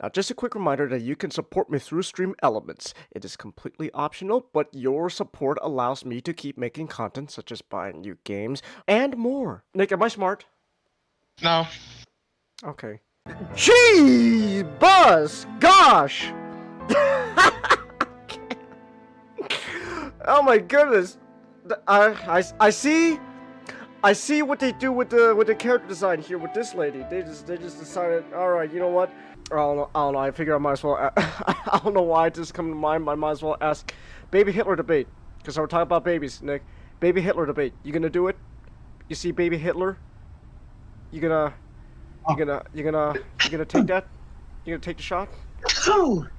Now, just a quick reminder that you can support me through Stream Elements. It is completely optional, but your support allows me to keep making content such as buying new games and more. Nick, am I smart? No. Okay. Gee, Buzz! Gosh! Oh my goodness! I see what they do with the character design here with this lady. They just decided, all right, you know what? I don't know. I figure I might as well. I don't know why it just come to mind, but I might as well ask Baby Hitler debate, because we're talking about babies, Nick. Baby Hitler debate. You gonna do it? You see Baby Hitler? You gonna take that? You gonna take the shot?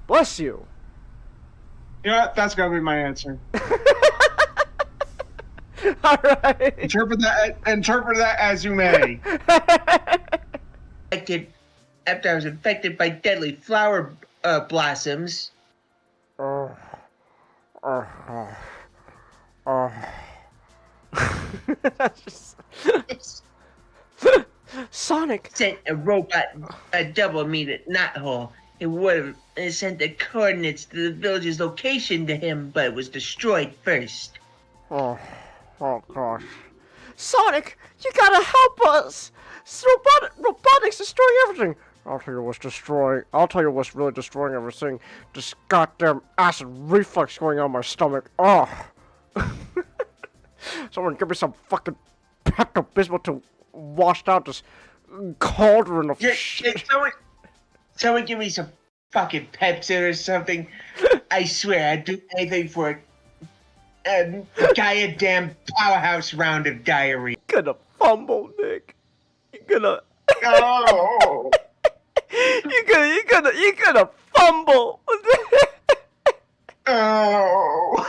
Bless you. You know what? That's gonna be my answer. All right. Interpret that as you may. After I was infected by deadly flower blossoms. Sonic Sent a robot a double-meted knothole. It would have sent the coordinates to the village's location to him, but it was destroyed first. Oh gosh. Sonic, you gotta help us! Robotics destroying everything! I'll tell you what's really destroying everything. This goddamn acid reflux going on my stomach. Oh! Someone give me some fucking Pepto-Bismol to wash out this cauldron of shit. Someone give me some fucking Pepsi or something. I swear I'd do anything for a goddamn powerhouse round of diarrhea. You're gonna fumble, Nick. You're gonna... Oh. You're gonna fumble. Oh.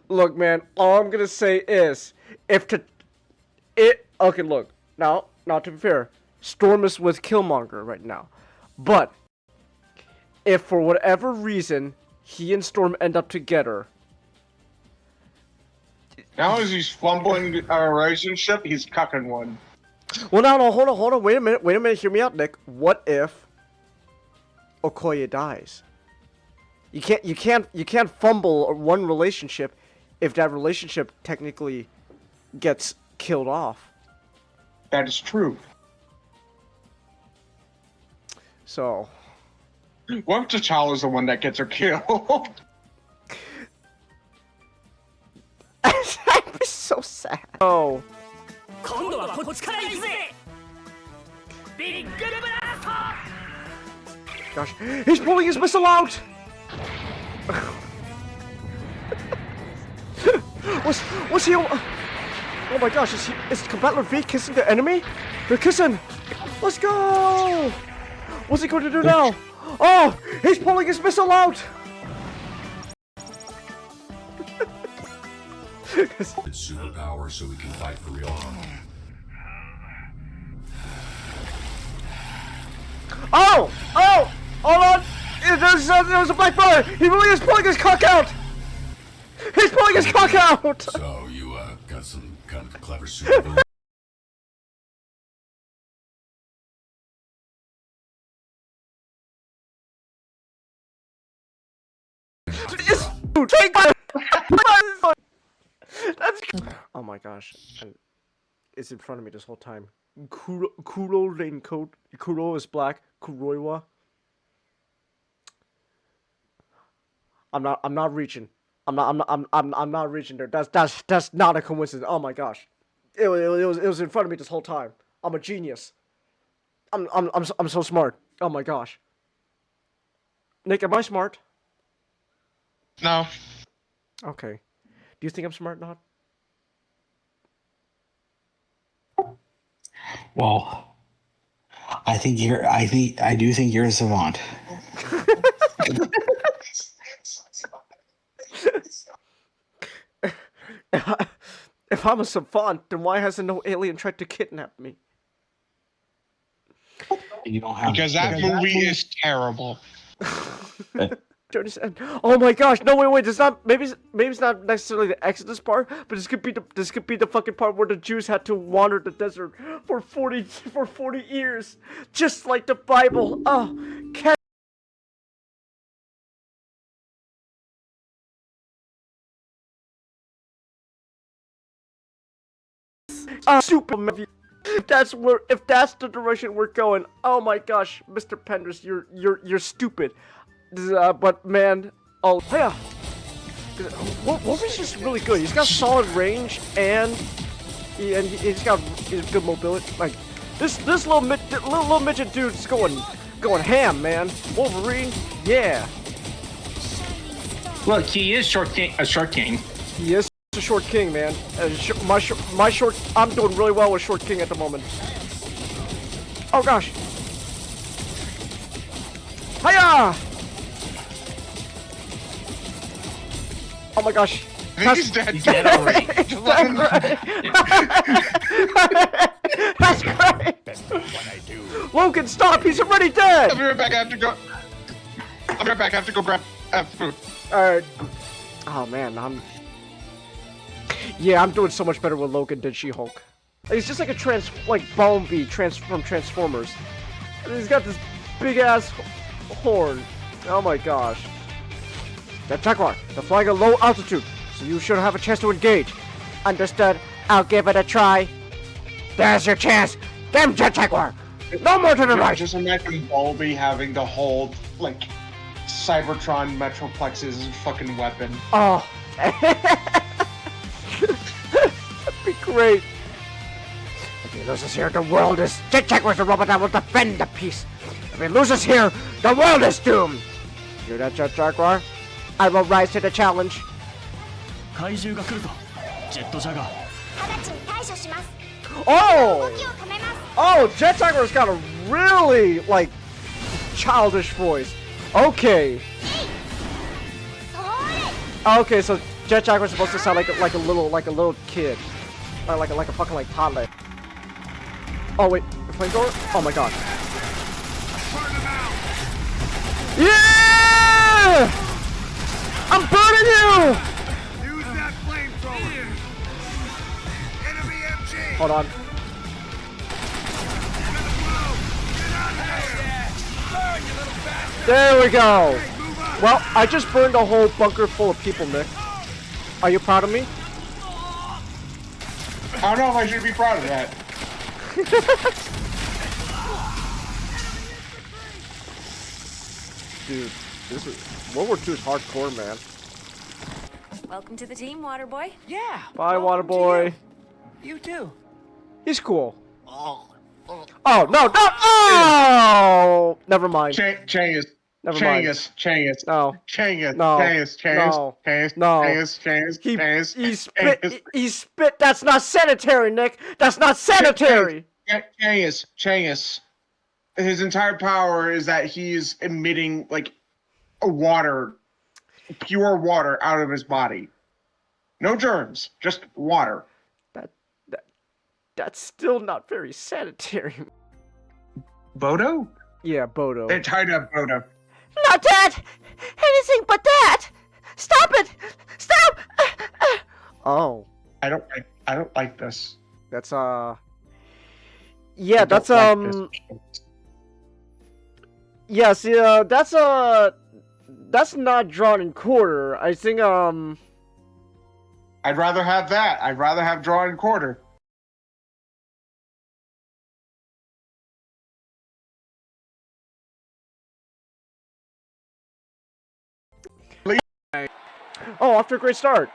Look, man, all I'm gonna say is, okay, look, now, to be fair, Storm is with Killmonger right now, but if for whatever reason he and Storm end up together, Now as he's fumbling a relationship, he's cucking one. well, no, hold on, wait a minute, hear me out, Nick. What if Okoye dies? You can't fumble one relationship if that relationship technically gets killed off. That is true. So, What if T'Challa's the one that gets her killed? that'd be so sad. Oh. Gosh, he's pulling his missile out! What's he? Oh my gosh, is Combattler V kissing the enemy? They're kissing! Let's go! What's he going to do now? Oh, he's pulling his missile out! It's superpower so we can fight for real. Oh! Hold on! There's a black brother! He really is pulling his cock out! He's pulling his cock out! So you got some kind of clever supervillain. Take my... That's... Oh my gosh. And it's in front of me this whole time. Kuro raincoat. Kuro is black. Kuroiwa. I'm not reaching. I'm not reaching there. That's not a coincidence. Oh my gosh. It was in front of me this whole time. I'm a genius. I'm so smart. Oh my gosh. Nick, am I smart? No. Okay. Do you think I'm smart, not? Well, I do think you're a savant. If I'm a savant, then why hasn't no alien tried to kidnap me? You don't have Because that movie is terrible. turn this end. Oh my gosh! No, wait. It's not. Maybe it's not necessarily the Exodus part, but this could be the fucking part where the Jews had to wander the desert for 40 years, just like the Bible. Oh, super movie. If that's the direction we're going, oh my gosh, Mr. Penders, you're stupid. But man, oh yeah, Wolverine's just really good. He's got solid range and he's got good mobility. Like this little midget dude's going ham, man. Wolverine, yeah. Look, he is a short king. He is a short king, man. My short. I'm doing really well with short king at the moment. Oh gosh. Hiya! Oh my gosh. He's dead. He's dead already. That's great. That's not what I do. Logan, stop! He's already dead. I'll be right back. I have to go. I'll be right back. I have to go grab food. Alright. Oh man, I'm doing so much better with Logan than She-Hulk. He's just like a Bumblebee from Transformers. And he's got this big ass horn. Oh my gosh. That Jaguar, they're flying at low altitude, so you should have a chance to engage. Understood. I'll give it a try. There's your chance. Damn Jet Jaguar. No more to the right. Just imagine Bumblebee having to hold like Cybertron Metroplex's fucking weapon. Oh. That'd be great. If he loses here, the world is... Jet Jaguar's the robot that will defend the peace. If he loses here, the world is doomed. Hear that, Jet Jaguar? I will rise to the challenge. Oh! Oh, Jet Jaguar's got a really, like, childish voice. Okay. Okay, so Jet Jaguar's supposed to sound like a little kid. Like a fucking toddler. Oh wait, the flamethrower? Oh my god. Yeah! I'm burning you! Use that flamethrower! Enemy MG! Hold on. There we go! Well, I just burned a whole bunker full of people, Nick. Are you proud of me? I don't know if I should be proud of that. Dude, this is... World War II is hardcore, man. Welcome to the team, Waterboy. Yeah! Bye, welcome to Waterboy. You too. He's cool. Oh, no, no! Oh! Never mind. Changus. Never mind. Changus. No. Changus. No. Changus. No. He spit. That's not sanitary, Nick. That's not sanitary. Changus. His entire power is that he's emitting like pure water out of his body. No germs, just water. That's still not very sanitary. Bodo? Yeah, Bodo. They're tied up, Bodo. Not that! Anything but that! Stop it! Stop! Oh. I don't like this. That's yeah, that's yeah, see, that's not drawn in quarter. I think I'd rather have that. I'd rather have drawn in quarter. oh, after a great start.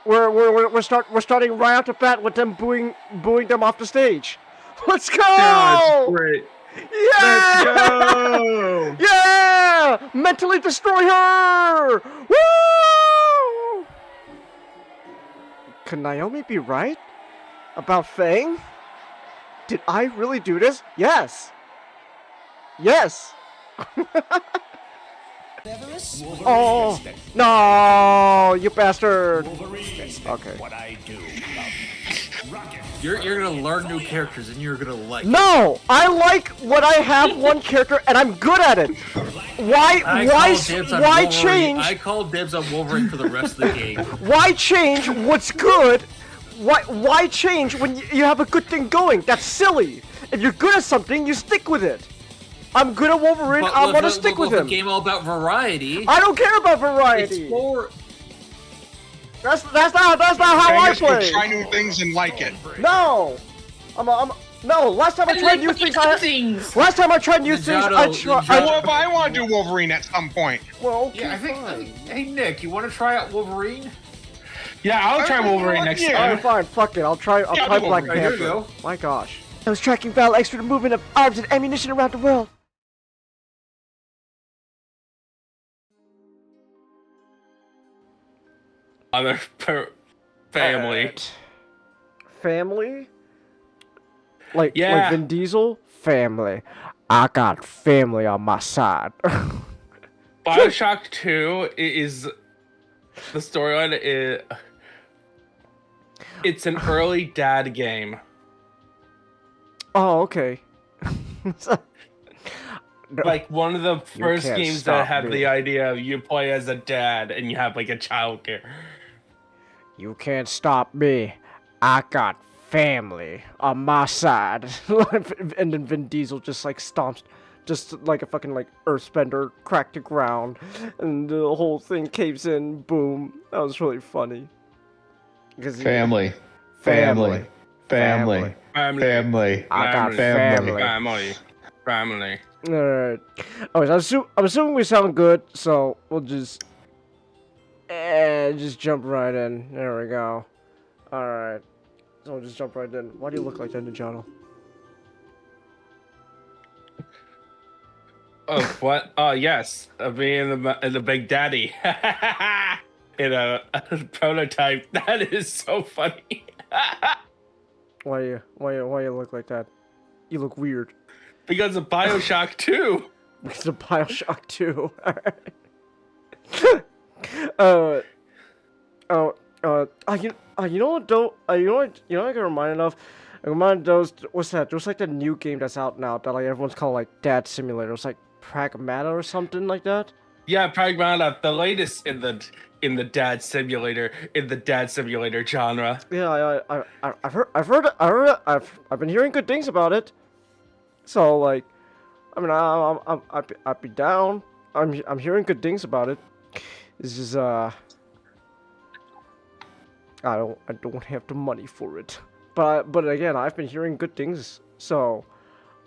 We're starting right off the bat with them booing them off the stage. Let's go! That's great. Yeah! Let's go! Yeah! Mentally destroy her! Woo! Could Naomi be right about Fang? Did I really do this? Yes. Yes. Oh no, you bastard! Okay. You're gonna learn new characters and you're gonna like. No, I like what I have one character and I'm good at it. Why Wolverine. change? I call dibs on Wolverine for the rest of the game. Why change what's good? Why change when you have a good thing going? That's silly. If you're good at something, you stick with it. I'm good at Wolverine. I want to stick with him. A game all about variety. I don't care about variety. Explore. That's not how I play. Try new things and like it. No, no. Last time I tried new things, last time I tried new things, I want to do Wolverine at some point. Well, okay, Yeah, I think. Hey Nick, you want to try out Wolverine? Yeah, I'll try Wolverine next Alright, time. fine. Fuck it. I'll try Black Wolverine. Panther. Here you go. My gosh. I was tracking Val extra movement of arms and ammunition around the world. Other family. Family? Like Yeah. Vin Diesel? Family. I got family on my side. Bioshock 2 is the storyline. It's an early dad game. Oh, okay. Like one of the first can't games stop that have me. the idea of you play as a dad and you have like a child care. You can't stop me. I got family on my side. And then Vin Diesel just like stomps, just like a fucking like earthbender, cracked the ground, and the whole thing caves in. Boom. That was really funny. Family. Family. Family. Family. I got Family. Family. Alright. Alright, I'm assuming we sound good, so we'll just jump right in. There we go. Alright. So we'll just jump right in. Why do you look like that, Nijano? Oh, what? Oh, yes. Being the Big Daddy. In a prototype. That is so funny. Why you look like that? You look weird. Because of Bioshock 2. Because of Bioshock 2. You know what though? You know what I get reminded of? I reminded those. What's that? There's like the new game that's out now that like everyone's calling like Dad Simulator. It's like Pragmata or something like that. Yeah, Pragmata, the latest in the Dad Simulator genre. Yeah, I've been hearing good things about it. So like, I mean, I'd be down. I'm hearing good things about it. This is I don't have the money for it. But again, I've been hearing good things. So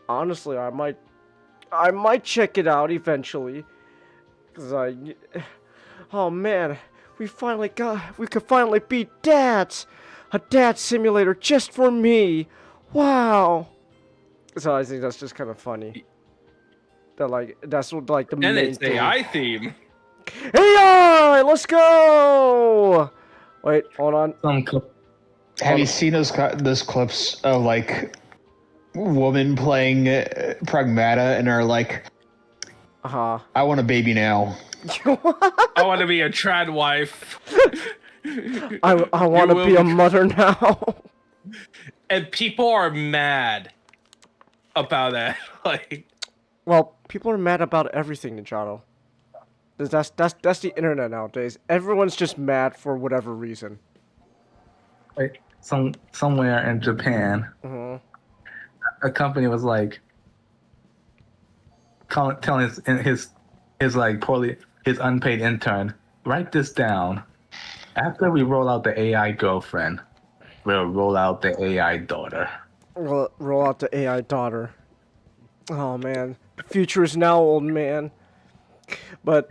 honestly, I might check it out eventually. Cause oh man, we could finally beat dads. A dad simulator just for me. Wow. So I think that's just kind of funny. That's what like the And main it's thing. AI theme. AI, let's go. Wait, hold on. Have you seen those clips of like women playing Pragmata and are like, I want a baby now. I want to be a trad wife. I want to be a mother now. And people are mad about that. Like, well, people are mad about everything, Nijano. That's the internet nowadays. Everyone's just mad for whatever reason. Like somewhere in Japan, a company was like telling his unpaid intern, write this down. After we roll out the AI girlfriend, we'll roll out the AI daughter. Roll out the AI daughter. Oh man, the future is now, old man. But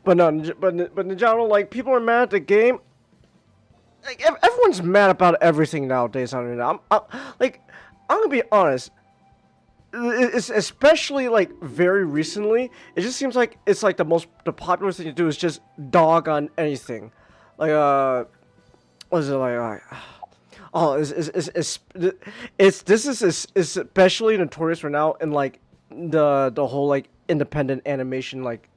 Nijano, like people are mad at the game. Like everyone's mad about everything nowadays on the internet. I'm gonna be honest. It's especially like very recently. It just seems like it's like the popular thing to do is just dog on anything. Like what is it like? Oh, this is especially notorious right now in like the whole like independent animation like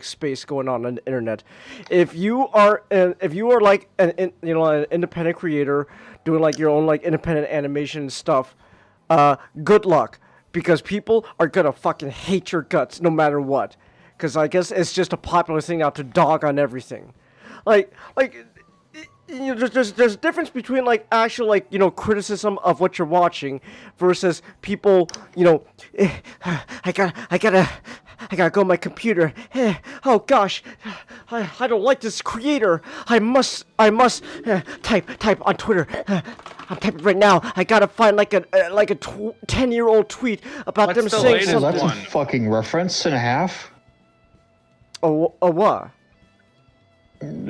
space going on the internet. If you are like an independent creator doing like your own like independent animation stuff, good luck, because people are gonna fucking hate your guts no matter what. because I guess it's just a popular thing now to dog on everything. Like you know, there's a difference between like actual like criticism of what you're watching versus people I gotta go on my computer. Oh gosh, I don't like this creator. I must type on Twitter. I'm typing right now. I gotta find like a 10-year-old tweet about What's them the saying latest something. That's one? a fucking reference and a half. A what?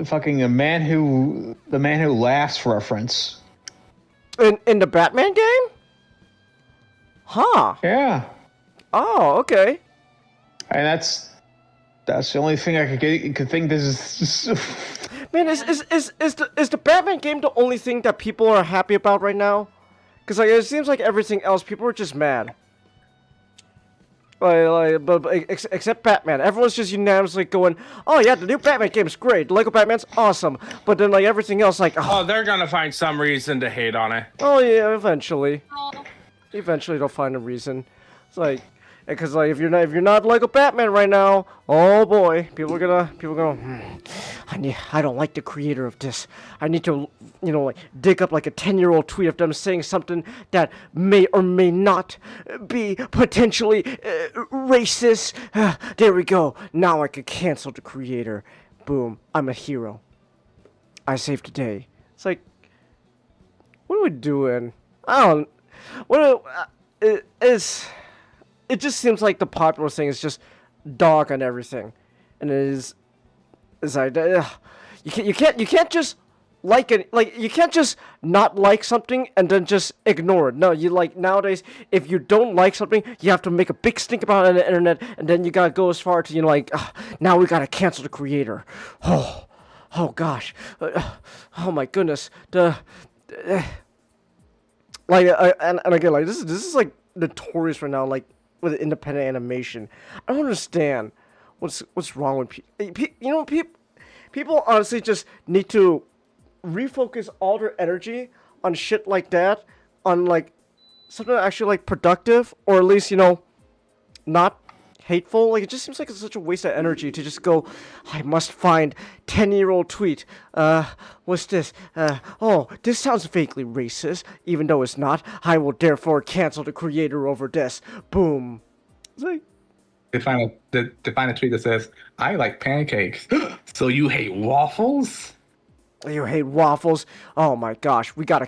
Fucking the man who laughs reference. In the Batman game? Huh. Yeah, Oh, okay. and that's the only thing I could think. This is Man, is the Batman game the only thing that people are happy about right now? Because like it seems like everything else, people are just mad. But except Batman, everyone's just unanimously going, "Oh yeah, the new Batman game is great. The Lego Batman's awesome." But then like everything else, like, Oh, they're gonna find some reason to hate on it. oh yeah, eventually they'll find a reason. It's like, because like if you're not Lego Batman right now, oh boy, people are gonna, I don't like the creator of this. I need to, like dig up like a 10-year-old tweet of them saying something that may or may not be potentially racist. There we go. Now I could cancel the creator. Boom. I'm a hero. I saved the day. It's like, what are we doing? I don't. It just seems like the popular thing is just dog on everything, and it's like you can't just like it, like you can't just not like something and then just ignore it. No, you like nowadays if you don't like something, you have to make a big stink about it on the internet, and then you gotta go as far to now we gotta cancel the creator. Oh gosh, oh my goodness, and again, like this is like notorious right now, like with independent animation. I don't understand what's wrong with people. People honestly just need to refocus all their energy on shit like that, on like something actually like productive, or at least not hateful. Like it just seems like it's such a waste of energy to just go, I must find 10-year-old tweet. What's this? Oh, this sounds vaguely racist, even though it's not. I will therefore cancel the creator over this. Boom. It's like, They find a tweet that says, "I like pancakes." So you hate waffles? you hate waffles? Oh my gosh, we gotta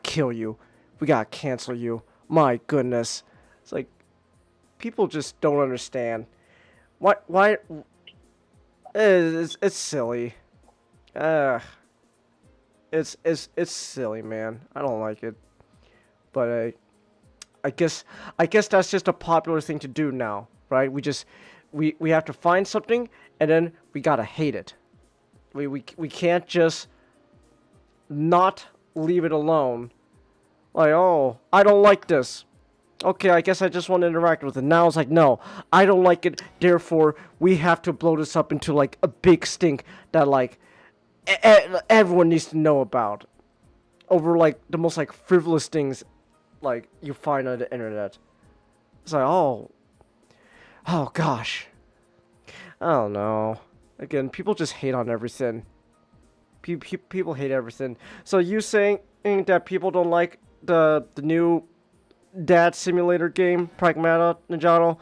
kill you. We gotta cancel you. My goodness. It's like, people just don't understand. Why? It's silly. It's silly, man. I don't like it. But I guess that's just a popular thing to do now, right? We have to find something and then we gotta hate it. We can't just not leave it alone. Like, oh, I don't like this. Okay, I guess I just want to interact with it. Now it's like, no, I don't like it. Therefore, we have to blow this up into like a big stink that like everyone needs to know about. Over like the most like frivolous things like you find on the internet. It's like, oh gosh, I don't know. Again, people just hate on everything. People hate everything. So you saying that people don't like the new dad simulator game, Pragmata, Ninjato?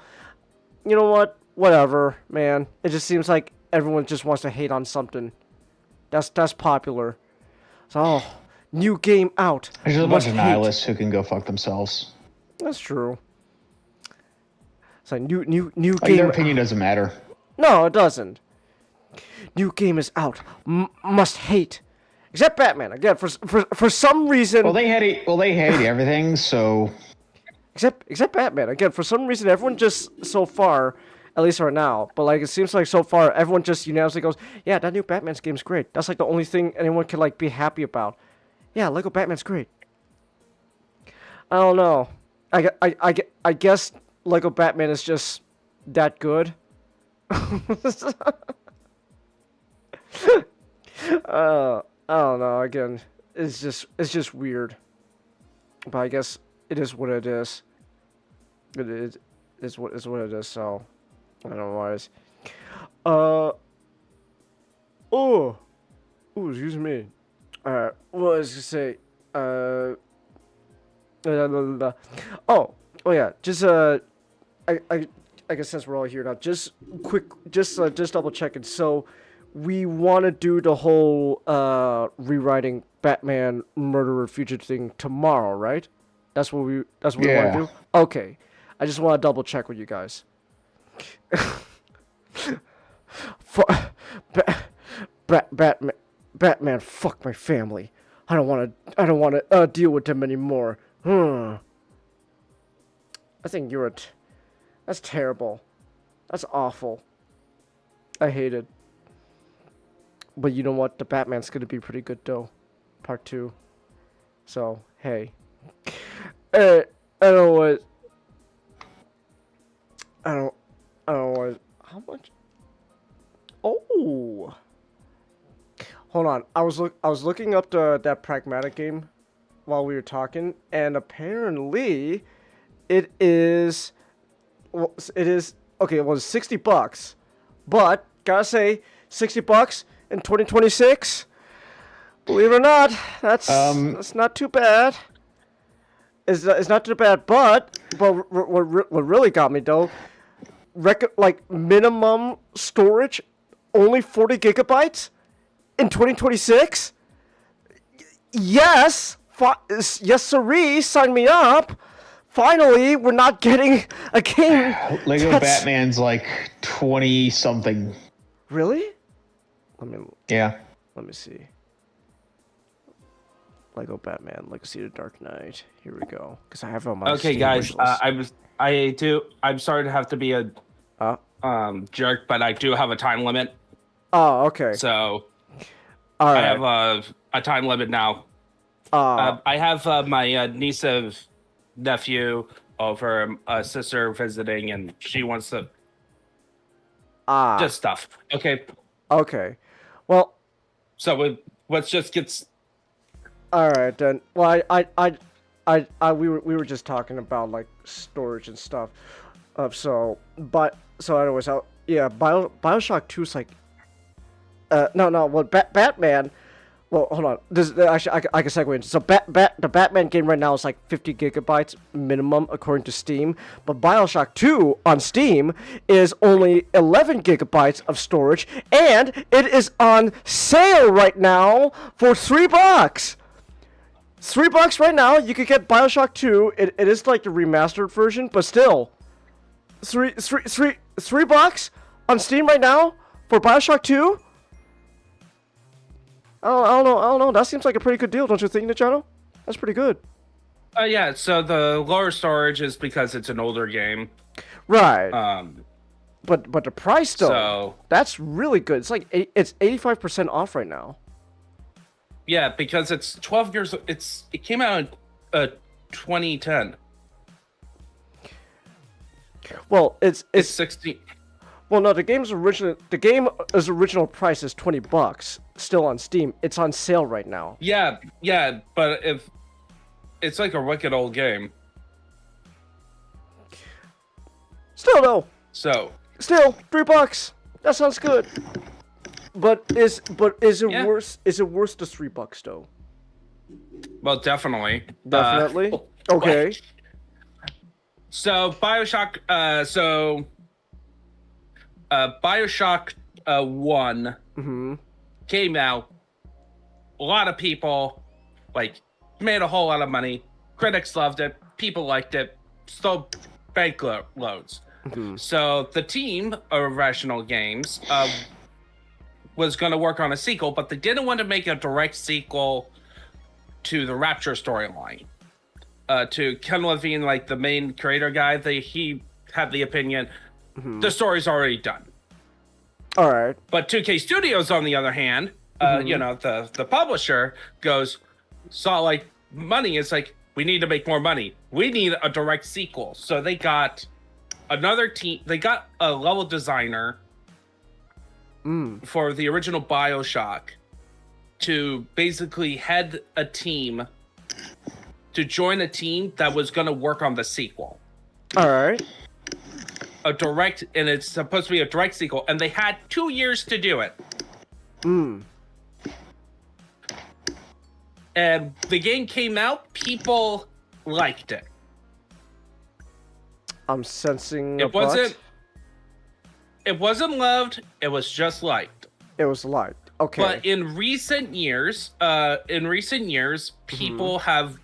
You know what? Whatever, man. It just seems like everyone just wants to hate on something. That's popular. So, new game out. There's just a Must bunch of hate. nihilists who can go fuck themselves. That's true. So new Like, game. their opinion doesn't matter. No, it doesn't. New game is out. Must hate. Except Batman. Again, for some reason. Well, they hate everything. So. Except Batman. Again, for some reason, everyone just so far, at least right now, but like it seems like so far, everyone just unanimously goes, yeah, that new Batman's game's great. That's like the only thing anyone can like be happy about. Yeah, Lego Batman's great. I don't know. I guess Lego Batman is just that good. I don't know. Again, it's just weird. But I guess it is what it is. It is what it is. So, I don't know why. Oh, excuse me. What was I gonna say? Oh, yeah. Just I guess since we're all here now, just double checking. So, we want to do the whole rewriting Batman murderer fugitive thing tomorrow, right? That's what we want to do. Okay, I just want to double check with you guys. Batman, fuck my family. I don't want to deal with them anymore. I think that's terrible. That's awful. I hate it. But you know what? The Batman's gonna be pretty good though. Part 2. So, hey. I don't what. I don't what. How much? Oh. Hold on. I was looking up that Pragmatic game while we were talking, and apparently it is okay, it was $60, but gotta say, $60 in 2026. Believe it or not, that's not too bad. It's not too bad, but what really got me though, like minimum storage, only 40 gigabytes in 2026. Yes, yes, sirree, sign me up. Finally, we're not getting a game. Lego Batman's like 20 something. Really? Yeah. Let me see. Lego Batman, Legacy of the Dark Knight. Here we go. Because I have it on my Okay, Steam guys. wishlist. I'm sorry to have to be a jerk, but I do have a time limit. Oh, okay. So all right. I have a time limit now. I have my niece and nephew over, sister visiting, and she wants to just stuff. Okay. Okay. Well. So let's just get. All right then. Well, we were just talking about like storage and stuff. So anyways, Bioshock 2 is like. No. Well, Batman. Well, hold on. Actually, I can segue into. So, the Batman game right now is like 50 gigabytes minimum according to Steam, but Bioshock 2 on Steam is only 11 gigabytes of storage, and it is on sale right now for $3. $3 right now. You could get Bioshock 2. It is like the remastered version, but still, $3 on Steam right now for Bioshock 2. I don't know. That seems like a pretty good deal, don't you think, Nichano? That's pretty good. Yeah. So the lower storage is because it's an older game, right? But the price though, that's really good. It's like it's 85% off right now. Yeah, because it's 12 years. It came out in 2010. Well, it's 16. Well, no, the game's original price is $20, still on Steam. It's on sale right now. Yeah, but if it's like a wicked old game. Still though. So. Still $3. That sounds good. But is it worse? Is it worse than $3 though? Well, definitely. Definitely. Okay. So Bioshock. Bioshock 1 came out. A lot of people made a whole lot of money. Critics loved it. People liked it. Stole bank loads. So the team of Rational Games was going to work on a sequel, but they didn't want to make a direct sequel to the Rapture storyline. To Ken Levine, the main creator guy, he had the opinion the story's already done. All right. But 2K Studios, on the other hand, the publisher saw money. It's we need to make more money. We need a direct sequel. So they got another team. They got a level designer for the original Bioshock to basically head a team, to join a team that was going to work on the sequel. All right. and it's supposed to be a direct sequel, and they had 2 years to do it. And the game came out, people liked it. I'm sensing it wasn't loved, it was just liked. It was liked. Okay. But in recent years, people have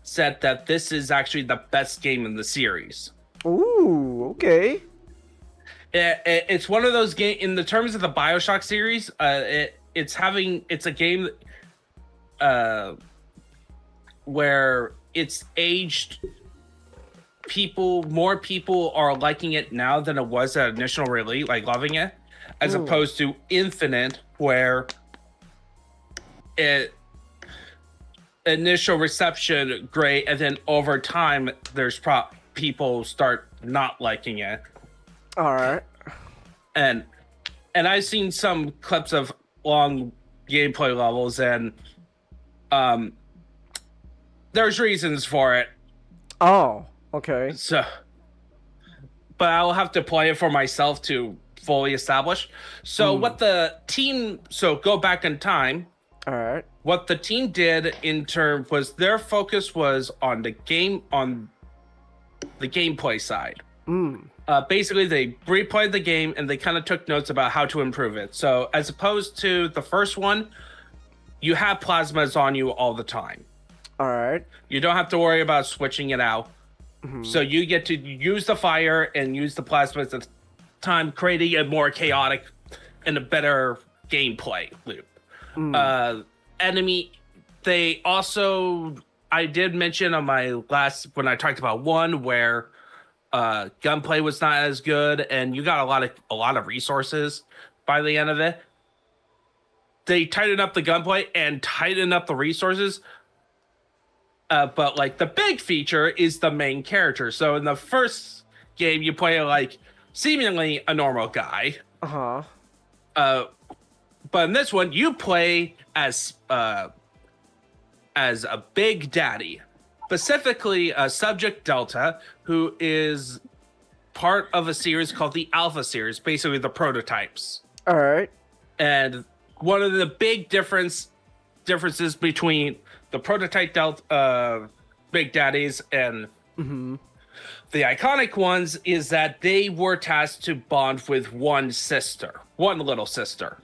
said that this is actually the best game in the series. Ooh, okay. It's one of those games in the terms of the Bioshock series. It's a game where it's aged. More people are liking it now than it was at initial release, like loving it, as opposed to Infinite, where initial reception great, and then over time there's people start not liking it. All right. And I've seen some clips of long gameplay levels, and there's reasons for it. Oh, okay. So, but I'll have to play it for myself to fully establish. So what the team, go back in time. All right. What the team did in term was their focus was on the gameplay side. Basically, they replayed the game and they kind of took notes about how to improve it. So as opposed to the first one, you have plasmas on you all the time. All right. You don't have to worry about switching it out. So you get to use the fire and use the plasmas at the time, creating a more chaotic and a better gameplay loop. I did mention on my last, when I talked about one, where gunplay was not as good and you got a lot of resources by the end of it. They tightened up the gunplay and tightened up the resources. But like the big feature is the main character. So in the first game, you play like seemingly a normal guy. But in this one, you play as a Big Daddy, specifically Subject Delta, who is part of a series called the Alpha series, basically the prototypes. All right. And one of the big differences between the prototype Big Daddies and the iconic ones is that they were tasked to bond with one little sister.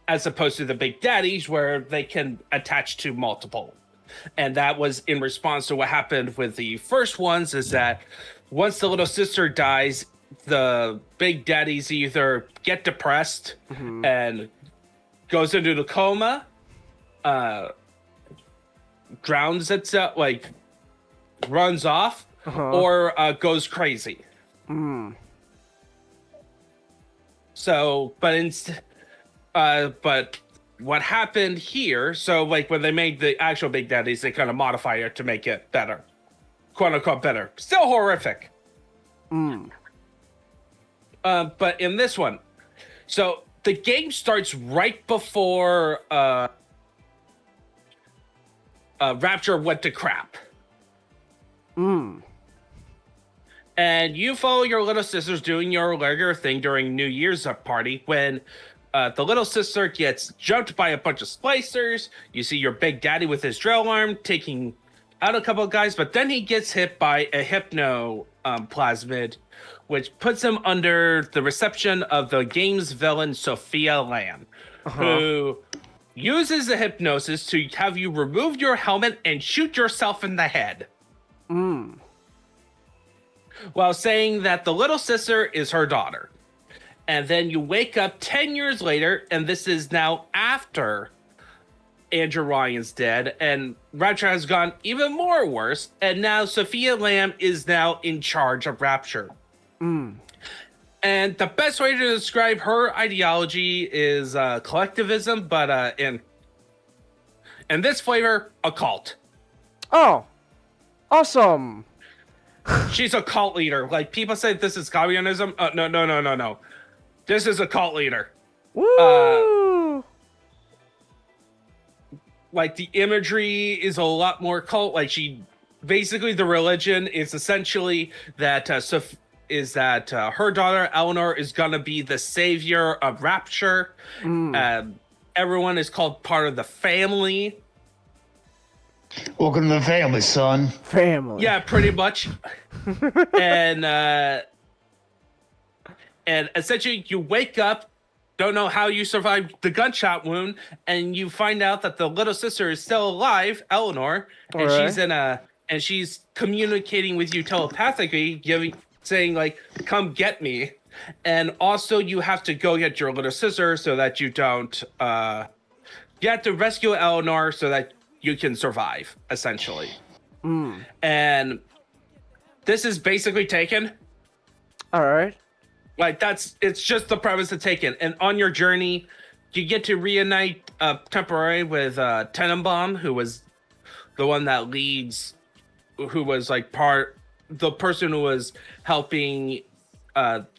As opposed to the Big Daddies, where they can attach to multiple. And that was in response to what happened with the first ones, is that once the little sister dies, the Big Daddies either get depressed and goes into the coma, drowns itself, like runs off, or goes crazy. So, but what happened here, so like when they made the actual Big Daddies, they kind of modify it to make it better. Quote unquote better. Still horrific. But in this one, so the game starts right before Rapture went to crap. And you follow your little sisters doing your regular thing during New Year's party when the little sister gets jumped by a bunch of splicers. You see your Big Daddy with his drill arm taking out a couple of guys, but then he gets hit by a hypno plasmid, which puts him under the reception of the game's villain, Sophia Lamb, who uses the hypnosis to have you remove your helmet and shoot yourself in the head. While saying that the little sister is her daughter. And then you wake up 10 years later, and this is now after Andrew Ryan's dead, and Rapture has gone even more worse, and now Sophia Lamb is now in charge of Rapture. And the best way to describe her ideology is collectivism, but in this flavor, a cult. Oh, awesome. She's a cult leader. Like, people say this is communism. No. This is a cult leader. Woo! Like, the imagery is a lot more cult. Like, she basically the religion is essentially that her daughter Eleanor is gonna be the savior of Rapture. Everyone is called part of the family. Welcome to the family, son. Family. Yeah, pretty much. and essentially you wake up, don't know how you survived the gunshot wound, and you find out that the little sister is still alive, Eleanor, and she's communicating with you telepathically, saying like, "Come get me," and also you have to go get your little sister so that you don't. You have to rescue Eleanor so that you can survive, essentially. And this is basically Taken. All right. Like it's just the premise of Taken, and on your journey, you get to reunite temporarily with Tenenbaum, who was the one that leads, who was like the person who was helping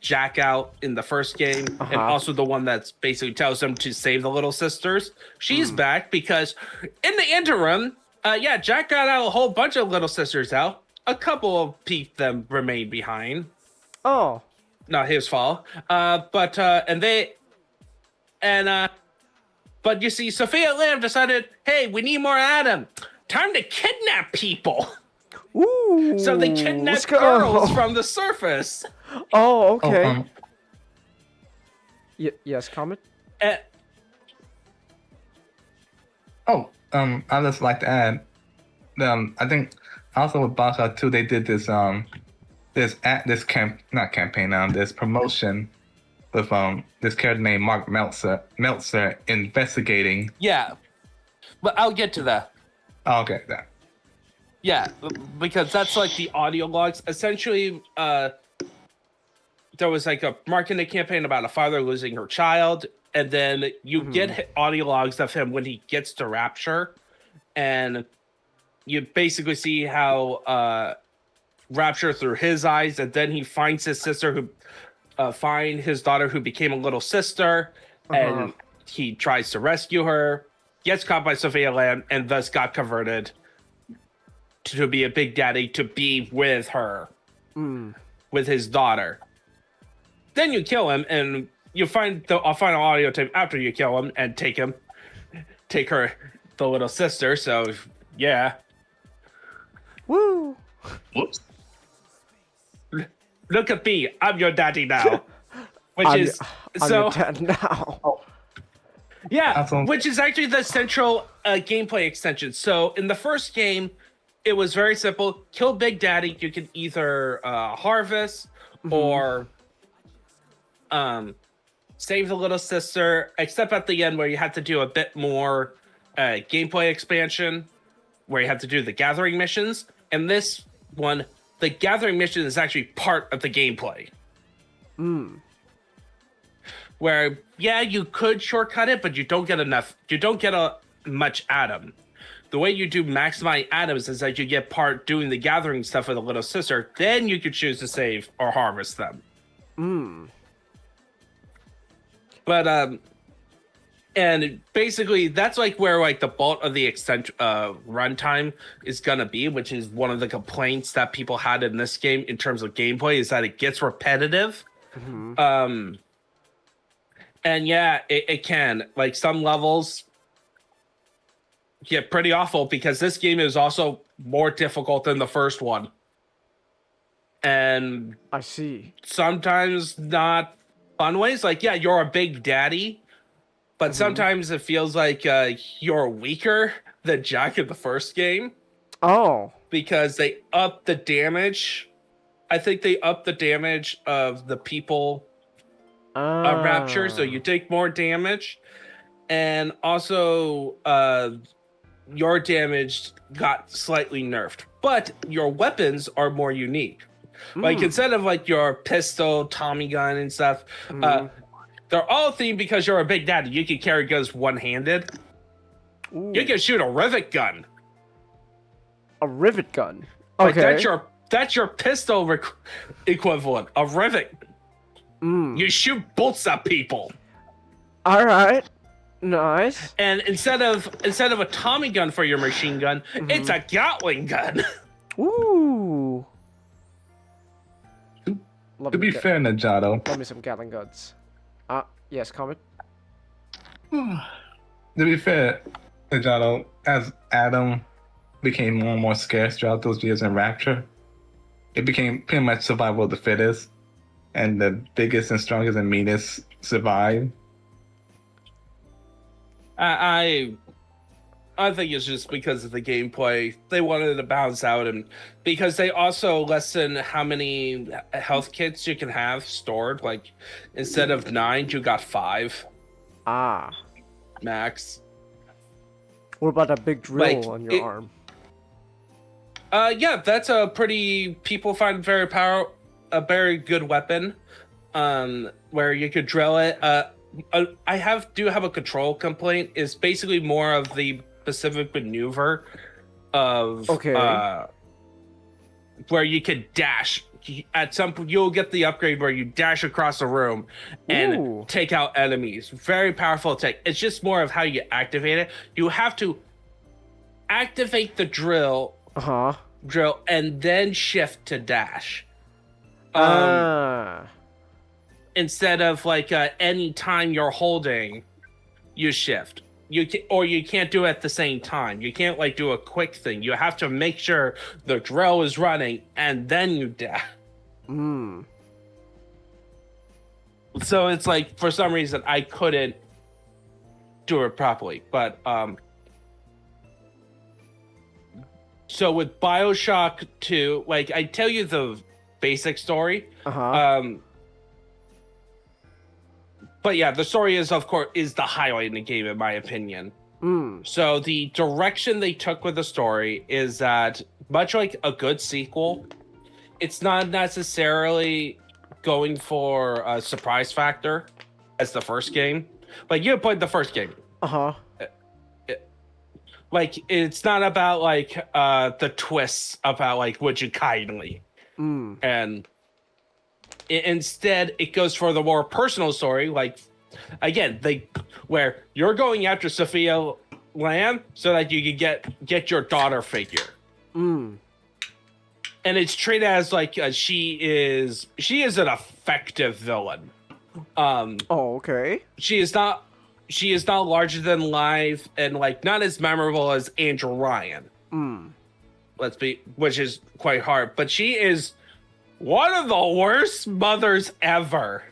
Jack out in the first game, and also the one that's basically tells him to save the little sisters. She's back because in the interim, Jack got out a whole bunch of little sisters out. A couple of them remained behind. Oh. Not his fault. But you see, Sophia Lamb decided, hey, we need more Adam. Time to kidnap people. Ooh. So they kidnapped girls from the surface. Oh, okay. Yes, comment? I'd just like to add, I think also with Bioshock 2, they did this this promotion with this character named Mark Meltzer investigating. Yeah, but I'll get to that. Oh, okay, that. Yeah, because that's like the audio logs. Essentially, there was like a marketing campaign about a father losing her child, and then you get audio logs of him when he gets to Rapture, and you basically see how Rapture through his eyes, and then he finds his sister find his daughter who became a little sister, and he tries to rescue her, gets caught by Sophia Lamb, and thus got converted to be a big daddy to be with her, with his daughter. Then you kill him, and you find the final audio tape after you kill him and take her, the little sister. So yeah. Woo. Whoops. Look at me, I'm your daddy now. I'm your dad now. Yeah, which is actually the central gameplay extension. So in the first game, it was very simple. Kill Big Daddy. You can either harvest or save the little sister, except at the end where you have to do a bit more gameplay expansion, where you have to do the gathering missions. And this one, the gathering mission is actually part of the gameplay. Where, yeah, you could shortcut it, but you don't get enough. You don't get much Adam. The way you do maximize atoms is that you get part doing the gathering stuff with a little sister, then you could choose to save or harvest them. But and basically that's like where like the bulk of the runtime is gonna be, which is one of the complaints that people had in this game in terms of gameplay, is that it gets repetitive. And yeah, it can, like, some levels get pretty awful because this game is also more difficult than the first one. And I see. Sometimes not fun ways. Like, yeah, you're a big daddy, but sometimes it feels like you're weaker than Jack in the first game. Oh. Because they up the damage. I think they up the damage of the people of Rapture, so you take more damage. And also, your damage got slightly nerfed, but your weapons are more unique. Like, instead of like your pistol, Tommy gun, and stuff, they're all themed because you're a big daddy. You can carry guns one-handed. You can shoot a rivet gun. A rivet gun. Okay. Like, that's your pistol equivalent. A rivet. You shoot bolts at people. All right. Nice. And instead of a Tommy gun for your machine gun, it's a Gatling gun. Ooh. To be fair, Najado. Love me some Gatling guns. Yes, comment. To be fair, Najado, as Adam became more and more scarce throughout those years in Rapture, it became pretty much survival of the fittest, and the biggest and strongest and meanest survived. I think it's just because of the gameplay. They wanted to balance out, and because they also lessen how many health kits you can have stored. Like, instead of 9, you got 5. Max. What about that big drill on your arm? Yeah, that's a pretty. People find a very good weapon. Where you could drill it. I do have a control complaint. It's basically more of the specific maneuver of where you could dash. At some point, you'll get the upgrade where you dash across the room and take out enemies. Very powerful attack. It's just more of how you activate it. You have to activate the drill, and then shift to dash. Instead of like any time you're holding, you shift. You can't do it at the same time. You can't like do a quick thing. You have to make sure the drill is running and then you dash. So it's like for some reason I couldn't do it properly. But so with Bioshock 2, like I tell you the basic story. But yeah, the story is, of course, the highlight in the game, in my opinion. So the direction they took with the story is that, much like a good sequel, it's not necessarily going for a surprise factor as the first game. Like, you played the first game. Like, it's not about, like, the twists about, like, would you kindly? And instead, it goes for the more personal story, like, again, where you're going after Sophia Lamb so that you can get your daughter figure. And it's treated as like she is an effective villain. She is not larger than life and like not as memorable as Andrew Ryan. Which is quite hard, but she is one of the worst mothers ever.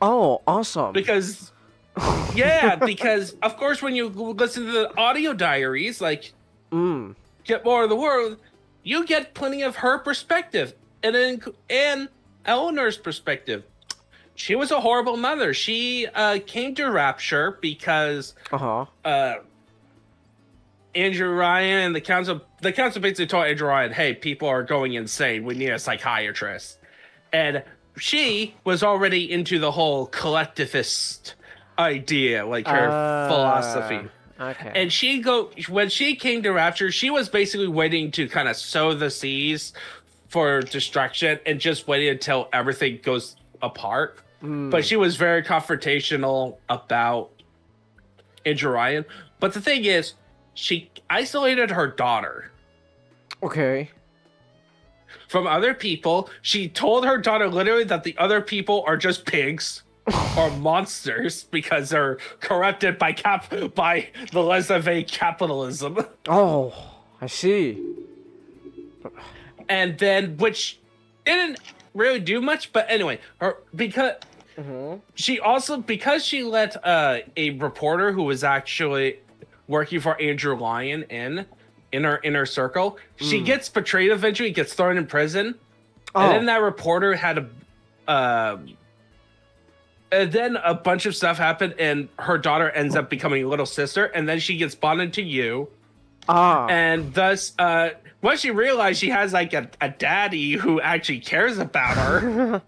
Oh, awesome. Because of course when you listen to the audio diaries, like Get More of the World, you get plenty of her perspective. And Eleanor's perspective. She was a horrible mother. She came to Rapture because Andrew Ryan and the council basically told Andrew Ryan, hey, people are going insane. We need a psychiatrist. And she was already into the whole collectivist idea, like her philosophy. And when she came to Rapture, she was basically waiting to kind of sow the seeds for destruction and just waiting until everything goes apart. But she was very confrontational about Andrew Ryan. But the thing is, she isolated her daughter. From other people. She told her daughter literally that the other people are just pigs or monsters because they're corrupted by the laissez-faire capitalism. Oh, I see. And then, which didn't really do much, but anyway, because she let a reporter who was actually working for Andrew Ryan in her inner circle, she gets betrayed eventually, gets thrown in prison, and then that reporter had and then a bunch of stuff happened, and her daughter ends up becoming a little sister, and then she gets bonded to you. And thus, once she realized she has like a daddy who actually cares about her,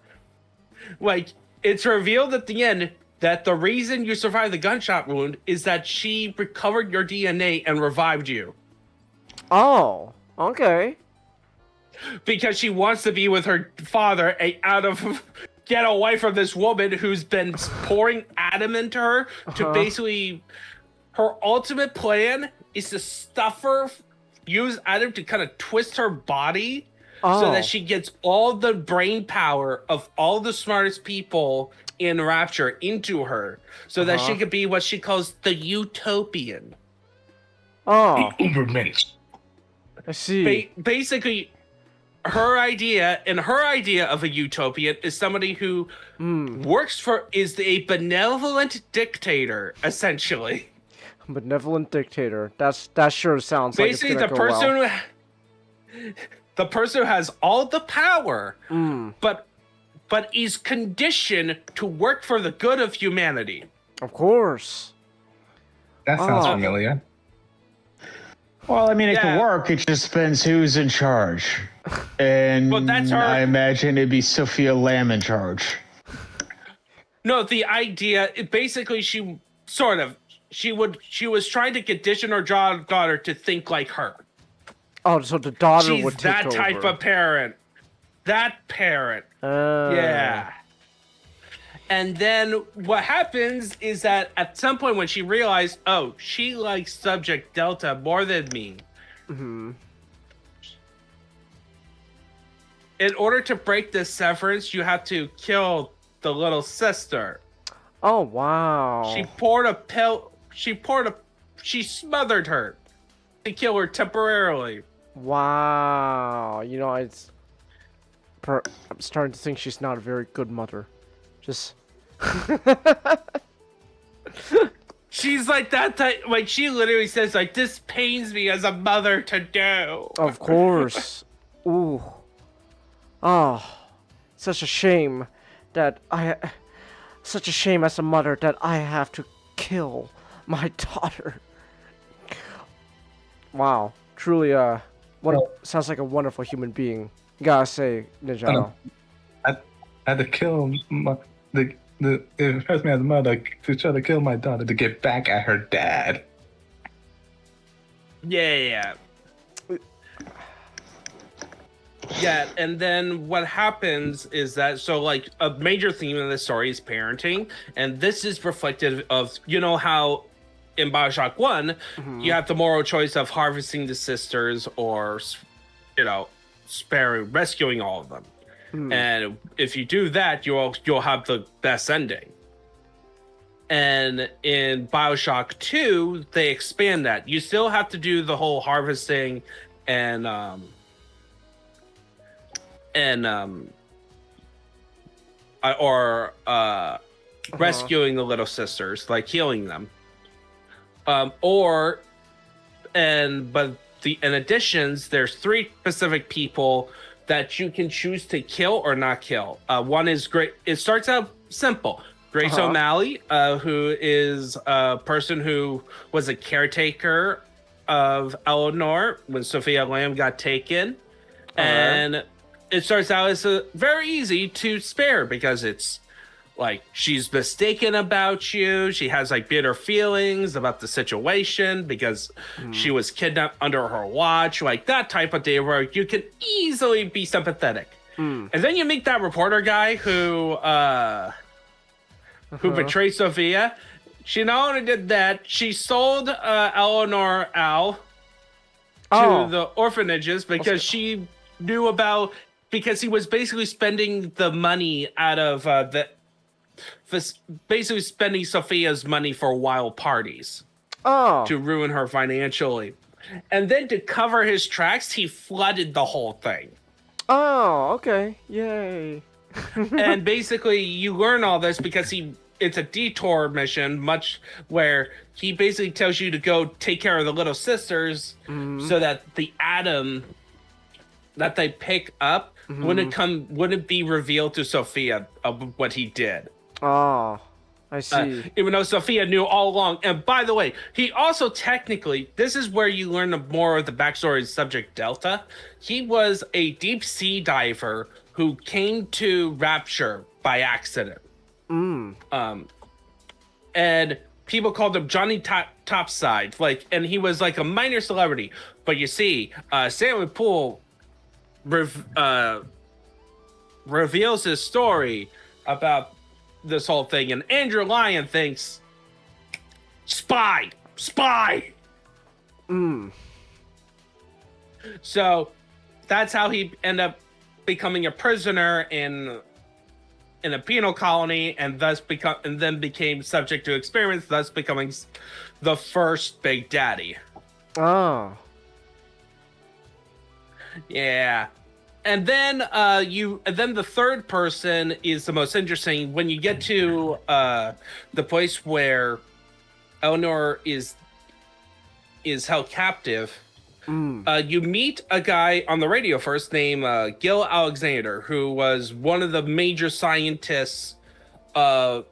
like it's revealed at the end that the reason you survived the gunshot wound is that she recovered your DNA and revived you. Oh, okay. Because she wants to be with her father, get away from this woman who's been pouring Adam into her to basically, her ultimate plan is to stuff her use Adam to kind of twist her body so that she gets all the brain power of all the smartest people in Rapture into her, so that she could be what she calls the utopian. Oh, The Ubermensch. I see. Basically, her idea of a utopian is somebody who is a benevolent dictator, essentially. Benevolent dictator. That sure sounds basically like it's gonna go well. The person who has all the power, but is conditioned to work for the good of humanity. Of course. That sounds familiar. Well, I mean, it can work. It just depends who's in charge. And that's her. I imagine it'd be Sophia Lamb in charge. No, the idea, basically, she was trying to condition her daughter to think like her. Oh, so the daughter She's would take over. that type of parent. That parent. Yeah. And then what happens is that at some point when she realized, oh, she likes Subject Delta more than me. Mm-hmm. In order to break this severance, you have to kill the little sister. Oh, wow. She smothered her to kill her temporarily. Wow. You know, I'm starting to think she's not a very good mother. Just... She's like that type, like she literally says like, this pains me as a mother to do. Of course. Ooh. Oh. Such a shame that such a shame as a mother that I have to kill my daughter. Wow. Truly, sounds like a wonderful human being. Gotta say, Ninja. I had to kill it hurts me as a mother to try to kill my daughter to get back at her dad. Yeah, and then what happens is that, so like a major theme of the story is parenting, and this is reflective of, you know how in Bioshock 1, you have the moral choice of harvesting the sisters or, you know, rescuing all of them. And if you do that, you'll have the best ending. And in Bioshock 2, they expand that. You still have to do the whole harvesting and rescuing the little sisters, like healing them. In additions, there's 3 specific people that you can choose to kill or not kill. One is great. It starts out simple. Grace O'Malley, who is a person who was a caretaker of Eleanor when Sophia Lamb got taken. And it starts out as very easy to spare because it's like she's mistaken about you. She has like bitter feelings about the situation because she was kidnapped under her watch, like that type of day where you can easily be sympathetic. And then you meet that reporter guy who betrayed Sophia. She not only did that, she sold Eleanor Al to the orphanages because she knew because he was basically spending the money out of basically spending Sophia's money for wild parties to ruin her financially. And then to cover his tracks, he flooded the whole thing. Oh, okay. Yay. And basically you learn all this because it's a detour mission, where he basically tells you to go take care of the little sisters so that the atom that they pick up wouldn't be revealed to Sophia of what he did. Oh, I see. Even though Sophia knew all along. And by the way, he also technically, this is where you learn more of the backstory of Subject Delta. He was a deep sea diver who came to Rapture by accident. And people called him Johnny Topside. And he was like a minor celebrity. But you see, Samuel Poole reveals his story about this whole thing, and Andrew Lyon thinks spy. So that's how he ended up becoming a prisoner in a penal colony, and then became subject to experiments, thus becoming the first Big Daddy. Oh. Yeah. And then the third person is the most interesting. When you get to the place where Eleanor is held captive, you meet a guy on the radio first named Gil Alexander, who was one of the major scientists around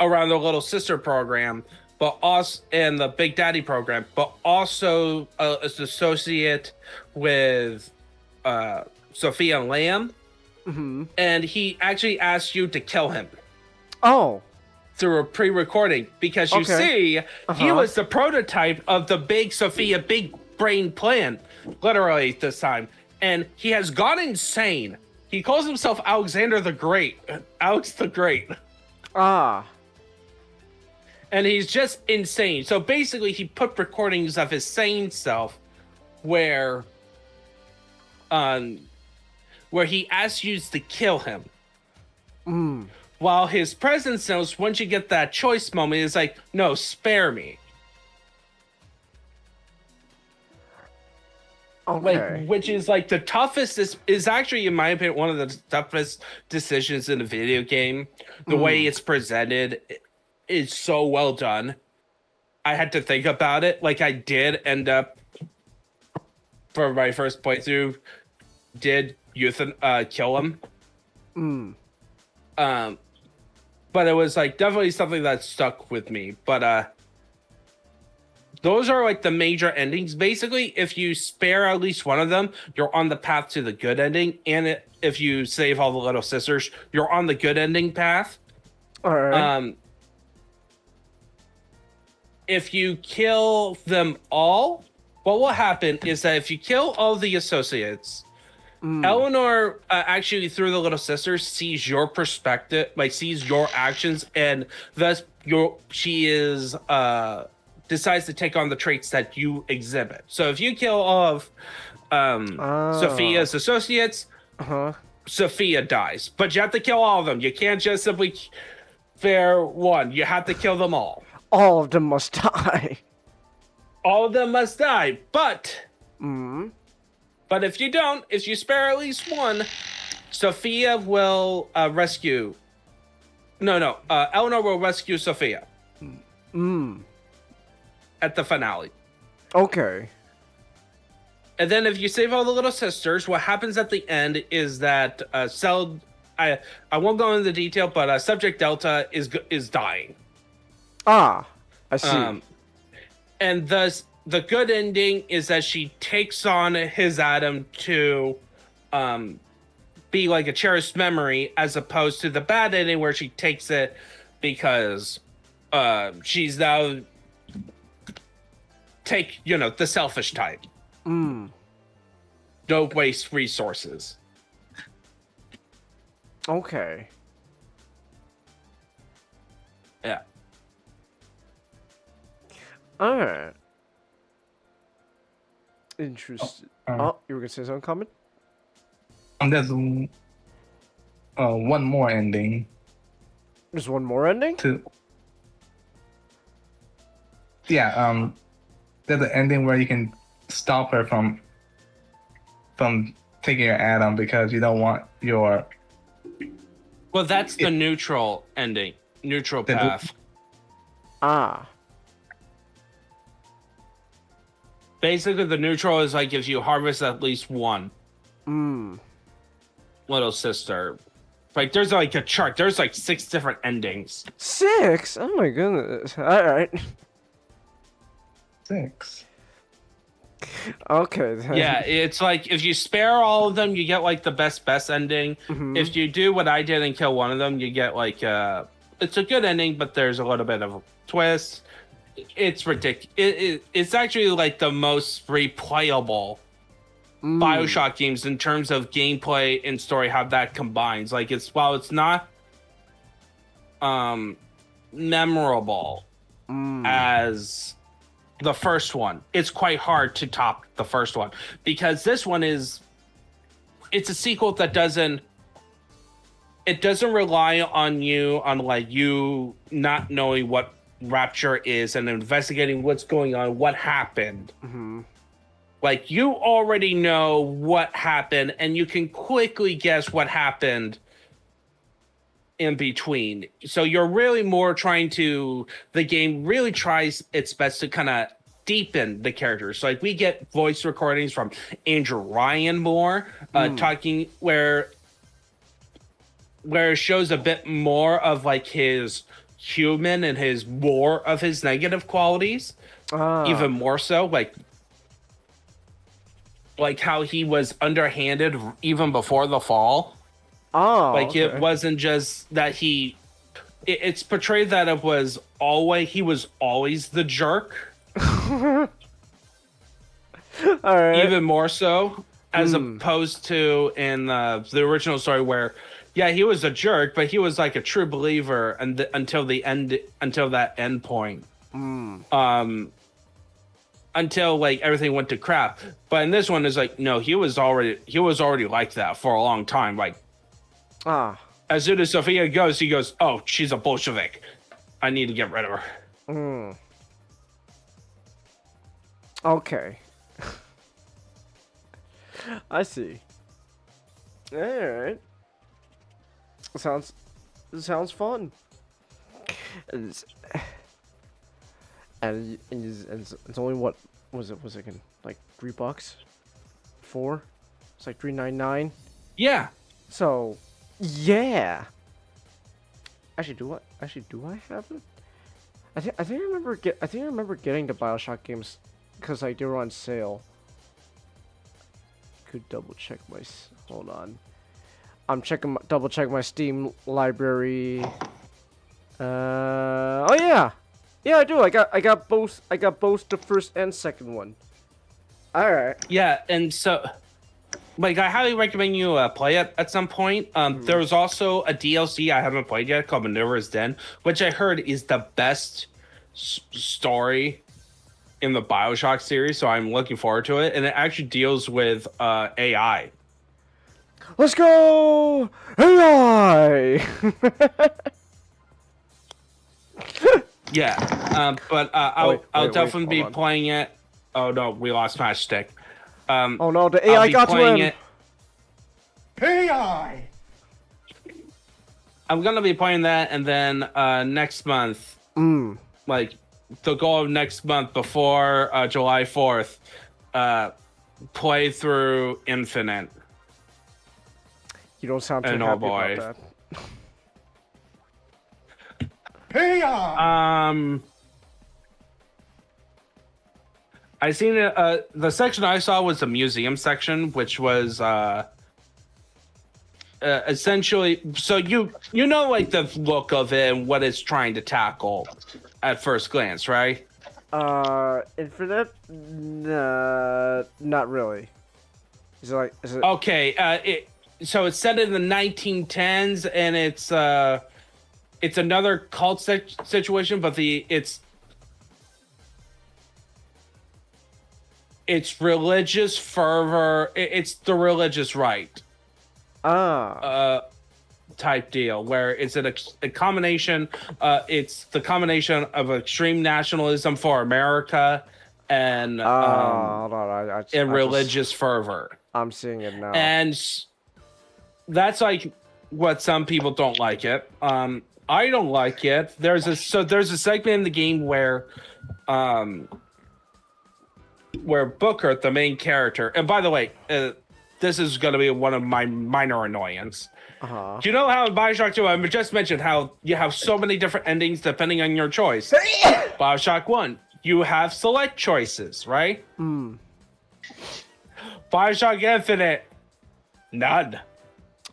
the Little Sister program, but also in the Big Daddy program, but also an associate with Sophia Lamb. And he actually asked you to kill him. Oh. Through a pre-recording, because you see, he was the prototype of the big Sophia big brain plan, literally this time. And he has gone insane. He calls himself Alexander the Great. Alex the Great. Ah. And he's just insane. So basically, he put recordings of his sane self where he asks you to kill him. While his present self, once you get that choice moment, is like, no, spare me. Okay. Which is like the toughest, is actually, in my opinion, one of the toughest decisions in a video game. The way it's presented is so well done. I had to think about it. Like, I did end up, for my first playthrough, did kill him. But it was like definitely something that stuck with me. But those are like the major endings. Basically, if you spare at least one of them, you're on the path to the good ending. And if you save all the Little Sisters, you're on the good ending path. All right. If you kill them all, what will happen is that if you kill all the associates, Eleanor actually, through the Little Sisters, sees your perspective, like sees your actions, and thus she decides to take on the traits that you exhibit. So if you kill all of Sophia's associates, Sophia dies. But you have to kill all of them. You can't just simply spare one. You have to kill them all. All of them must die. All of them must die. But if you don't, if you spare at least one, Sophia will rescue. Eleanor will rescue Sophia. At the finale. Okay. And then if you save all the Little Sisters, what happens at the end is that I won't go into detail, but Subject Delta is dying. Ah, I see. And thus, the good ending is that she takes on his Adam to be like a cherished memory, as opposed to the bad ending where she takes it because she's now the selfish type. Don't waste resources. Okay. Yeah. Alright. Interesting. Oh, you were gonna say something, comment? There's one more ending. There's one more ending? Yeah, there's an ending where you can stop her from taking your Adam because you don't want your... Well, that's the neutral ending. Neutral path. Basically, the neutral is like if you harvest at least one Little Sister. Like, there's like a chart. There's like 6 different endings. 6? Oh my goodness. Alright. 6. Okay. Then. Yeah, it's like if you spare all of them, you get like the best ending. If you do what I did and kill one of them, you get like it's a good ending, but there's a little bit of a twist. It's ridiculous. It's actually like the most replayable Bioshock games in terms of gameplay and story, how that combines. Like, while it's not memorable as the first one. It's quite hard to top the first one because this one it's a sequel that doesn't rely on you not knowing what Rapture is and investigating what's going on, what happened. Mm-hmm. Like, you already know what happened, and you can quickly guess what happened in between. So you're really more the game really tries its best to kind of deepen the characters. So, like, we get voice recordings from Andrew Ryan more, talking where it shows a bit more of, like, his human and more of his negative qualities. Even more so, like how he was underhanded even before the fall. Okay. It wasn't just that it's portrayed that he was always the jerk. All right. Even more so, as opposed to in the original story where, yeah, he was a jerk, but he was like a true believer until that end point. Until like everything went to crap. But in this one, it's like, no, he was already like that for a long time. Like, as soon as Sophia goes, he goes, "Oh, she's a Bolshevik. I need to get rid of her." Okay. I see. All right. Sounds fun. And it's only what was it like $3? 4? It's like $3.99. Yeah. So, yeah. Actually, do I have it? I think I remember getting the Bioshock games because like they were on sale. Could double check hold on. I'm double check my Steam library. Oh yeah. Yeah, I do. I got both the first and second one. All right. Yeah, and so, like, I highly recommend you play it at some point. There was also a DLC I haven't played yet called Minerva's Den, which I heard is the best story in the Bioshock series. So I'm looking forward to it, and it actually deals with AI. Let's go AI. Yeah, but I'll definitely be playing it. Oh no, we lost Matchstick. Oh no, the AI got to him. AI. I'm gonna be playing that, and then next month, like the goal of next month before July 4th, play through Infinite. You don't sound too happy about that. I seen it. The section I saw was the museum section, which was essentially. So you know, like the look of it and what it's trying to tackle at first glance, right? Infinite? Not really. Is it okay? So it's set in the 1910s, and it's another cult situation, but it's religious fervor. It's the religious right. Type deal where it's a combination. It's the combination of extreme nationalism for America and hold on, religious fervor. I'm seeing it now, and that's like what some people don't like it. I don't like it. There's a segment in the game where Booker, the main character, and by the way, this is going to be one of my minor annoyances. Do you know how in Bioshock 2, I just mentioned how you have so many different endings depending on your choice? Bioshock 1, you have select choices, right? Bioshock Infinite, none.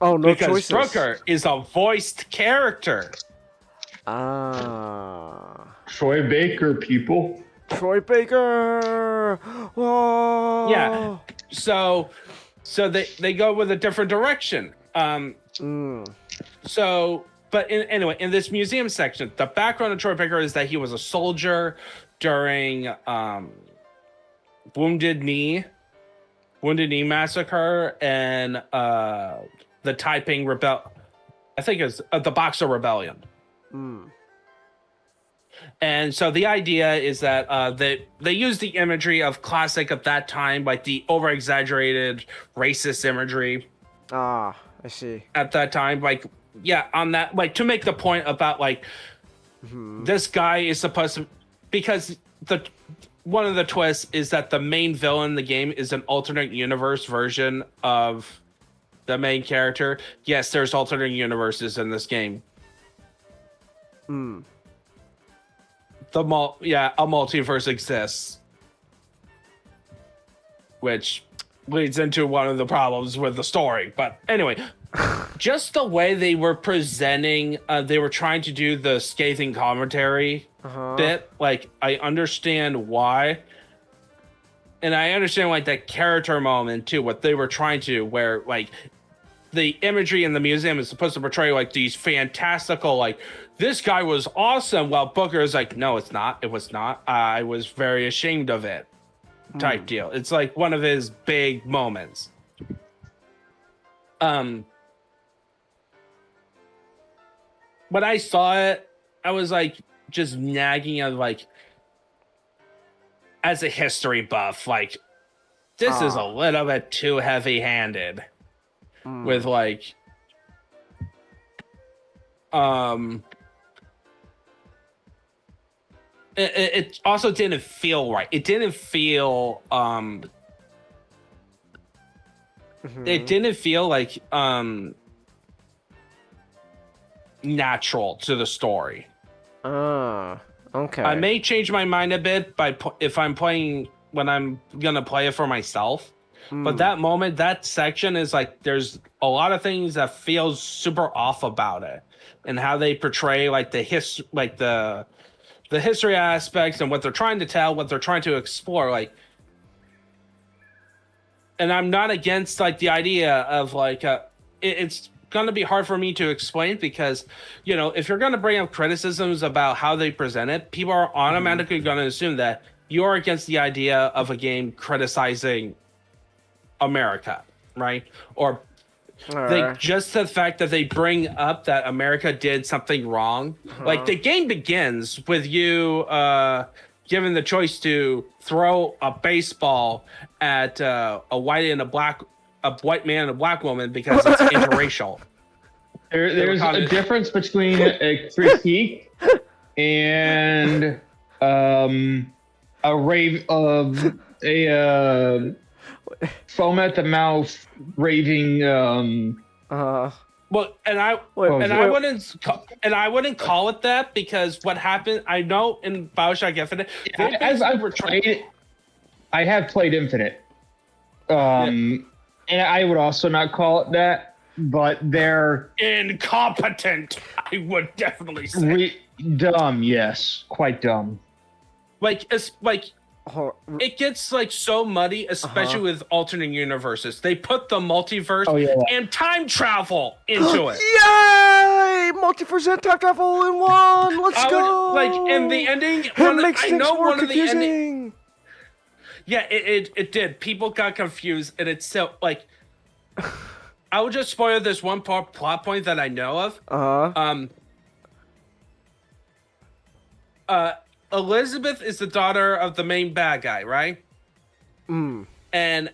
Oh, no because choices. Because Booker is a voiced character. Troy Baker, people. Troy Baker. Whoa. Yeah. So they go with a different direction. So, but anyway, in this museum section, the background of Troy Baker is that he was a soldier during Wounded Knee Massacre and the Taiping Rebel. I think it's the Boxer Rebellion. And so the idea is that they use the imagery of classic at that time, like the over-exaggerated racist imagery. Ah, I see. At that time, like, yeah, on that, like, to make the point about, like, this guy is supposed to, because one of the twists is that the main villain in the game is an alternate universe version of the main character. Yes, there's alternate universes in this game. A multiverse exists, which leads into one of the problems with the story. But anyway, just the way they were presenting, they were trying to do the scathing commentary bit. Like, I understand why. And I understand, like, that character moment, too, what they were trying to, where, like, the imagery in the museum is supposed to portray, like, these fantastical, like, this guy was awesome, while Booker is like, no, it's not. It was not. I was very ashamed of it, type deal. It's, like, one of his big moments. When I saw it, I was, like, just nagging of, like, as a history buff, like, this is a little bit too heavy-handed with, like, it also didn't feel right. It didn't feel, it didn't feel like, natural to the story. Okay. I may change my mind a bit if I'm playing when I'm gonna play it for myself. But that moment, that section is like, there's a lot of things that feels super off about it, and how they portray like the history aspects and what they're trying to tell, what they're trying to explore. Like, and I'm not against like the idea of like it's going to be hard for me to explain, because, you know, if you're going to bring up criticisms about how they present it, people are automatically going to assume that you're against the idea of a game criticizing America, right? Or just the fact that they bring up that America did something wrong. Like, the game begins with you given the choice to throw a baseball at a white man and a black woman because it's interracial. There's a difference between a critique and a rave of a foam at the mouth raving. Well, and I wouldn't call it that, because what happened, I know in Bioshock Infinite, I have played Infinite, and I would also not call it that, but they're incompetent. I would definitely say dumb. Yes, quite dumb. Like, it's like, it gets like so muddy, especially with alternate universes. They put the multiverse and time travel into it. Yay! Multiverse and time travel in one. Let's go. Like, in the ending, it makes things more confusing. It did. People got confused, and it's so like. I will just spoil this one plot point that I know of. Elizabeth is the daughter of the main bad guy, right? And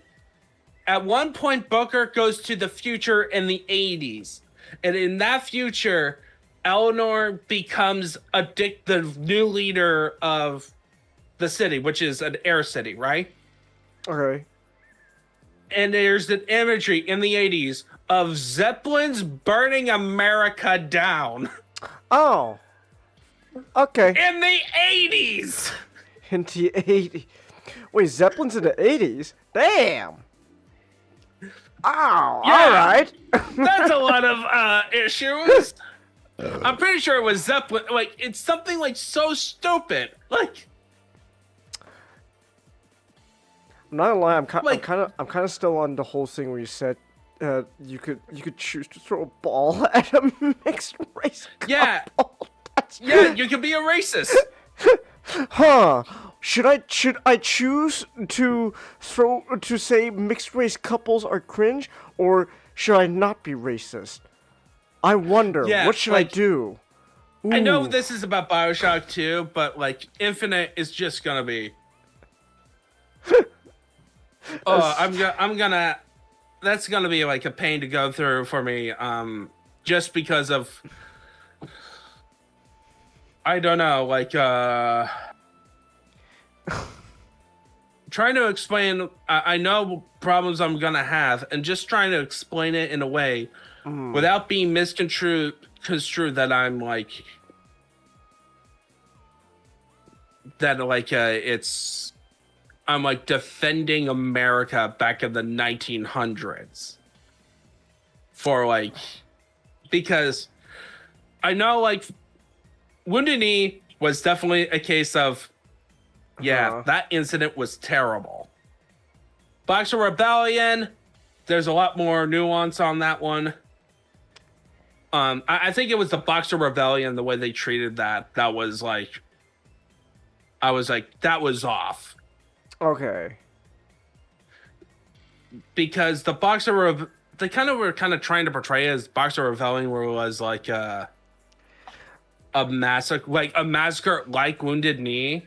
at one point, Booker goes to the future in the 80s. And in that future, Eleanor becomes the new leader of the city, which is an air city, right? Okay. And there's an imagery in the 80s of Zeppelins burning America down. Oh. Okay. In the 80s! In the 80s. Wait, Zeppelins in the 80s? Damn! Oh, yeah, alright. That's a lot of issues. I'm pretty sure it was Zeppelin. Like, it's something like so stupid. Like, I'm not gonna lie, I'm kind of still on the whole thing where you said you could choose to throw a ball at a mixed race couple. Yeah. Yeah, you could be a racist. Huh? Should I choose to say mixed race couples are cringe, or should I not be racist? I wonder. Yeah, What should I do? I know Ooh. this is about Bioshock 2, but like Infinite is just gonna be. I'm gonna. That's gonna be like a pain to go through for me. Just because of. I don't know, like trying to explain. I know problems I'm gonna have, and just trying to explain it in a way without being misconstrued that I'm like it's I'm like defending America back in the 1900s for like because I know like Wounded Knee was definitely a case of that incident was terrible. Boxer Rebellion, there's a lot more nuance on that one. I think it was the Boxer Rebellion, the way they treated that was like I was like, that was off. Okay. Because the they were trying to portray it as Boxer Rebellion, where it was like a massacre like Wounded Knee,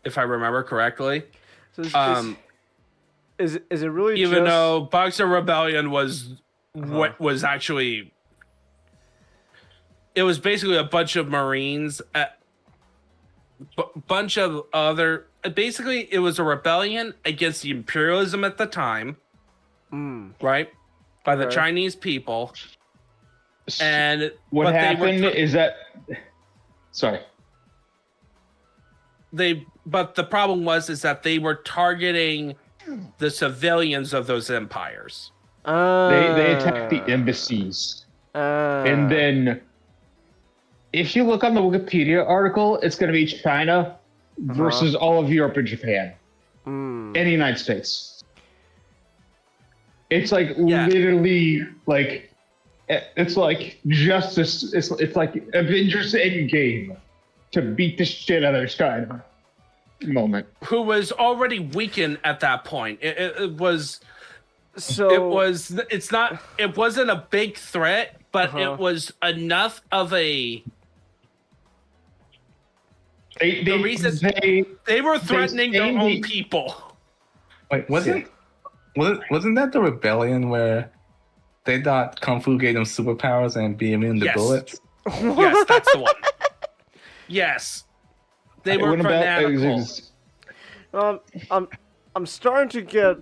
if I remember correctly. So is it really even though Boxer Rebellion was what was actually it was basically a bunch of Marines, bunch of other. Basically, it was a rebellion against the imperialism at the time, right, by the Chinese people. And what happened is that, sorry. But the problem was that they were targeting the civilians of those empires. They attacked the embassies, and then if you look on the Wikipedia article, it's going to be China versus all of Europe and Japan, and the United States. It's like literally like. It's like justice. It's like Avengers Endgame to beat the shit out of China. Moment. Who was already weakened at that point. It was. So it was. It's not. It wasn't a big threat, but it was enough of a. The reason they were threatening their own people. Wait, wasn't that the rebellion where? They thought Kung Fu gave them superpowers and be immune to bullets? Yes, that's the one. Yes. They were fanatical. I'm starting to get...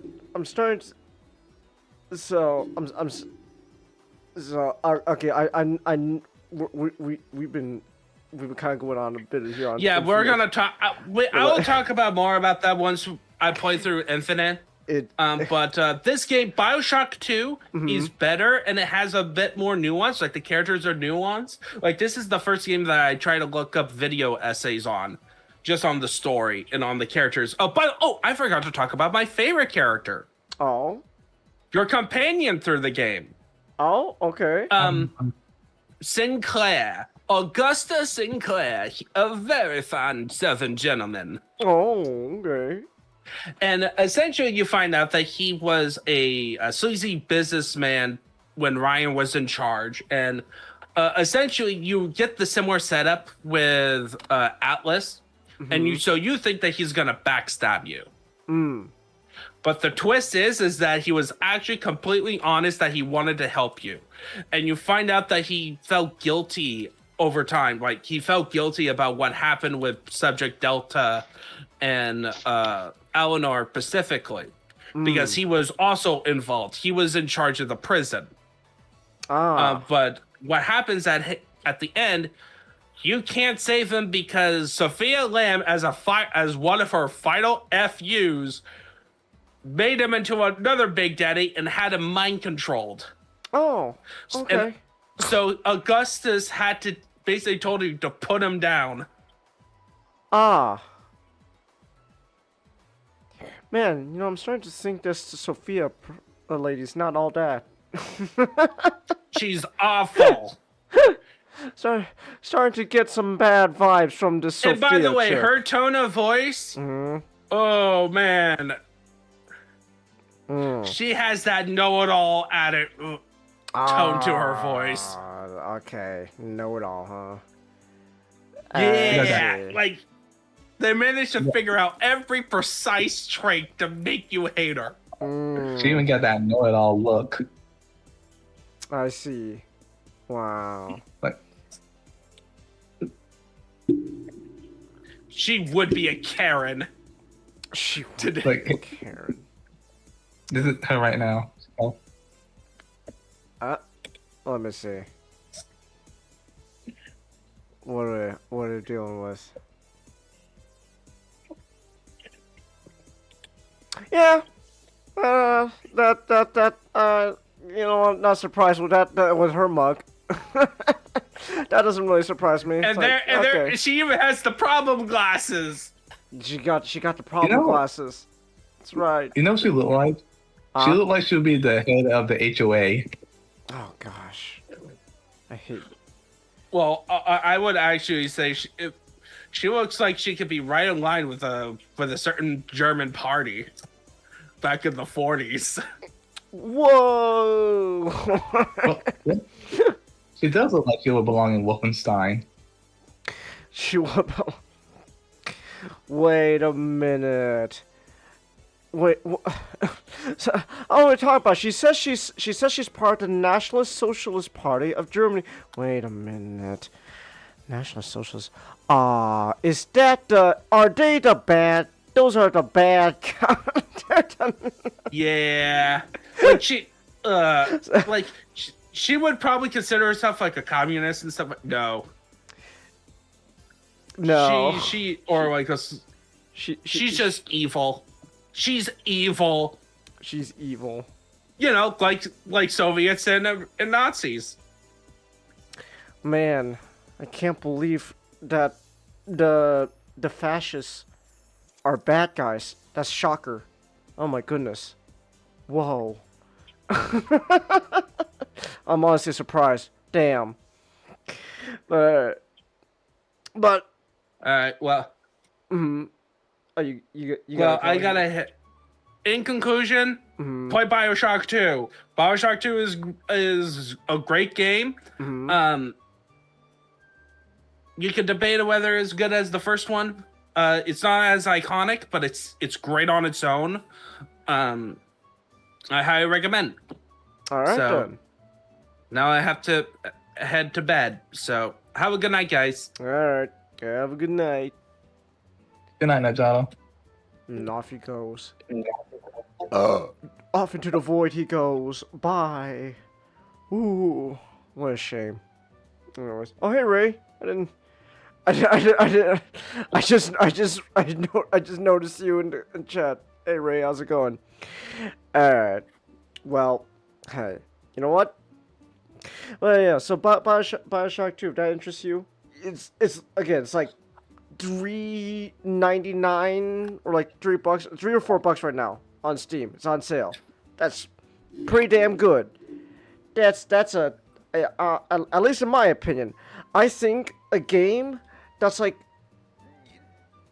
We've been kind of going on a bit here on... Yeah, we're going to talk... I will talk about more about that once I play through Infinite. But this game, Bioshock 2, is better, and it has a bit more nuance. Like, the characters are nuanced. Like, this is the first game that I try to look up video essays on, just on the story and on the characters. I forgot to talk about my favorite character. Oh? Your companion through the game. Oh, okay. Sinclair. Augusta Sinclair. A very fine Southern gentleman. Oh, okay. And essentially, you find out that he was a sleazy businessman when Ryan was in charge. And essentially, you get the similar setup with Atlas. And you think that he's going to backstab you. But the twist is that he was actually completely honest that he wanted to help you. And you find out that he felt guilty over time. Like, he felt guilty about what happened with Subject Delta and Eleanor specifically, because he was also involved. He was in charge of the prison. But what happens at the end, you can't save him because Sophia Lamb, as one of her final FUs, made him into another Big Daddy and had him mind controlled. Oh, okay. And so Augustus had to basically told you to put him down. Man, I'm starting to think this Sophia lady's not all that. She's awful. starting to get some bad vibes from this Sophia And by the way, chick. her tone of voice. Oh man. She has that know-it-all attitude tone to her voice. Okay, know-it-all, huh? Yeah, like they managed to figure out every precise trait to make you hate her. She even got that know-it-all look. I see. Wow. Like, she would be a Karen. She would be a Karen. This is her right now. Oh. Let me see. What are we dealing with? Yeah. You know, I'm not surprised with that with her mug. That doesn't really surprise me. And there, she even has the problem glasses. She got the problem glasses. That's right. You know what she looked like? She looked like she would be the head of the HOA. Oh gosh, I hate. Well, I would actually say she looks like she could be right in line with a certain German party back in the 40s. Whoa! Well, yeah. She does look like she would belong in Wolfenstein. She would. Wait a minute. Wait. So, oh, we're talking about. She says she's part of the Nationalist Socialist Party of Germany. Wait a minute. National Socialist. Is that the? Are they the bad? Those are the bad. Yeah. Like she would probably consider herself like a communist and stuff. No. No. She or like a. She's just evil. She's evil. She's evil. You know, like Soviets and Nazis. Man, I can't believe that the fascists are bad guys. That's shocker. Oh my goodness. Whoa. I'm honestly surprised. Damn. But well. Oh, you well, I gotta hit. In conclusion, play Bioshock 2. Bioshock 2 is a great game. You could debate whether it's good as the first one. It's not as iconic, but it's great on its own. I highly recommend. All right, then. Now I have to head to bed. So have a good night, guys. All right. Have a good night. Good night, Najado. And off he goes. Off into the void he goes. Bye. Ooh, what a shame. Anyways. Oh, hey Ray. I just noticed you in chat. Hey Ray, how's it going? Alright. Well, hey. You know what? Well, yeah, so Bioshock 2, if that interests you, it's like $3.99 or like $3, $3 or $4 right now on Steam. It's on sale. That's pretty damn good. That's at least in my opinion. I think a game that's like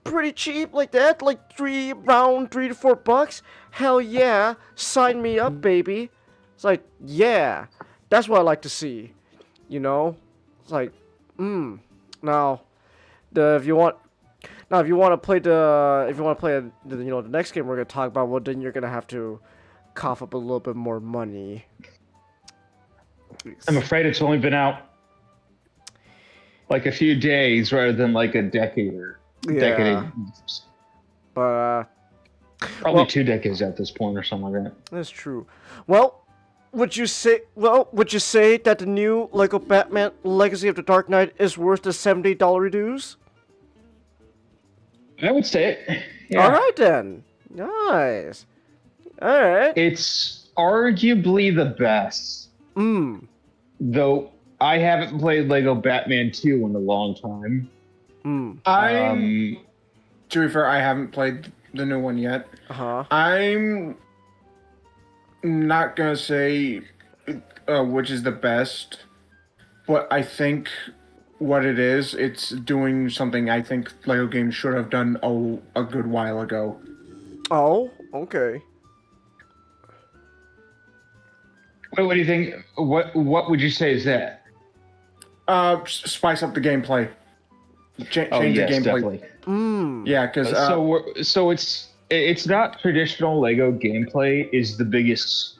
pretty cheap like that, like around $3 to $4. Hell yeah, sign me up, baby. It's like, yeah, that's what I like to see. You know, it's like, now, if you want to play the next game we're gonna talk about, well then you're gonna have to cough up a little bit more money. I'm afraid it's only been out like a few days rather than like a decade or decade. But probably 2 decades at this point or something like that. That's true. Well, would you say that the new Lego Batman Legacy of the Dark Knight is worth the $70 dues? I would say it. Yeah. All right then. Nice. All right. It's arguably the best. Though I haven't played Lego Batman 2 in a long time. To be fair, I haven't played the new one yet. I'm not gonna say which is the best, but I think what it is. It's doing something I think Lego games should have done a good while ago. Oh, okay. Wait, what do you think? What would you say is that? Spice up the gameplay. Change Oh, yes, the gameplay. definitely. Yeah, because so it's not traditional Lego gameplay is the biggest.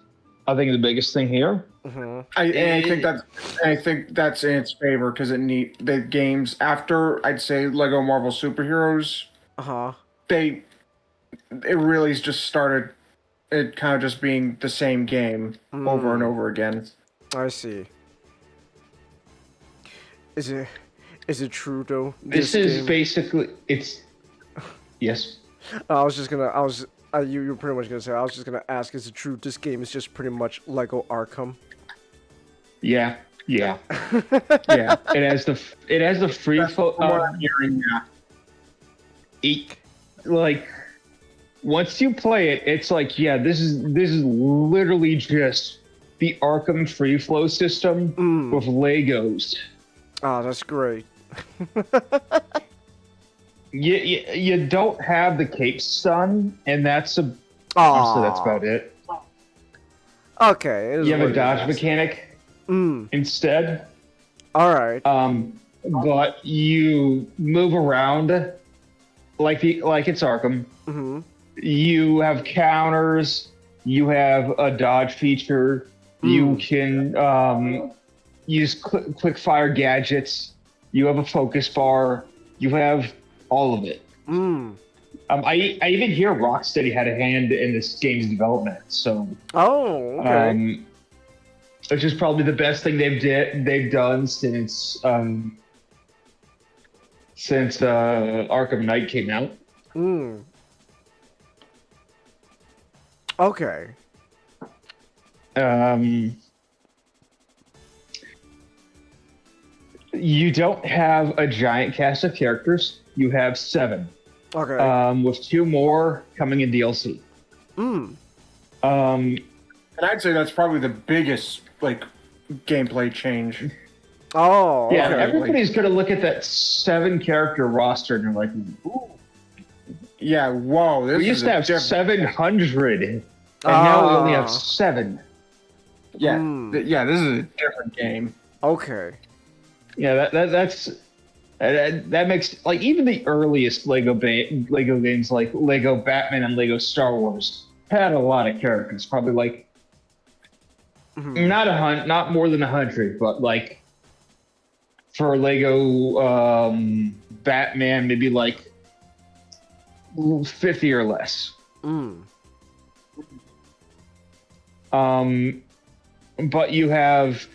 I think the biggest thing here. I think that's in its favor because the games after I'd say Lego Marvel Superheroes. It really just started. It kind of just being the same game over and over again. I see. Is it true though? This is game? Basically it's. Yes. You were pretty much gonna say. I was just gonna ask. Is it true? This game is just pretty much Lego Arkham. Yeah. Yeah. Yeah. It has the free flow. Like. Once you play it, it's like, yeah, this is literally just the Arkham free flow system with Legos. Oh, that's great. You don't have the Cape Sun, and that's honestly that's about it. Okay. You have a dodge mechanic instead. All right. But you move around like it's Arkham. Mm-hmm. You have counters, you have a dodge feature, you can use quick fire gadgets, you have a focus bar, you have all of it. I even hear Rocksteady had a hand in this game's development, so okay. Which is probably the best thing they've done since Arkham Knight came out. Okay. You don't have a giant cast of characters. You have 7. Okay. With 2 more coming in DLC. And I'd say that's probably the biggest gameplay change. Oh, okay. Yeah, everybody's gonna look at that 7 character roster and they're like, ooh. Yeah, whoa. We used to have 700, and now we only have 7. Yeah, yeah. This is a different game. Okay. Yeah, that makes even the earliest Lego games like Lego Batman and Lego Star Wars had a lot of characters. Probably not more than 100, but for Lego Batman, maybe 50 or less. But you have,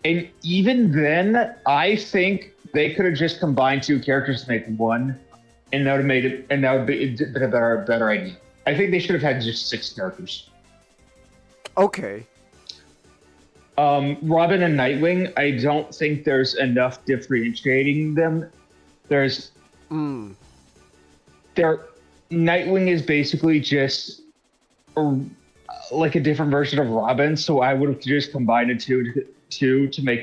and even then, I think they could have just combined 2 characters to make 1, and that would have made it, and that would be a better idea. I think they should have had just 6 characters. Okay. Robin and Nightwing, I don't think there's enough differentiating them. Nightwing is basically just a different version of Robin, so I would have just combined the two to make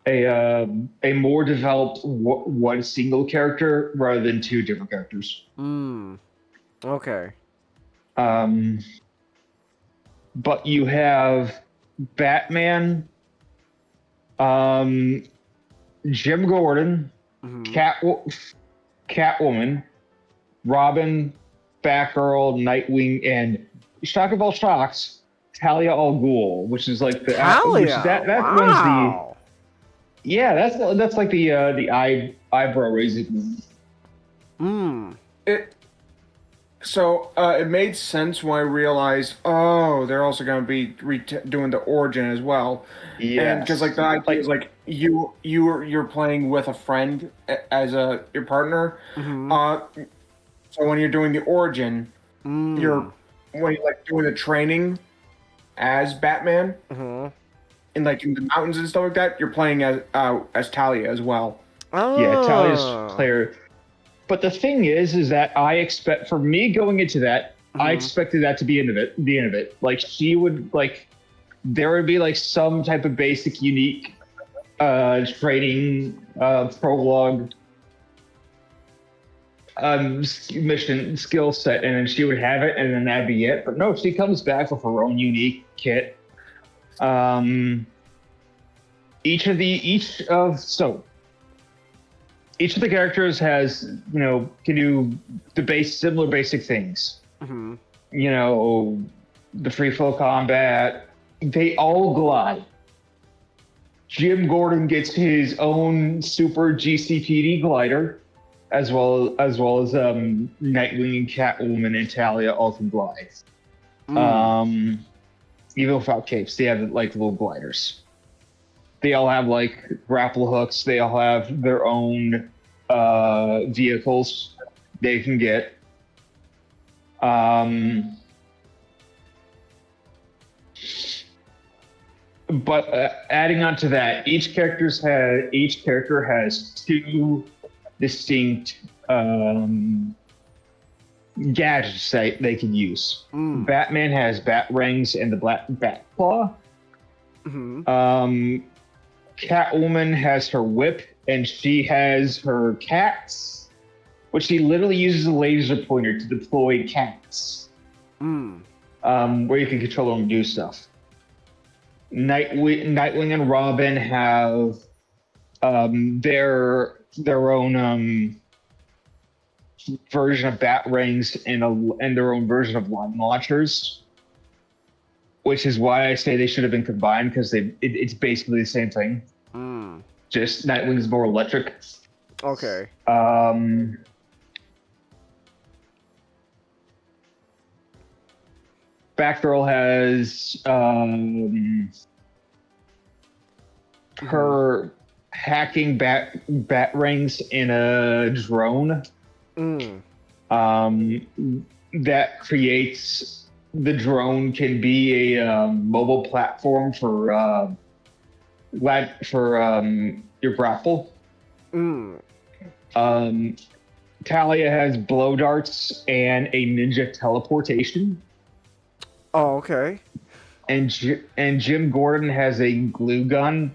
a more developed one single character rather than 2 different characters. Okay. But you have Batman, Jim Gordon, Catwoman, Robin, Batgirl, Nightwing, and shock of all shocks, Talia al Ghul, which is that wow. That's like the eyebrow raising. It made sense when I realized, they're also going to be doing the origin as well. Yeah, because the idea is you're playing with a friend as your partner. So when you're doing the origin, when you're doing the training as Batman, in in the mountains and stuff like that, you're playing as Talia as well. Yeah, Talia's player. But the thing is that I expect, for me going into that, I expected that to be the end of it. She would there would be some type of basic unique training prologue mission skill set, and then she would have it, and then that'd be it. But no, she comes back with her own unique kit. Each of the characters has, can do similar basic things. Mm-hmm. The free flow combat. They all glide. Jim Gordon gets his own super GCPD glider, as well as Nightwing and Catwoman and Talia all can glide. Even without capes, they have like little gliders. They all have like grapple hooks. They all have their own vehicles they can get. But adding on to that, each character has two distinct gadgets that they can use. Batman has bat rings and the black bat claw. Mm-hmm. Catwoman has her whip, and she has her cats, which she literally uses a laser pointer to deploy cats. Where you can control them and do stuff. Nightwing and Robin have their own version of bat rings and their own version of line launchers, which is why I say they should have been combined, because it's basically the same thing. Just Nightwing is more electric. Okay. Batgirl has her hacking bat rings in a drone. That creates the drone can be a mobile platform for your grapple. Talia has blow darts and a ninja teleportation. Oh, okay. And Jim Gordon has a glue gun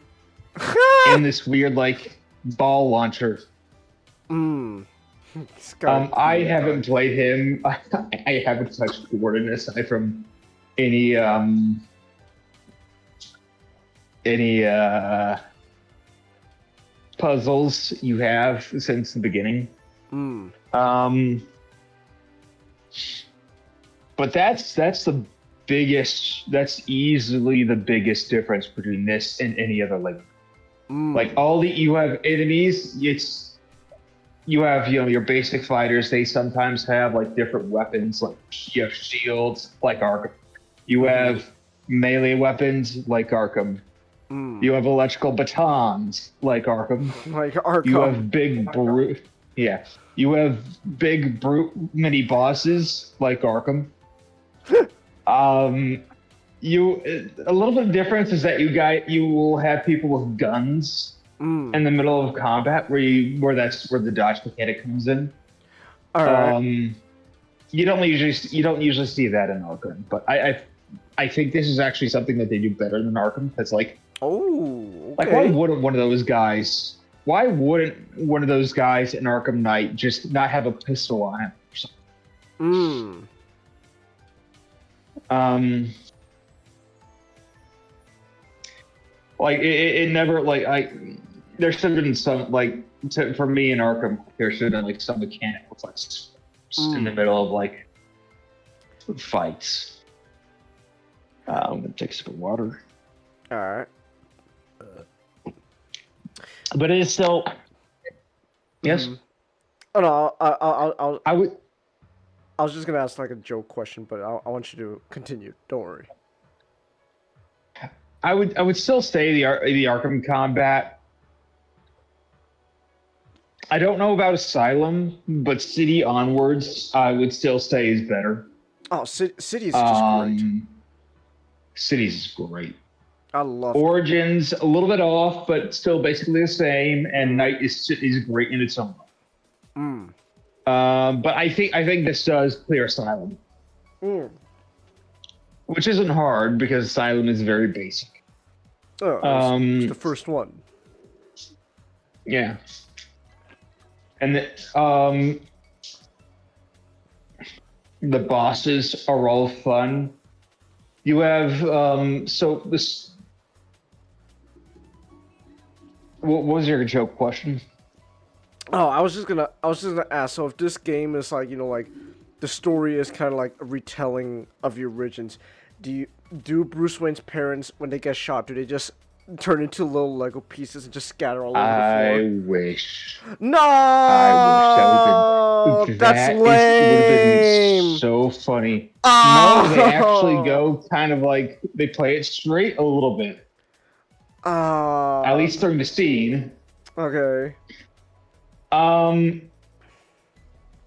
and this weird like ball launcher. I haven't played him. I haven't touched Gordon aside from any puzzles you have since the beginning. But that's easily the biggest difference between this and any other Lego. Like you have enemies, you have your basic fighters. They sometimes have like different weapons, like you have shields like Arkham. You have melee weapons like Arkham. You have electrical batons like Arkham. You have big brute. Yeah. You have big brute mini bosses like Arkham. A little bit of difference is that you will have people with guns in the middle of combat where that's where the dodge mechanic comes in. All right. You don't usually see that in Arkham, but I think this is actually something that they do better than Arkham. It's like, like why wouldn't one of those guys in Arkham Knight just not have a pistol on him or something? Like it never there should have been some for me in Arkham there should have been like some mechanical flex in the middle of like fights. I'm gonna take a sip of water. All right. But it is still yes. Oh no, I was just gonna ask like a joke question, but I want you to continue. Don't worry. I would still say the Arkham combat. I don't know about Asylum, but City onwards, I would still say is better. Oh, City's just great. City's great. I love Origins a little bit off, but still basically the same. And Night is great in its own way. But I think this does clear Asylum, which isn't hard because Asylum is very basic. Oh, it's the first one. Yeah. And the bosses are all fun. You have so this. What was your joke question? Oh, I was just gonna ask. So if this game is like, like the story is kind of like a retelling of the origins, do Bruce Wayne's parents, when they get shot, do they just turn into little Lego pieces and just scatter all over the floor? I wish. No. I wish that's lame. Would have been so funny. Oh. No, they actually go kind of like they play it straight a little bit. At least during the scene. Okay. And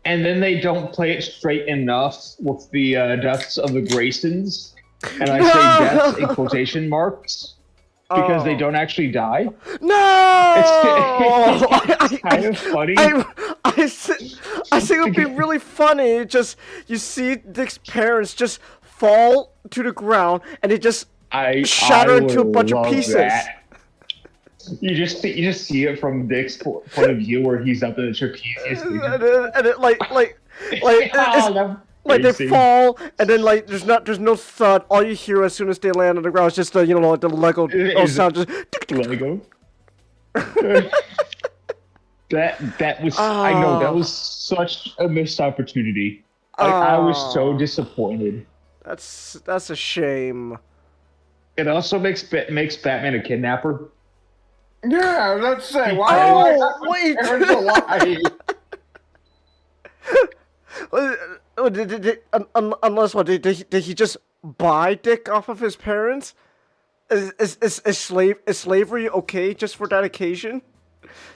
then they don't play it straight enough with the deaths of the Graysons. And I say deaths in quotation marks because they don't actually die. No! It's kind of funny. I think it would be really funny. Just you see Dick's parents just fall to the ground and they just shatter into a bunch of pieces. That. You just see it from Dick's point of view where he's up in the trapeze. And it like they fall, and then like there's no thud. All you hear as soon as they land on the ground is just the the Lego sound. Just Lego. that was I know that was such a missed opportunity. I was so disappointed. That's a shame. It also makes Batman a kidnapper. Yeah, let's say why? Wait. Unless what did he just buy Dick off of his parents? Is slavery okay just for that occasion?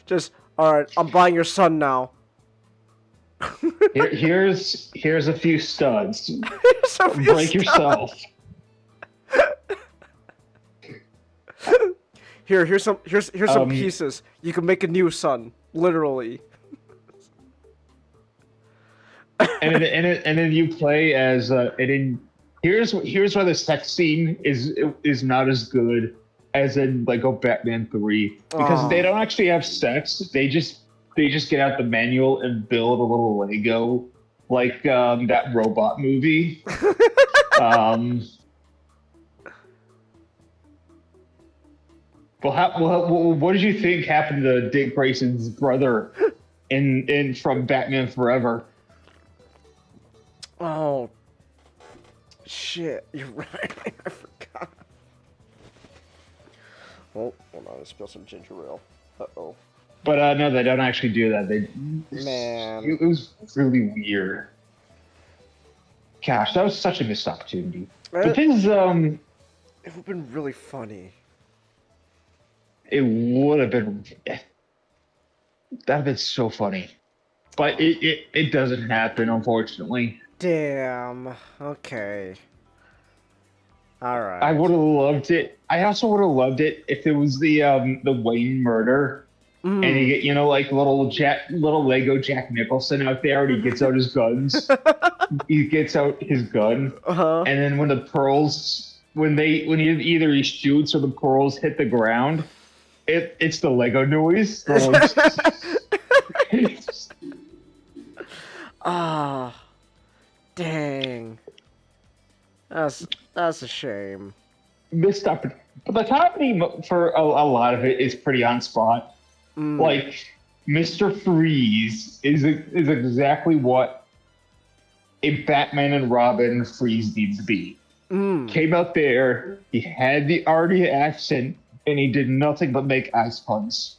Just all right, I'm buying your son now. Here's a few studs. Break yourself. Here's some pieces. You can make a new son, literally. and then you play as here's why the sex scene is not as good as in Lego Batman 3 because they don't actually have sex. They just get out the manual and build a little Lego like that robot movie. Well, what did you think happened to Dick Grayson's brother in from Batman Forever? Oh, shit! You're right. I forgot. Oh, hold on. I spilled some ginger ale. Uh-oh. But no, they don't actually do that. Man, it was really weird. Gosh, that was such a missed opportunity. But this it would have been really funny. It would have been. That'd have been so funny, but it doesn't happen, unfortunately. Damn. Okay. All right. I would have loved it. I also would have loved it if it was the Wayne murder, and you get like little Lego Jack Nicholson out there, and he gets out his guns. He gets out his gun, and then when the pearls, when either he shoots or the pearls hit the ground. It's the Lego noise. Dang. That's a shame. Missed up, but the comedy for a lot of it is pretty on spot. Like Mr. Freeze is exactly what a Batman and Robin Freeze needs to be. Came out there, he had the arty accent. And he did nothing but make ice puns.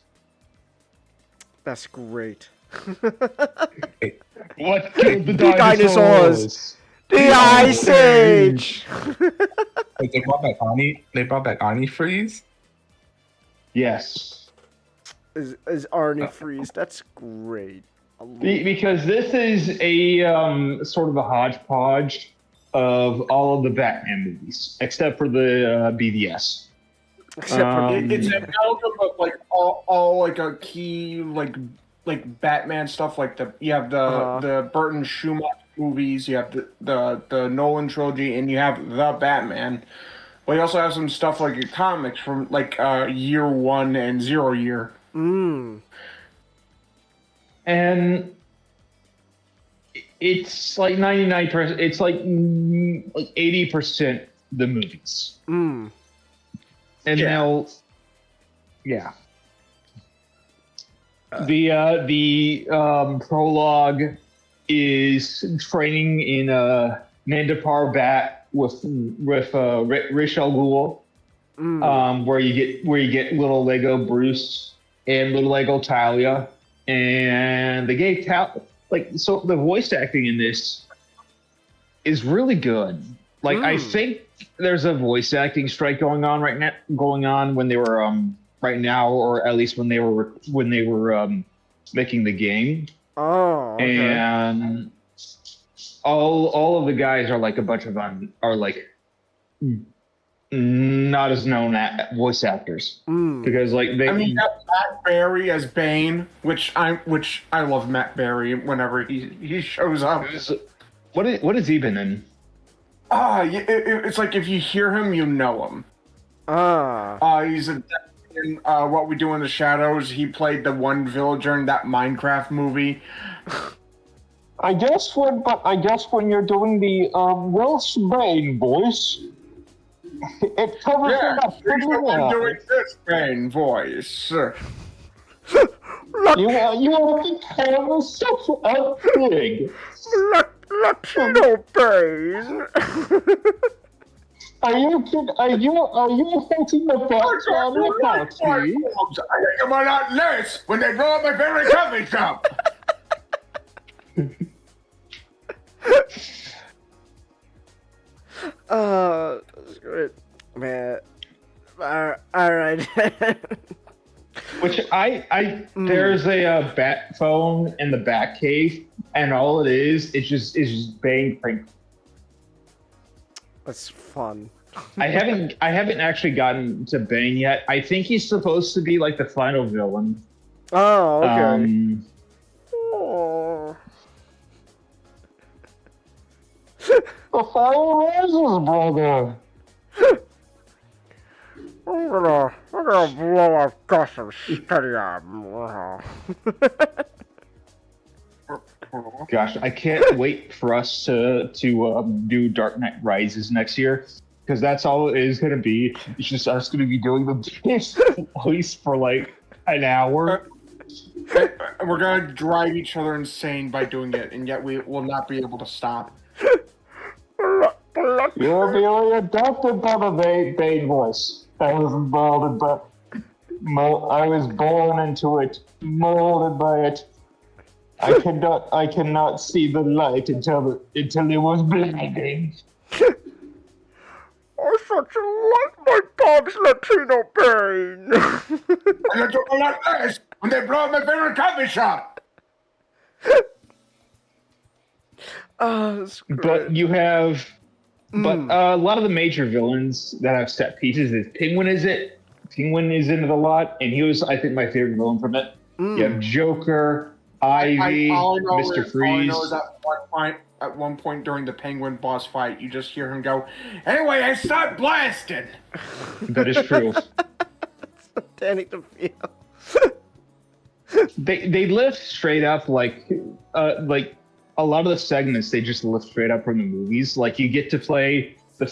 That's great. What killed the dinosaurs? The Ice Age! Wait, they brought back Arnie Freeze? Yes. Is Arnie Freeze? That's great. Because this is a sort of a hodgepodge of all of the Batman movies, except for the BVS. Except for it's an amalgam of like all like a key like Batman stuff. Like you have the Burton Schumacher movies, you have the Nolan trilogy, and you have the Batman. But you also have some stuff like your comics from like Year One and 0 Year. And it's like 99%. It's like 80% the movies. And they'll, yeah. The prologue is training in Nandapar Bat with Rish Al Ghul, where you get little Lego Bruce and little Lego Talia, and they gave so the voice acting in this is really good. Like I think there's a voice acting strike going on when they were right now, or at least when they were making the game. Oh, okay. And all of the guys are like a bunch of not as known voice actors because like they. I mean, Matt Berry as Bane, which I love Matt Berry whenever he shows up. What has he been in? It's like if you hear him, you know him. He's in What We Do in the Shadows. He played the one villager in that Minecraft movie. I guess when you're doing the Will's Bane voice, it covers it up pretty well. Doing this Bane voice. You want to tell us such a thing? Latino Bane. Are you thinking about Johnny Nazi? I think about that list when they blow up my favorite coffee shop. That's great, man. All right. Which there's a bat phone in the bat cave, and all it is just Bane prank. That's fun. I haven't actually gotten to Bane yet. I think he's supposed to be like the final villain. Oh, okay. The fire rises, brother. I'm gonna blow up Gotham Stadium. Gosh, I can't wait for us to do Dark Knight Rises next year, because that's all it is going to be. It's just us going to be doing the voice for like an hour. We're going to drive each other insane by doing it, and yet we will not be able to stop. You're really adopted by the Bane voice. I was born into it, molded by it. I cannot see the light until it was blinding. I such like my Bob's Latino Bane. And I took a lot less when they blow up my favorite coffee shop. That's great. But you have, a lot of the major villains that have set pieces is Penguin is it. Penguin is in it a lot, and he was, I think, my favorite villain from it. You have Joker, Ivy, Mr. Freeze. All I know is at one point during the Penguin boss fight, you just hear him go, "Anyway, I start blasting." That is true. Danny DeVito. They lift straight up like a lot of the segments. They just lift straight up from the movies. Like you get to play in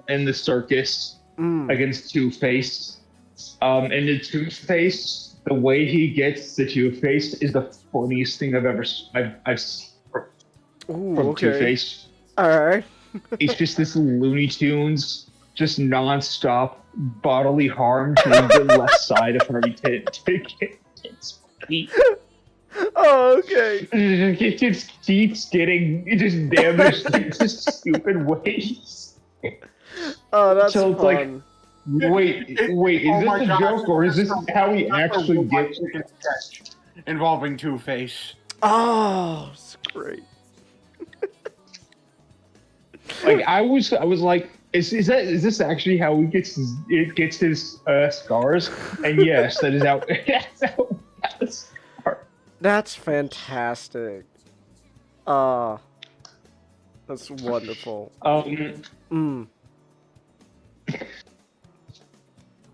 the circus against Two-Face, and the Two-Face. The way he gets the Two-Face is the funniest thing I've seen from Two-Face. Alright. It's just this Looney Tunes, just non-stop bodily harm to the left side of Harvey Dent's feet. Oh, okay. It just keeps getting damaged in just stupid ways. Oh, that's so it's fun. Like, Wait, is this a joke, or is this how he actually gets involving Two-Face? Oh, it's great. Like I was like, is this actually how he gets his scars? And yes, that is how. That's fantastic. That's wonderful.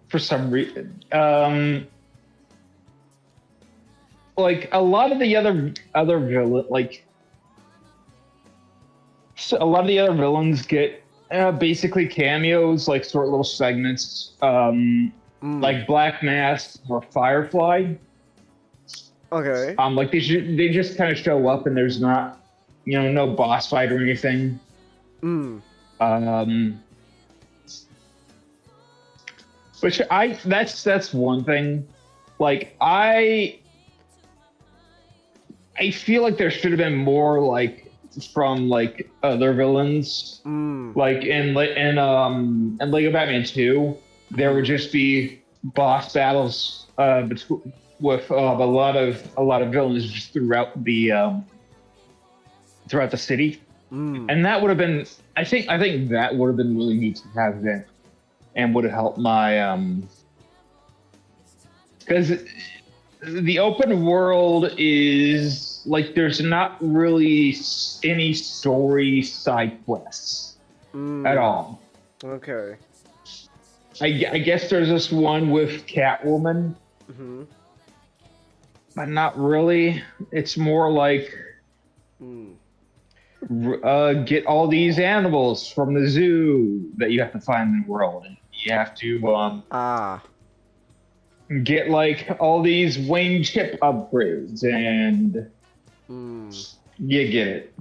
For some reason, like a lot of the other villain a lot of the other villains get basically cameos, like short little segments, like Black Mask or Firefly. Okay. Like they just kind of show up and there's not, no boss fight or anything. Which that's one thing. Like I feel like there should have been more like from like other villains. Like in Lego Batman 2, there would just be boss battles with a lot of villains just throughout the city. And that would have been I think that would have been really neat to have then, and would have helped my because the open world is like there's not really any story side quests at all. Okay. I guess there's this one with Catwoman, but not really. It's more like get all these animals from the zoo that you have to find in the world, and you have to get like all these wing chip upgrades, and you get it.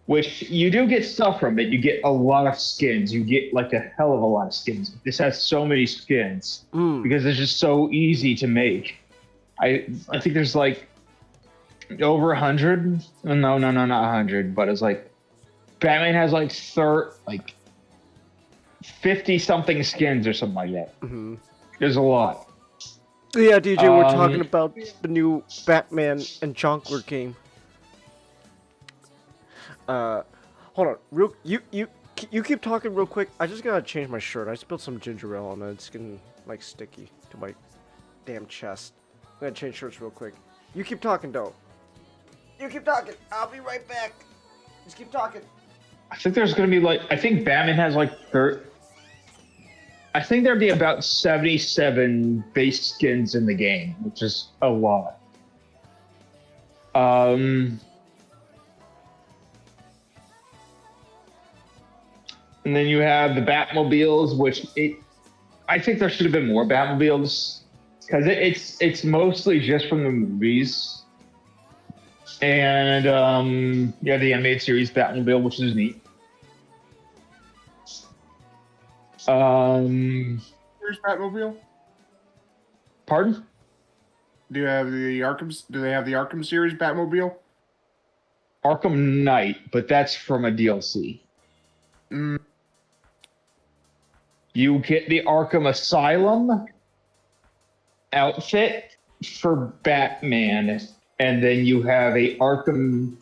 Which you do get stuff from it. You get a lot of skins. You get like a hell of a lot of skins. This has so many skins because it's just so easy to make. I think there's like over 100. No, not 100. But it's like Batman has like 50 something skins or something like that. There's a lot. Yeah, DJ, we're talking about the new Batman and Jonker game. Hold on, you keep talking real quick. I just gotta change my shirt. I spilled some ginger ale on it. It's getting like sticky to my damn chest. I'm gonna change shirts real quick. You keep talking, though. You keep talking. I'll be right back. Just keep talking. I think there's gonna be like I think Batman has like I think there'd be about 77 base skins in the game, which is a lot. And then you have the Batmobiles, which I think there should have been more Batmobiles because it's mostly just from the movies. And yeah, the animated series Batmobile, which is neat. Here's Batmobile. Pardon? Do they have the Arkham series Batmobile? Arkham Knight, but that's from a DLC. You get the Arkham Asylum outfit for Batman, and then you have an Arkham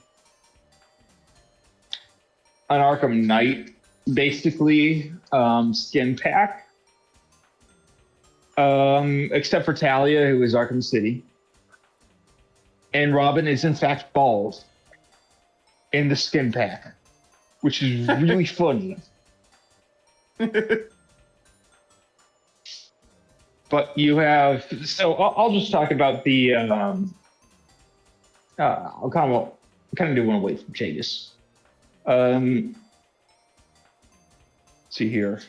Knight, basically, skin pack. Except for Talia, who is Arkham City. And Robin is in fact bald in the skin pack, which is really funny. But you have, so I'll just talk about the, I'll kind of do one away from Chagas. See here.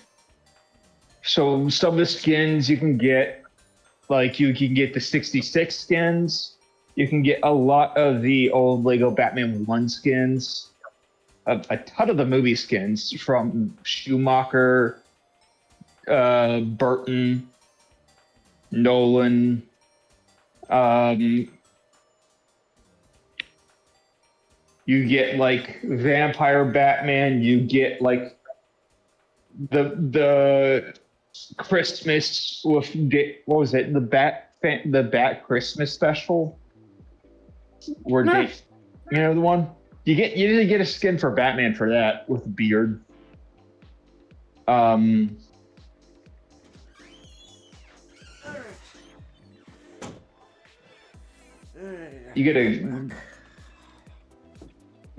So some of the skins you can get, like you can get the 66 skins. You can get a lot of the old Lego Batman 1 skins. A ton of the movie skins from Schumacher, Burton, Nolan. You get like Vampire Batman. You get like the Christmas with what was it? The Bat Christmas special. Where they, you know the one you didn't get a skin for Batman for that with a beard. You get a,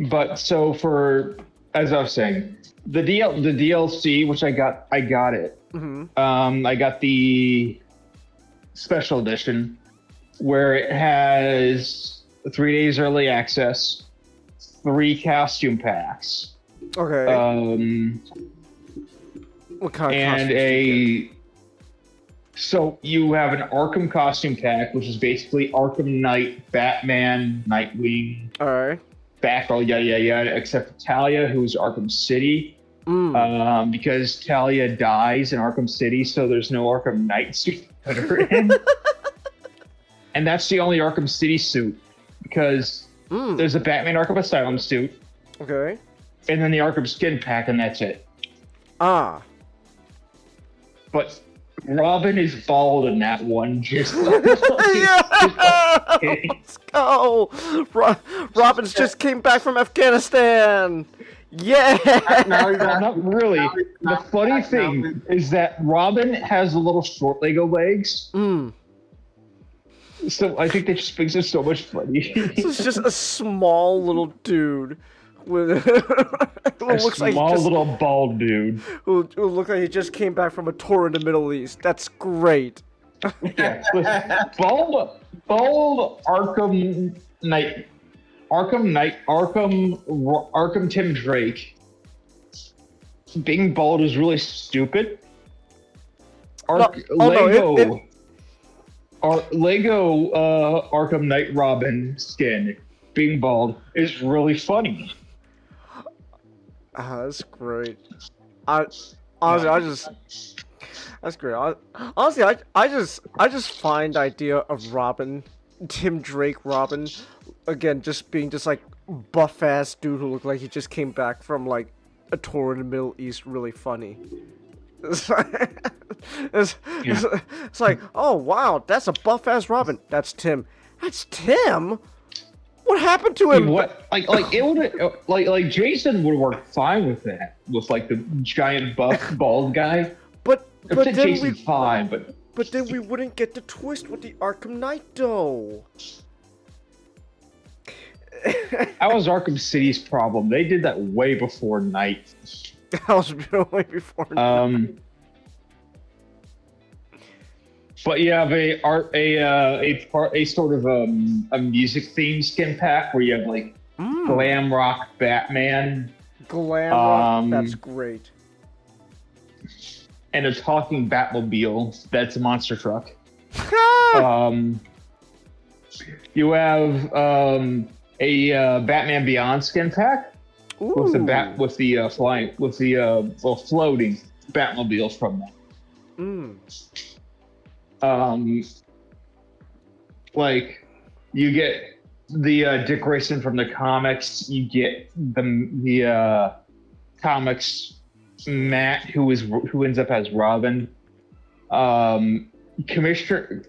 but so for, as I was saying, the DLC, which I got it. I got the special edition. where it has 3 days early access, 3 costume packs. Okay. What kind of and costumes do you get? So you have an Arkham costume pack, which is basically Arkham Knight, Batman, Nightwing, Alright. Batgirl, yada yada yada, except for Talia, who's Arkham City. Because Talia dies in Arkham City, so there's no Arkham Knight suit to put her in. And that's the only Arkham City suit, because there's a Batman Arkham Asylum suit. Okay. And then the Arkham skin pack, and that's it. Ah. But Robin is bald in that one, just Let's go! Robin's just came back from Afghanistan! Yeah! Not really. The funny thing is that Robin has a little short Lego legs. So I think that just makes it so much funny. This is just a small little dude with little bald dude who looks like he just came back from a tour in the Middle East. That's great. Yeah, bald Arkham Tim Drake. Being bald is really stupid. Lego Arkham Knight Robin skin being bald is really funny. That's great. That's great. Honestly, I just find the idea of Robin, Tim Drake Robin, again, just being just like buff ass dude who looked like he just came back from like a tour in the Middle East really funny. It's like, oh wow, that's a buff ass Robin. That's Tim. That's Tim. What happened to him? What it would like Jason would work fine with that, with like the giant buff bald guy. But then Jason's fine, but then we wouldn't get the twist with the Arkham Knight though. That was Arkham City's problem. They did that way before Night. That was way before Night. But you have a sort of a music themed skin pack where you have like glam rock Batman. Glam rock, that's great. And a talking Batmobile that's a monster truck. You have a Batman Beyond skin pack with the floating Batmobile from that. Like you get the Dick Grayson from the comics. You get the comics Matt who ends up as Robin. Commissioner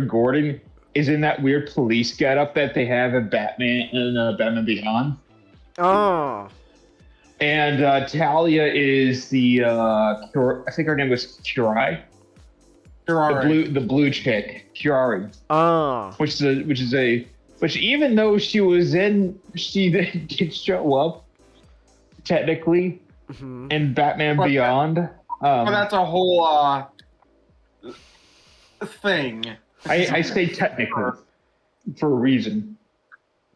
Gordon is in that weird police getup that they have in Batman and Batman Beyond. And Talia is the I think her name was Curai. The blue chick, Curari. Which even though she did show up technically in Batman Beyond. But that's a whole thing. I say technically for a reason.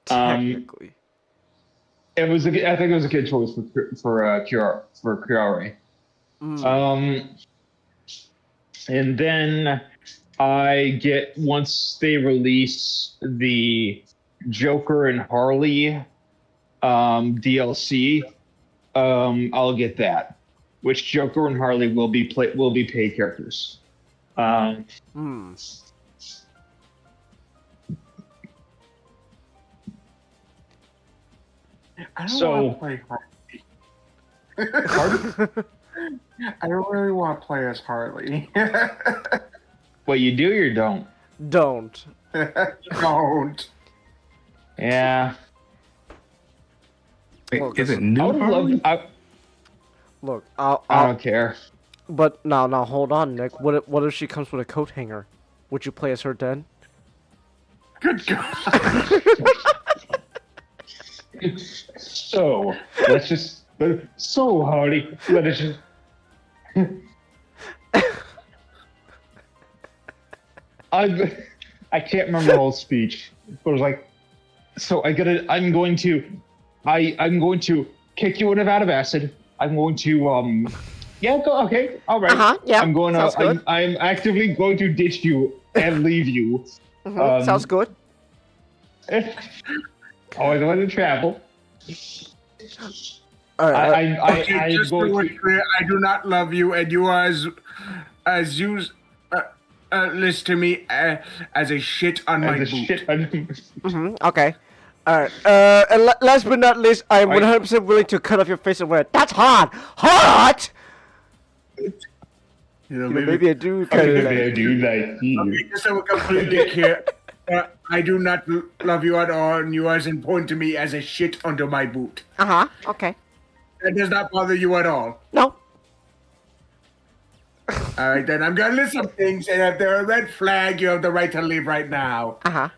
Technically. I think it was a good choice for Curari. And then I get, once they release the Joker and Harley DLC, I'll get that. Which Joker and Harley will be paid characters. I don't want to play Harley. I don't really want to play as Harley. Well, you do or don't? Don't. Don't. Yeah. Wait, is it new Harley? Look, I don't care. But now, hold on, Nick. What if she comes with a coat hanger? Would you play as her then? Good God. So, let's just... So, Harley, let us just... I can't remember the whole speech. But it was like, so I'm going to kick you in a vat of acid. I'm going to yeah, go, okay, all right. Yeah. I'm going sounds to good. I'm actively going to ditch you and leave you. Sounds good. Always wanted to travel. All right. Okay, just so it's clear, I do not love you, and you are as you list to me as a shit on my boot. Okay. All right. And last but not least, I am 100% willing to cut off your face and wear it. That's hot. Hot. Maybe I do kind of like you. Okay, just so we're completely clear, I do not love you at all, and you are as important to me as a shit under my boot. Okay. That does not bother you at all. No. All right, then I'm gonna list some things, and if they're a red flag, you have the right to leave right now. All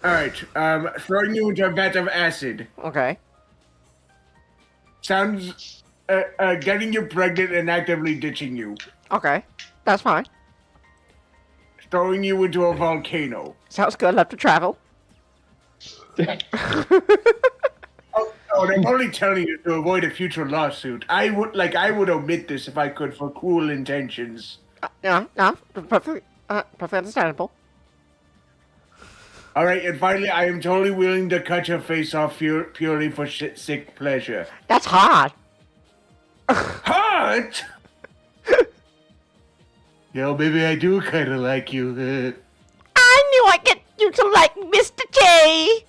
right, throwing you into a vat of acid. Okay. Sounds, getting you pregnant and actively ditching you. Okay. That's fine. Throwing you into a volcano. Sounds good. Love to travel. Oh, I'm only telling you to avoid a future lawsuit. I would omit this if I could for cruel intentions. Yeah, perfectly understandable. All right, and finally, I am totally willing to cut your face off purely for sick pleasure. That's hot. Hot? Yo, baby, I do kind of like you. I knew I'd get you to like Mr. J.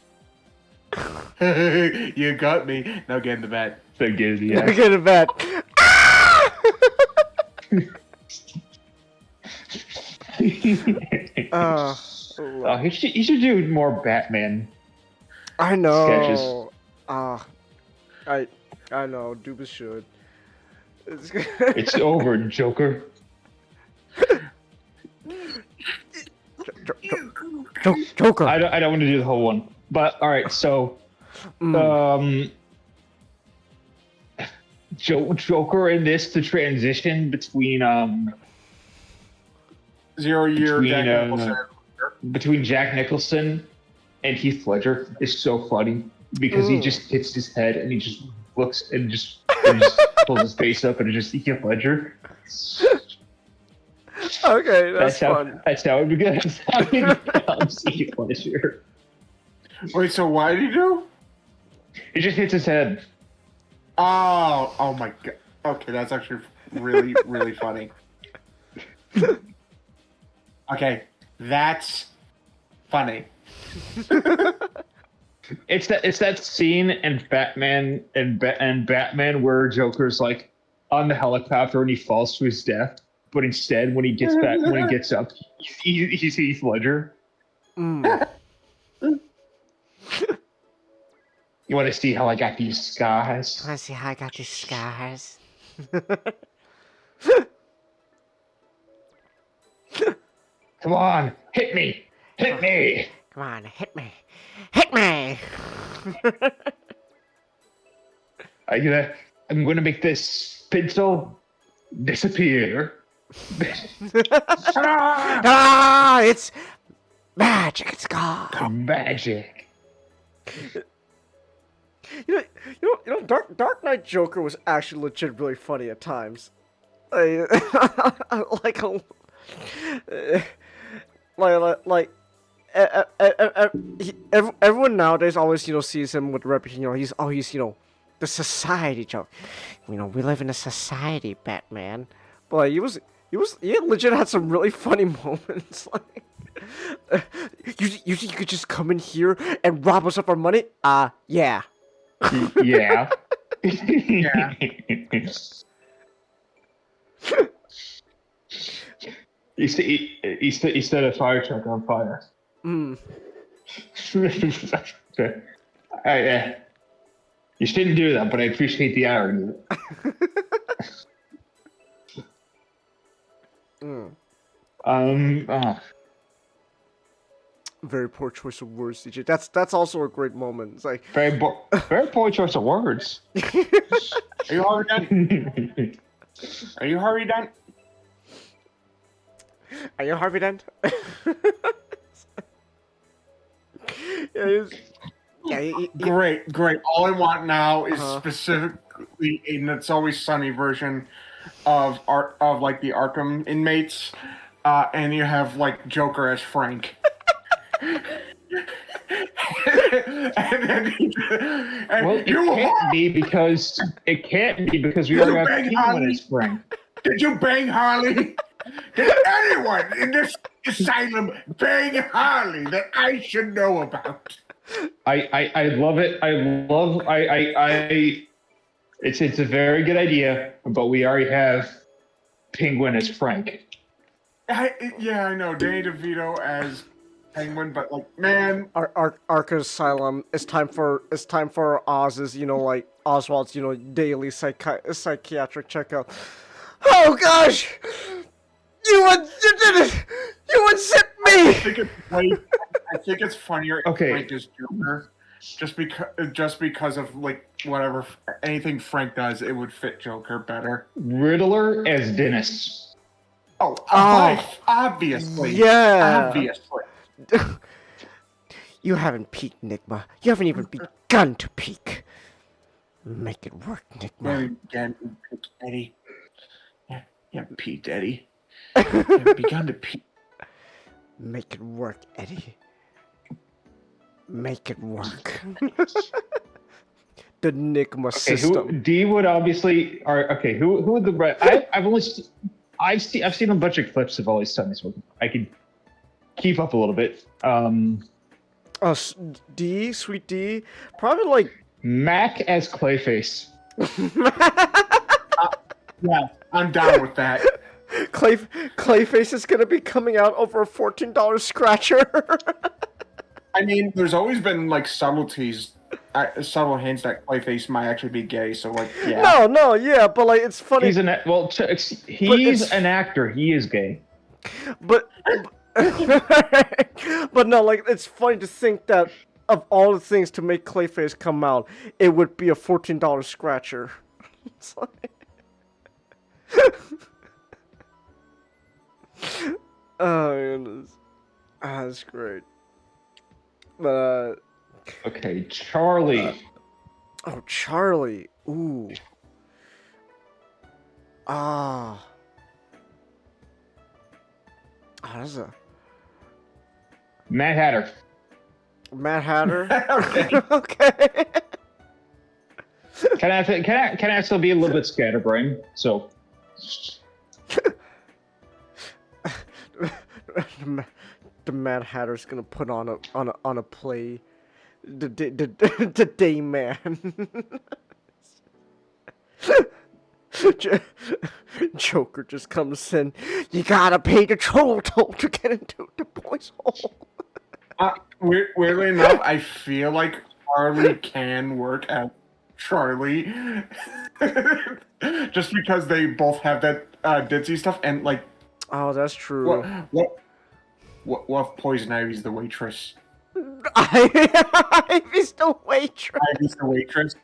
You got me. Now get in the vat. So good, yeah. Get in the vat. He should do more Batman. I know. Sketches. I know. Dubas should. It's over, Joker. Joker. I don't want to do the whole one, but all right. So, Joker in this, the transition between 0 year Jack Nicholson. Between Jack Nicholson and Heath Ledger is so funny because he just hits his head and he just looks and just pulls his face up and it's just Heath Ledger. Okay, that's fun. That's how it begins. Heath Ledger. Wait, so what did he do? He just hits his head. Oh my god. Okay, that's actually really, really funny. Okay, that's funny. It's that scene in Batman and Batman where Joker's like on the helicopter and he falls to his death, but instead when he gets up, he's Heath Ledger. You want to see how I got these scars? I want to see how I got these scars. Come on, hit me! Hit me! Come on, hit me! Hit me! I'm gonna make this pencil disappear. It's magic. It's gone. Magic. You know, Dark Knight Joker was actually legit really funny at times. Everyone nowadays always sees him with the reputation. He's the society joke. We live in a society, Batman. But he legit had some really funny moments. Like, you think you could just come in here and rob us of our money? Yeah. Yeah. Yeah. He set a fire truck on fire. You shouldn't do that, but I appreciate the irony. Very poor choice of words, DJ. That's also a great moment. It's like very poor choice of words. Are you already done? Are you already done? Are you Harvey Dent? Yeah, Great. All I want now is specifically a It's Always Sunny version of like the Arkham inmates, and you have like Joker as Frank. And then Well, it can't be because we already have Penguin as Frank. Did you bang Harley? Did anyone in this asylum bang Harley that I should know about? I love it. It's a very good idea, but we already have Penguin as Frank. Yeah, I know. Danny DeVito as Penguin, but like, man, Arkham Asylum. It's time for Oz's, like Oswald's, daily psychiatric checkup. Oh gosh, you did it! You unzipped me. I think it's funnier if Frank is Joker, just because of like whatever anything Frank does, it would fit Joker better. Riddler as Dennis. Obviously. Yeah. Obviously. You haven't peaked, Nigma. You haven't even begun to peak. Make it work, Nigma. Eddie. Yeah, peaked, Eddie. You haven't begun to peak. Make it work, Eddie. Make it work. The Nigma system. D would obviously. Who would the? I've seen a bunch of clips of all these times, so I can keep up a little bit. D, Sweet D, probably like Mac as Clayface. Yeah, I'm down with that. Clayface is gonna be coming out over a $14 scratcher. I mean, there's always been like subtle hints that Clayface might actually be gay. So like, yeah. No, yeah, but like it's funny. He's an actor. He is gay. But but no, like it's funny to think that of all the things to make Clayface come out, it would be a $14 scratcher. It's like... Oh goodness, that's great. But okay, Charlie. Charlie. Ooh. That's a Mad Hatter. Mad Hatter. Okay. Okay. Can I still be a little bit scatterbrained? So. The Mad Hatter's gonna put on a play. The Day Man. Joker just comes in. You gotta pay the troll toll to get into the boy's hole. Weirdly enough, I feel like Harley can work at Charlie, just because they both have that ditzy stuff and like. Oh, that's true. What if Poison Ivy's the waitress? Ivy's the waitress. Ivy's the waitress.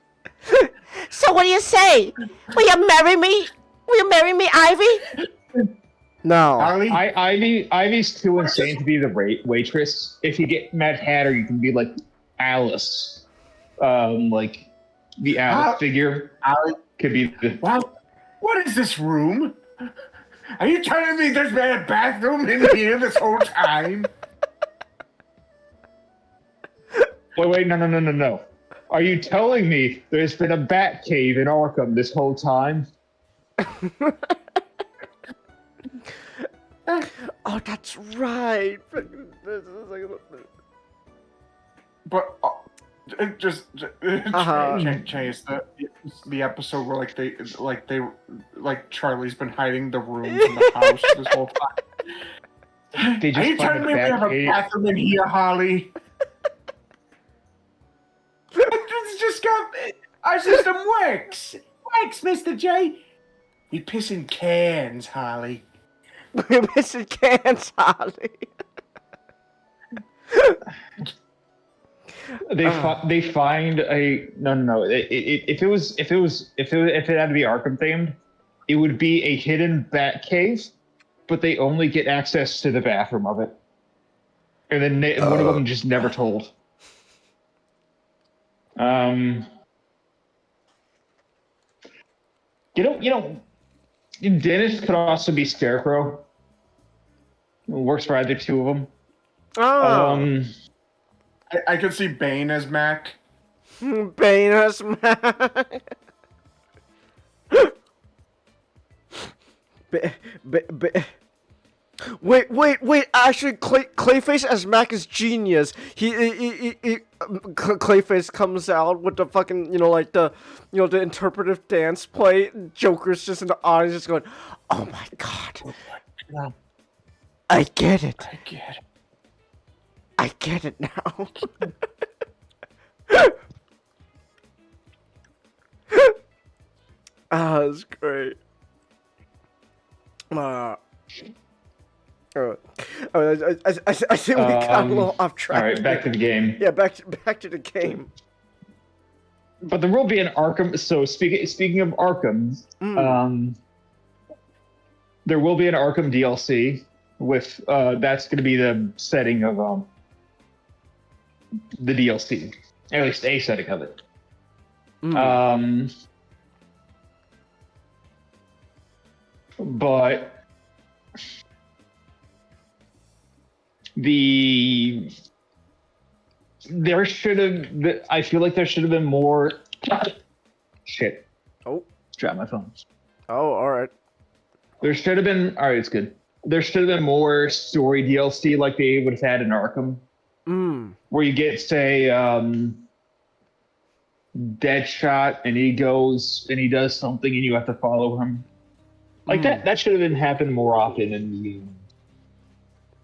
So what do you say? Will you marry me? Will you marry me, Ivy? No. Ivy's too insane to be the waitress. If you get Mad Hatter, you can be like Alice. Like the Alice figure. Alice could be the. Wow. What is this room? Are you telling me there's been a bathroom in here this whole time? Wait, no. Are you telling me there's been a bat cave in Arkham this whole time? Oh, that's right. But just change the episode where Charlie's been hiding the rooms in the house this whole time. Are you telling me we have a bathroom in here, Harley? It's just got our system works, Mr. J. We piss in cans, Harley. We're missing cans, Harley. They find a no. If it had to be Arkham themed, it would be a hidden bat cave but they only get access to the bathroom of it. And then one of them just never told. Dennis could also be Scarecrow. It works for either two of them. Oh. I could see Bane as Mac. Bane as Mac. Wait! Actually, Clayface as Mac is genius. Clayface comes out with the fucking, like the interpretive dance play. Joker's just in the audience, just going, "Oh my god, I get it. I get it now." That's great. I think we got a little off track. All right, back to the game. Yeah, back to the game. But there will be an Arkham. So speaking of Arkham, there will be an Arkham DLC with that's going to be the setting of the DLC, at least a setting of it. But there should have. I feel like there should have been more. Shit. Oh. Drop my phone. Oh, all right. There should have been. All right, it's good. There should have been more story DLC like they would have had in Arkham, where you get, say, Deadshot, and he goes and he does something, and you have to follow him. Like that should have been happened more often in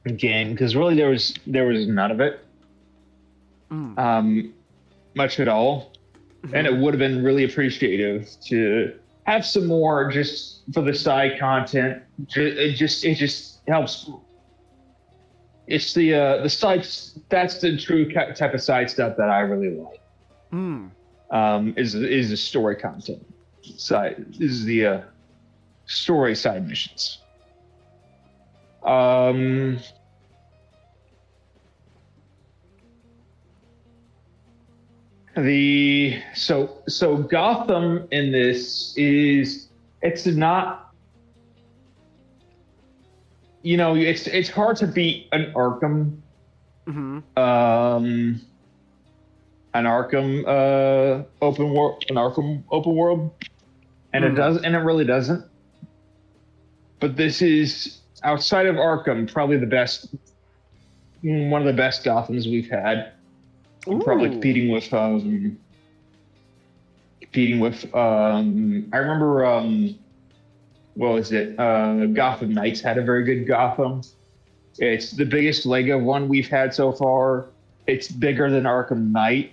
the game, because really there was none of it, much at all, and it would have been really appreciative to have some more just for the side content. It just helps. It's the sides. That's the true type of side stuff that I really like. Is the story content side? Is the story side missions. So Gotham in this it's not, it's hard to beat an Arkham open world, and it really doesn't. But this is, outside of Arkham, probably one of the best Gothams we've had. Probably competing with I remember what was it? Gotham Knights had a very good Gotham. It's the biggest Lego one we've had so far. It's bigger than Arkham Knight.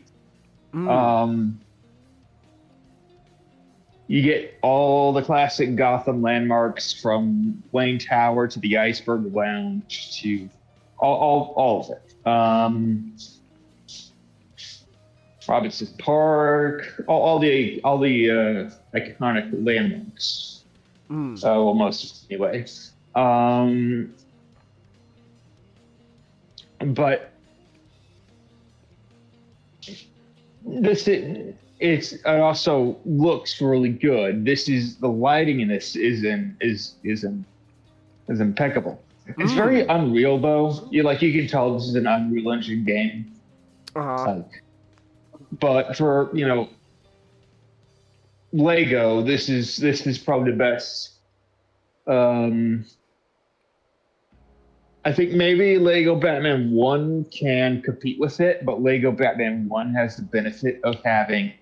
You get all the classic Gotham landmarks, from Wayne Tower to the Iceberg Lounge to all of it. Robinson Park, all the iconic landmarks. Almost anyway. But it also looks really good. The lighting in this is impeccable. It's very Unreal though. You can tell this is an Unreal Engine game. But for Lego, this is probably the best. I think maybe Lego Batman 1 can compete with it, but Lego Batman 1 has the benefit of having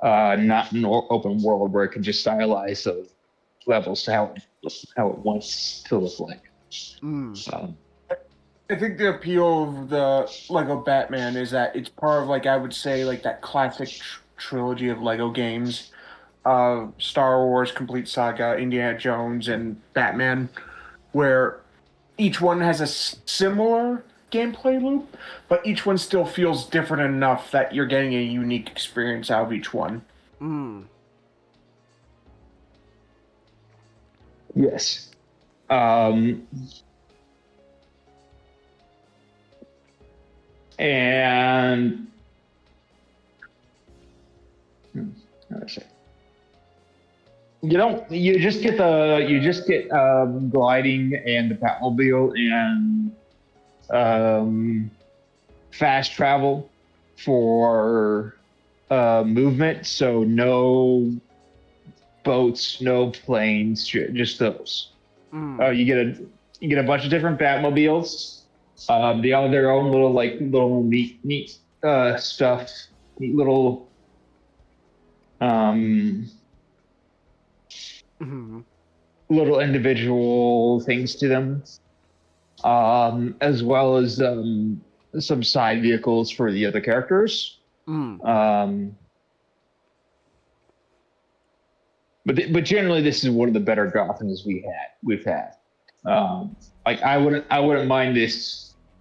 not an open world where it can just stylize those levels to how it wants to look like. I think the appeal of the Lego Batman is that it's part of, I would say, that classic trilogy of Lego games. Star Wars, Complete Saga, Indiana Jones, and Batman, where each one has a similar gameplay loop, but each one still feels different enough that you're getting a unique experience out of each one. Yes. And you just get gliding and the Batmobile and fast travel for movement. So no boats, no planes, just those. You get a bunch of different Batmobiles. They all have their own little neat stuff, neat little little individual things to them, as well as some side vehicles for the other characters. But generally, this is one of the better Gothams we've had. Like I wouldn't mind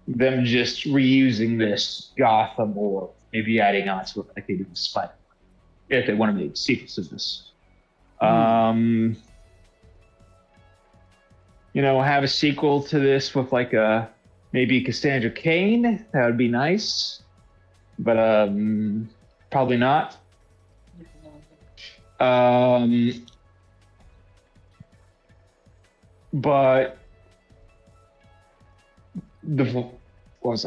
them just reusing this Gotham or maybe adding on to it like they did with Spider, if they want to make sequels of this. Have a sequel to this with maybe Cassandra Cain. That would be nice, but probably not. But the voice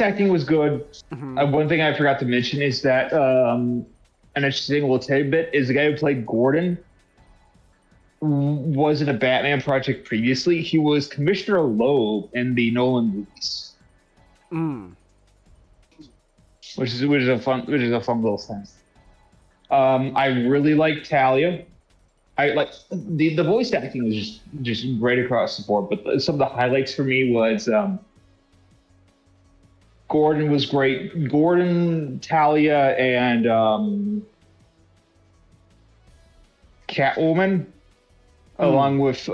acting was good. One thing I forgot to mention is that an interesting little tidbit is the guy who played Gordon was in a Batman project previously. He was Commissioner Loeb in the Nolan movies, which is a fun little thing. I really like Talia. I like the voice acting was just great across the board. But some of the highlights for me was Gordon was great. Gordon, Talia, and Catwoman, along with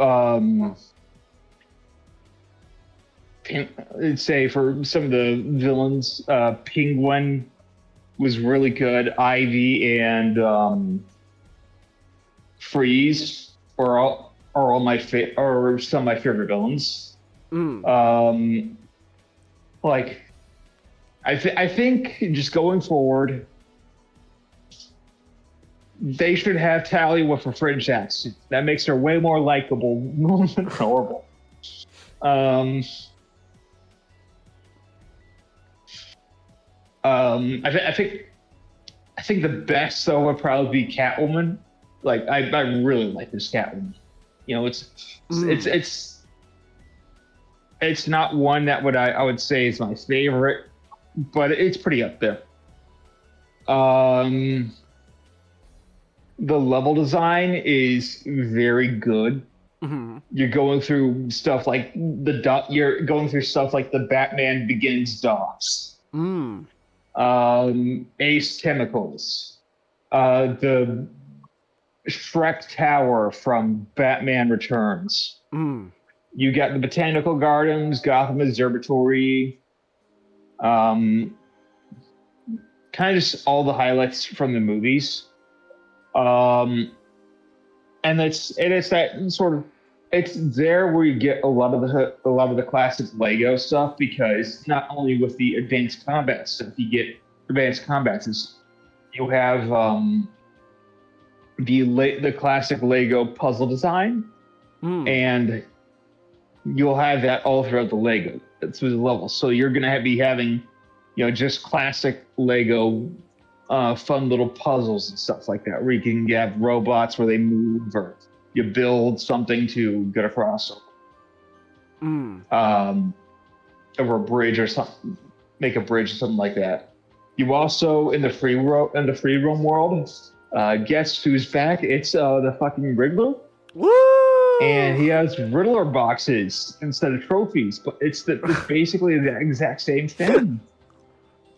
I'd say for some of the villains, Penguin was really good. Ivy and Freeze are all some of my favorite villains. I think just going forward, they should have Talia with a French accent. That makes her way more likable than horrible. I think the best though would probably be Catwoman. I really like this Catwoman. It's not one that I would say is my favorite, but it's pretty up there. The level design is very good. You're going through stuff like the Batman Begins docks, Ace Chemicals, the Shrek Tower from Batman Returns. You got the Botanical Gardens, Gotham Observatory, kind of just all the highlights from the movies. And it's that sort of, it's there where you get a lot of the classic Lego stuff, because not only with the advanced combat stuff, you get advanced combat. You have the classic Lego puzzle design, and you'll have that all throughout the Lego through the level. So you're gonna be having, just classic Lego fun little puzzles and stuff like that, where you can have robots where they move, or you build something to get across over a bridge or something, make a bridge or something like that. You also in the free roam world, guess who's back? It's the fucking Riddler. Woo! And he has Riddler boxes instead of trophies, but it's basically the exact same thing.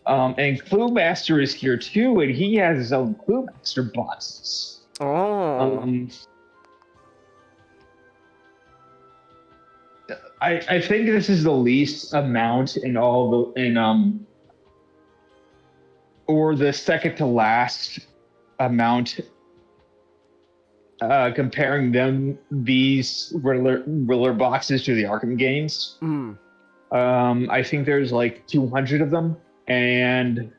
And Clue Master is here too, and he has his own Clue Master boxes. I think this is the least amount or the second to last amount comparing these Riddler boxes to the Arkham games. I think there's like 200 of them, and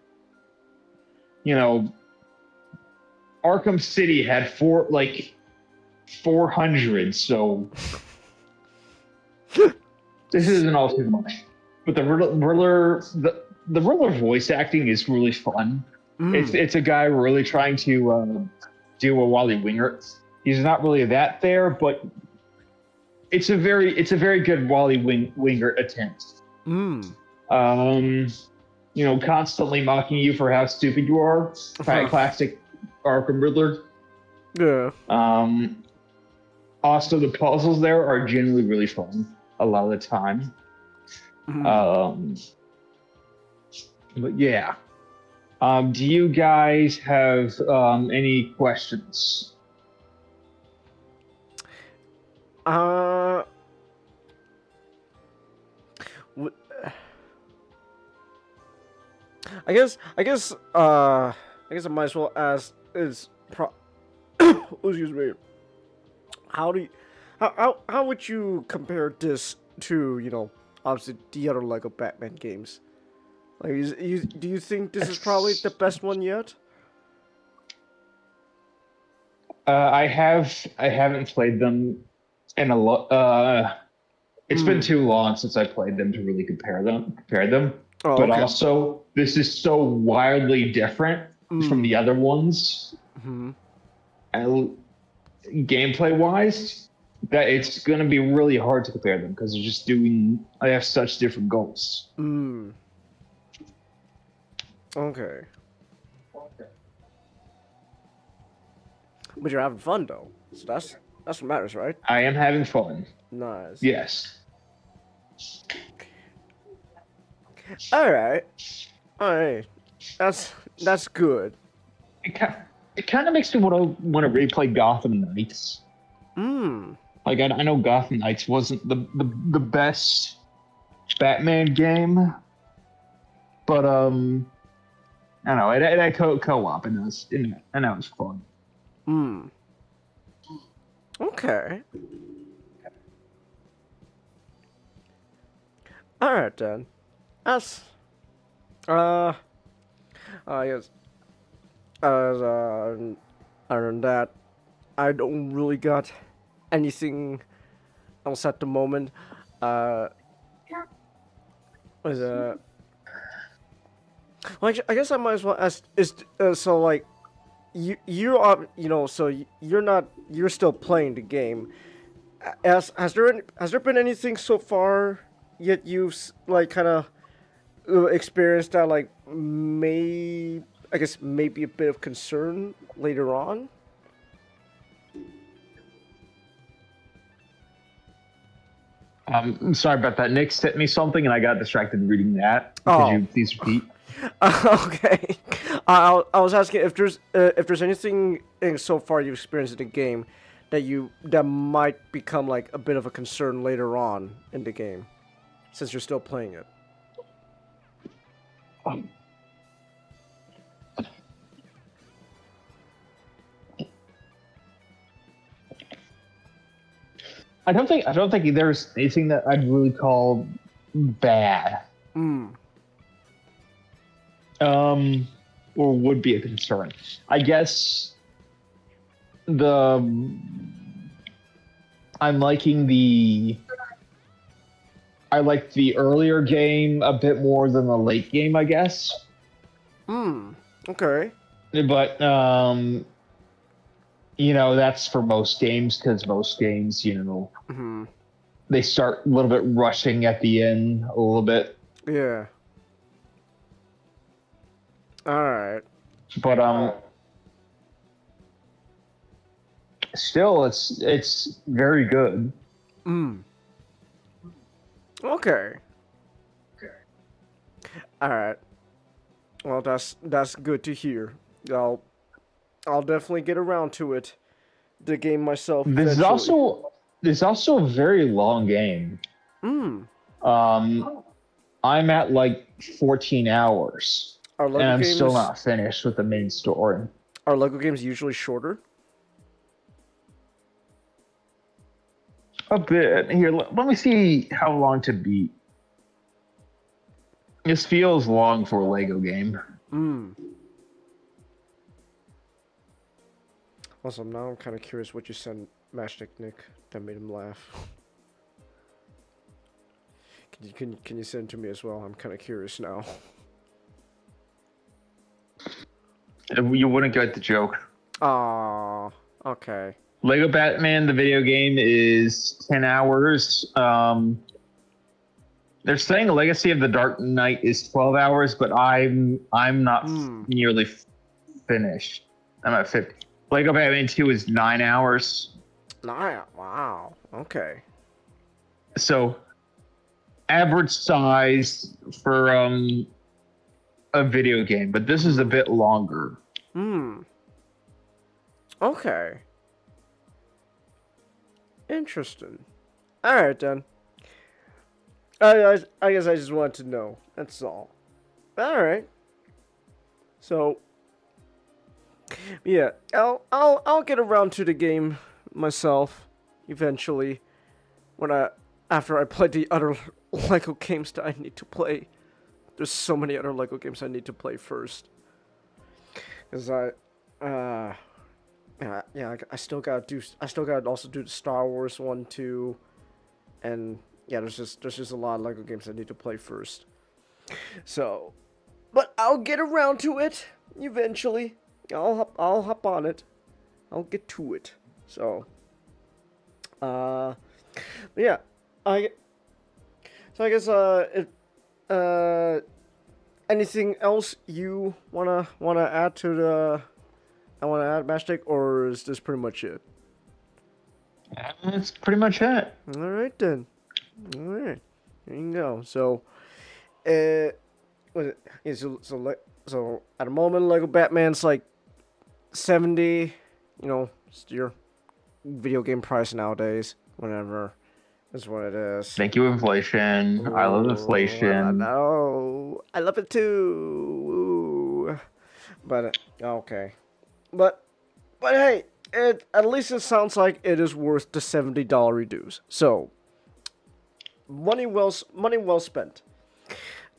Arkham City had 400, so this isn't all too much. But the Riddler voice acting is really fun. It's a guy really trying to do a Wally Winger. He's not really that there, but it's a very good Wally Winger attempt. Constantly mocking you for how stupid you are. Classic Arkham Riddler. Yeah. Also, the puzzles there are generally really fun a lot of the time. But yeah. Do you guys have any questions? I guess I might as well ask excuse me. How would you compare this to, obviously the other Lego Batman games? Like, do you think this is probably the best one yet? I haven't played them in a lot. It's been too long since I played them to really compare them. Oh, but okay. also, this is so wildly different from the other ones, gameplay wise, that it's gonna be really hard to compare them because I have such different goals. Okay. But you're having fun though, so that's what matters, right? I am having fun. Nice. Yes. All right. That's good. It kind of makes me want to replay Gotham Knights. Like I know Gotham Knights wasn't the best Batman game, but I don't know. It had co-op and that was fun. Okay. All right then. That's I guess other than that, I don't really got anything else at the moment. Well, I guess I might as well ask. So like, you are so you're still playing the game. Has there been anything so far yet you've like kind of experienced that like maybe a bit of concern later on? I'm sorry about that. Nick sent me something and I got distracted reading that. Could you please repeat? Okay. I was asking if there's anything so far you've experienced in the game that might become like a bit of a concern later on in the game, since you're still playing it. I don't think there's anything that I'd really call bad. Or would be a concern. I guess I like the earlier game a bit more than the late game, I guess. Okay. But that's for most games, because most games, they start a little bit rushing at the end a little bit. Yeah. All right. But still, it's very good. Okay. All right. Well, that's good to hear. I'll definitely get around to it. The game myself. This is also a very long game. I'm at like 14 hours. And I'm still not finished with the main story. Are Lego games usually shorter? A bit. Here, let me see how long to beat. This feels long for a Lego game. Also, now I'm kind of curious what you sent Matchstick Nick that made him laugh. Can you send it to me as well? I'm kind of curious now. You wouldn't get the joke. Oh, okay. Lego Batman, the video game, is 10 hours. They're saying Legacy of the Dark Knight is 12 hours, but I'm not nearly finished. I'm at 50. Lego Batman 2 is 9 hours. Wow. Okay. So, average size for a video game, but this is a bit longer. Okay. Interesting. Alright then. I guess I just wanted to know. That's all. Alright. So yeah, I'll get around to the game myself eventually. After I play the other Lego games that I need to play. There's so many other Lego games I need to play first. Cause I still gotta also do the Star Wars one too, and yeah, there's just a lot of Lego games I need to play first. So, but I'll get around to it eventually. I'll hop on it. I'll get to it. So, yeah, I guess anything else you wanna add to the? I want to add Matchstick, or is this pretty much it? That's pretty much it. All right then. All right, there you go. So, so at the moment, Lego Batman's like 70. You know, it's your video game price nowadays. Whatever, is what it is. Thank you, inflation. I love inflation. I know. I love it too. Ooh. But okay. But hey, at least it sounds like it is worth the $70 reduce. So, money well spent.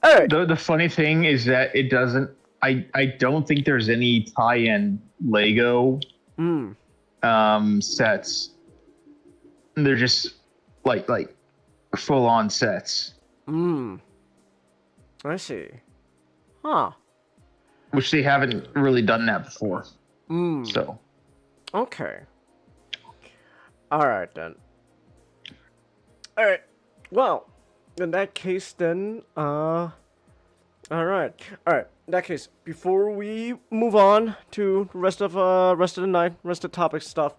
All right. The funny thing is that it doesn't. I don't think there's any tie-in Lego sets. They're just like full-on sets. I see. Huh. Which they haven't really done that before. So. Okay. Alright then. Alright. Well, in that case then, Alright. In that case, before we move on to the rest of the night, rest of the topic stuff,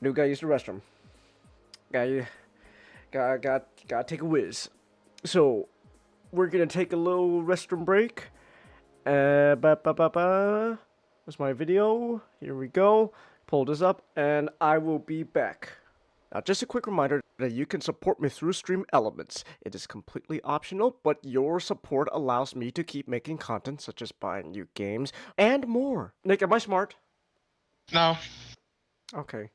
new guy use the restroom. Gotta take a whiz. So, we're gonna take a little restroom break. That's my video. Here we go. Pull this up, and I will be back. Now, just a quick reminder that you can support me through Stream Elements. It is completely optional, but your support allows me to keep making content, such as buying new games, and more. Nick, am I smart? No. Okay.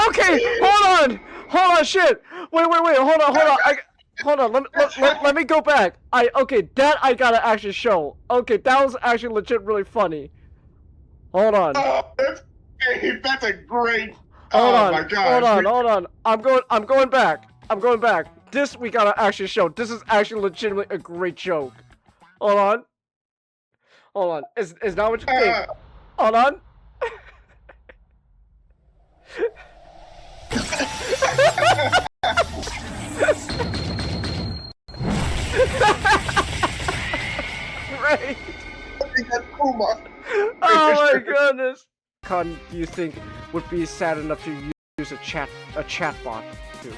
Okay, hold on, shit. Wait, hold on. Let me go back. That I gotta actually show. Okay, that was actually legit really funny. Hold on. Oh, that's a great. My God. Hold on. I'm going back. This we gotta actually show. This is actually legitimately a great joke. Hold on. Is that what you think? Hold on. Great. Oh my goodness. Con, do you think would be sad enough to use a chatbot to?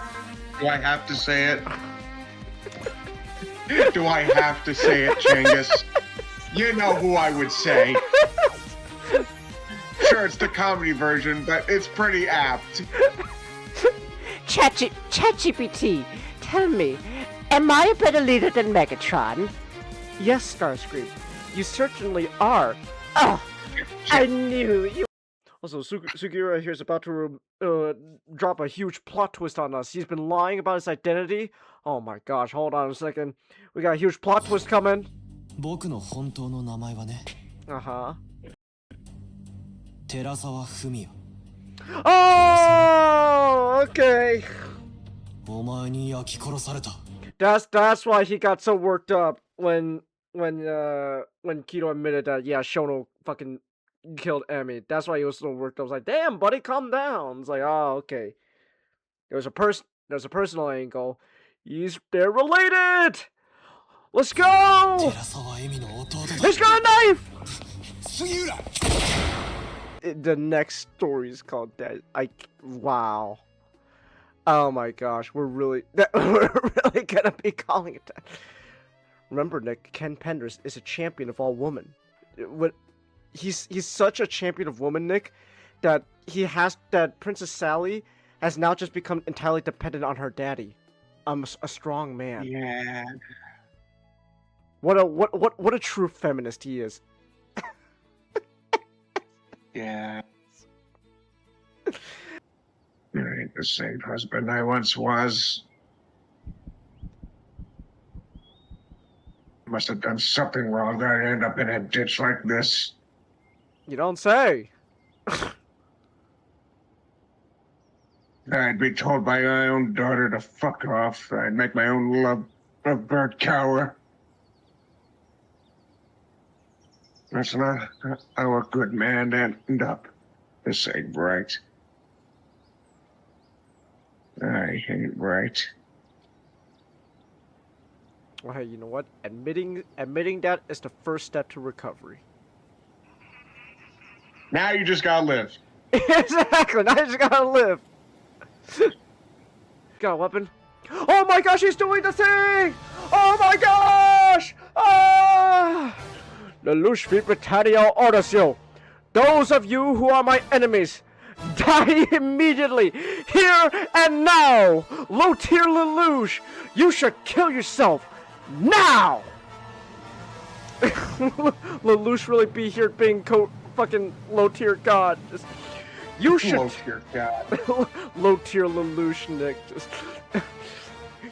Do I have to say it? Do I have to say it, Chingus? You know who I would say. Sure, it's the comedy version, but it's pretty apt. ChatGPT, tell me, am I a better leader than Megatron? Yes, Starscream. You certainly are. Oh, I knew you. Also, Sugiura here is about to drop a huge plot twist on us. He's been lying about his identity. Oh my gosh, hold on a second. We got a huge plot twist coming. Uh-huh. Oh, okay. That's why he got so worked up when Kido admitted that Shono fucking killed Emi. That's why he was so worked up. I was like, damn, buddy, calm down. It's like, oh, okay. There's a personal angle. They're related. Let's go. He's got a knife. The next story is called Dead. Wow. Oh my gosh, we're really gonna be calling it that. Remember, Nick, Ken Penders is a champion of all women. He's such a champion of women, Nick, that Princess Sally has now just become entirely dependent on her daddy. A strong man. Yeah. What a true feminist he is. Yeah. I ain't the same husband I once was. Must have done something wrong that I end up in a ditch like this. You don't say. I'd be told by my own daughter to fuck off. I'd make my own lovebird cower. That's not how a good man end up. This ain't right. I ain't right. Well, hey, you know what? Admitting that is the first step to recovery. Now you just gotta live. Exactly. Now you just gotta live. Got a weapon? Oh my gosh, he's doing the thing! Oh my gosh! Ah! Lelouch Vit Britannia orders you. Those of you who are my enemies, die immediately, here and now! Low tier Lelouch, you should kill yourself now! Lelouch really be here being fucking low tier god. You should. Low tier god. Low tier Lelouch, Nick. Just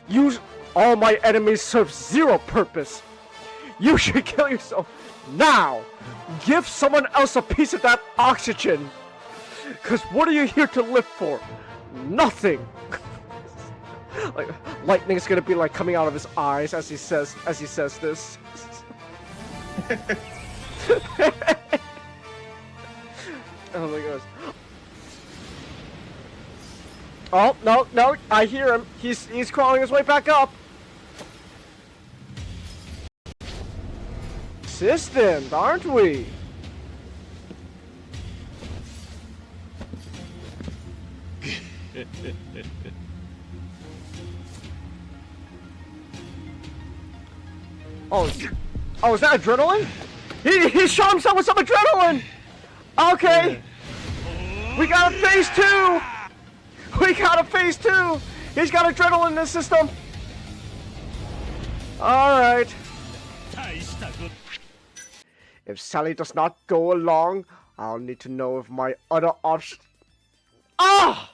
use all my enemies serve zero purpose. You should kill yourself now. Give someone else a piece of that oxygen. Cause what are you here to live for? Nothing. Like lightning's gonna be like coming out of his eyes as he says this. Oh my gosh. Oh, no, I hear him. He's crawling his way back up. Consistent, aren't we? Oh, is that adrenaline? He shot himself with some adrenaline! Okay! We got a phase 2! We got a phase 2! He's got adrenaline in his system! Alright. If Sally does not go along, I'll need to know if my other option... Oh!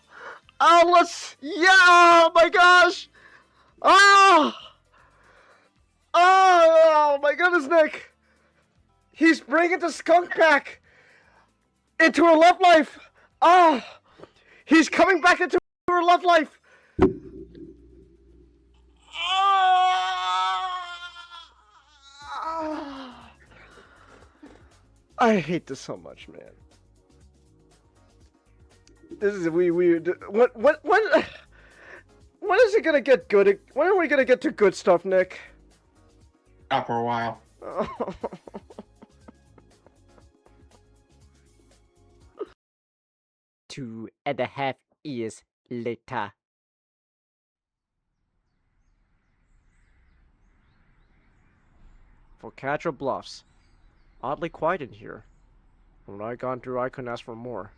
Oh, let's... Yeah! Oh my gosh! Oh! Oh my goodness, Nick! He's bringing the skunk back into her love life! Oh! He's coming back into her love life! Oh! I hate this so much, man. This is when is it gonna get good? When are we gonna get to good stuff, Nick? Not for a while. 2.5 years later. Focaccia Bluffs. Oddly quiet in here. When I gone through, I couldn't ask for more.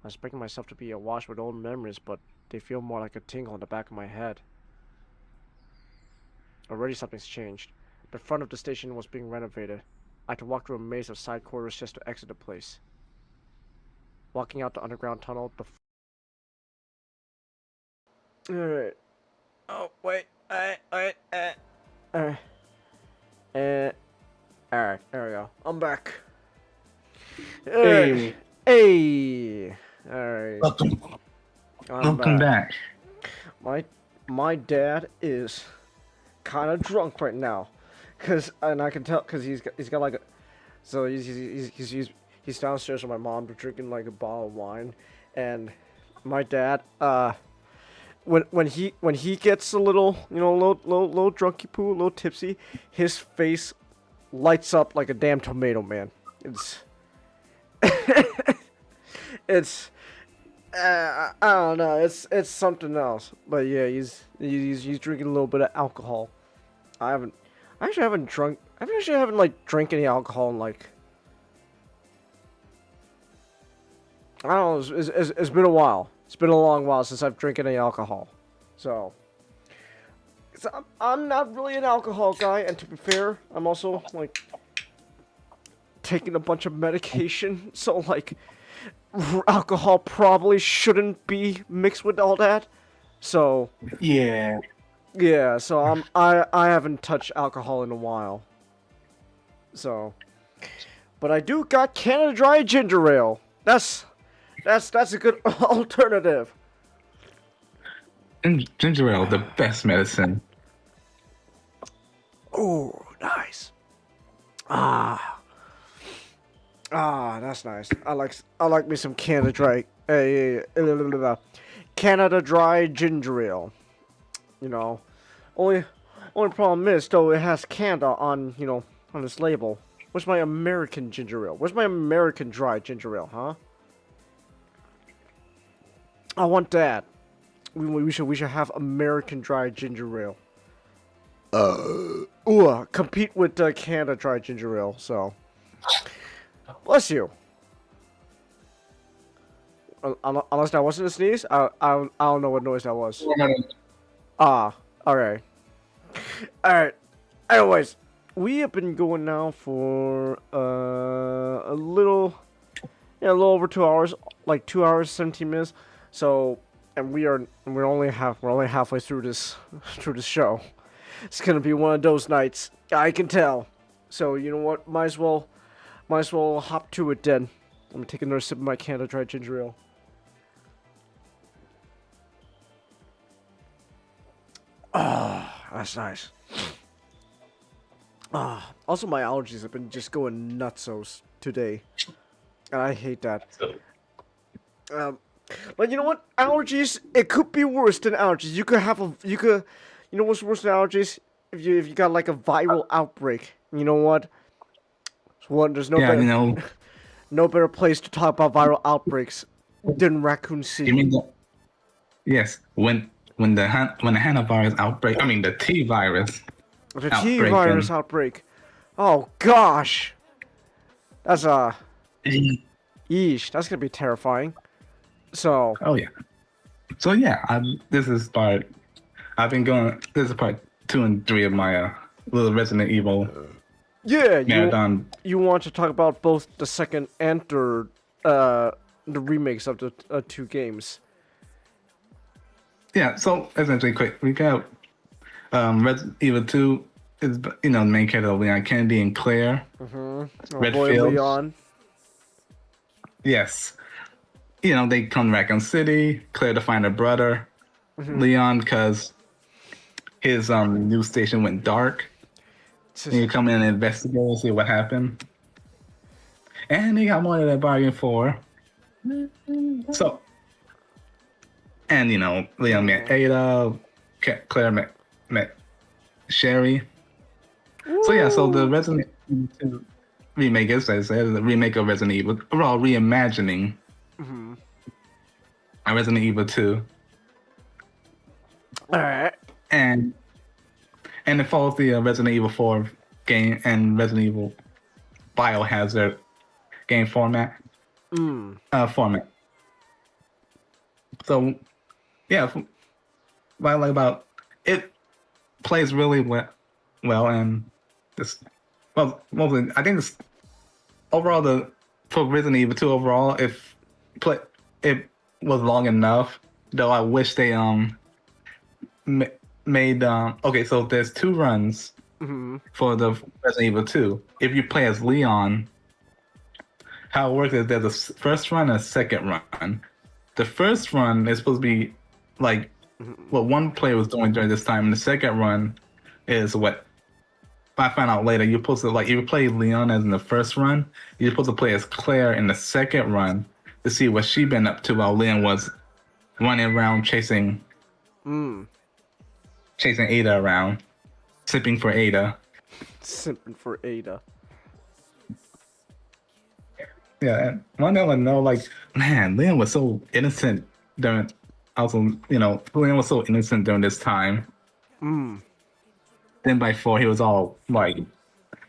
I was expecting myself to be awash with old memories, but they feel more like a tingle in the back of my head. Already something's changed. The front of the station was being renovated. I had to walk through a maze of side corridors just to exit the place. Walking out the underground tunnel, Alright. Oh, wait. Alright, there we go. I'm back. Hey. Hey. Alright. Welcome back. My dad is kind of drunk right now, and I can tell because he's got like a, so he's downstairs with my mom drinking like a bottle of wine, and my dad when he gets a little little drunky poo, a little tipsy, his face lights up like a damn tomato, man. It's I don't know. It's something else. But yeah, he's drinking a little bit of alcohol. I actually haven't like drank any alcohol in like, I don't know. It's been a while. It's been a long while since I've drank any alcohol. So I'm not really an alcohol guy, and to be fair, I'm also like taking a bunch of medication. So like, alcohol probably shouldn't be mixed with all that. So Yeah. So I haven't touched alcohol in a while. So, but I do got Canada Dry ginger ale. That's a good alternative. And ginger ale, the best medicine. Oh, nice. That's nice. I like me some Canada Dry. Canada Dry ginger ale. You know, only problem is though it has Canada on on its label. Where's my American ginger ale? Where's my American dry ginger ale? Huh? I want that. We should have American dry ginger ale. Compete with Canada Dry ginger ale. So, bless you. Unless that wasn't a sneeze, I don't know what noise that was. Alright. Alright. Anyways, we have been going now for a little over 2 hours, like 2 hours 17 minutes. So, and we're only halfway through this show. It's gonna be one of those nights, I can tell. So you know what? Might as well hop to it then. I'm gonna take another sip of my Canada Dry ginger ale. That's nice. Also my allergies have been just going nutsos today, and I hate that. But you know what? Allergies, it could be worse than allergies. You know what's worse than allergies? If you got like a viral outbreak. You know what? There's no better no better place to talk about viral outbreaks than Raccoon City. You mean yes, when the hantavirus outbreak, I mean the T virus. The T virus outbreak. Oh gosh. That's yeesh, that's gonna be terrifying. So. Oh yeah. So yeah, this is part 2 and 3 of my little Resident Evil. Yeah, marathon. You want to talk about both the second and third, the remakes of the 2 games. Yeah, so essentially, quick recap. Resident Evil 2 is the main character of Leon Kennedy and Claire. Redfield. Leon. Yes. They come to Raccoon City. Claire to find her brother, Leon, because his news station went dark. And you come in and investigate and see what happened. And they got more than they bargained for. So, and Leon met Ada, Claire met Sherry. So yeah, so the Resident Evil 2 remake, as I said, the remake of Resident Evil, we're all reimagining Resident Evil 2. Alright. And it follows the Resident Evil 4 game and Resident Evil Biohazard game format. So, yeah, what I like about it, plays really well, and this well, mostly I think it's, overall for Resident Evil 2 overall, it was long enough. Though I wish they made okay. So there's 2 runs for the Resident Evil 2. If you play as Leon, how it works is there's a first run and a second run. The first run is supposed to be like what one player was doing during this time, and the second run is what I found out later. You're supposed to, like, if you play Leon as in the first run, you're supposed to play as Claire in the second run to see what she been up to while Leon was running around chasing Ada around, sipping for Ada. Simping for Ada. Yeah, and one thing I know, like, man, Leon was so innocent during. Also, you know, Leon was so innocent during this time. Then by 4, he was all like,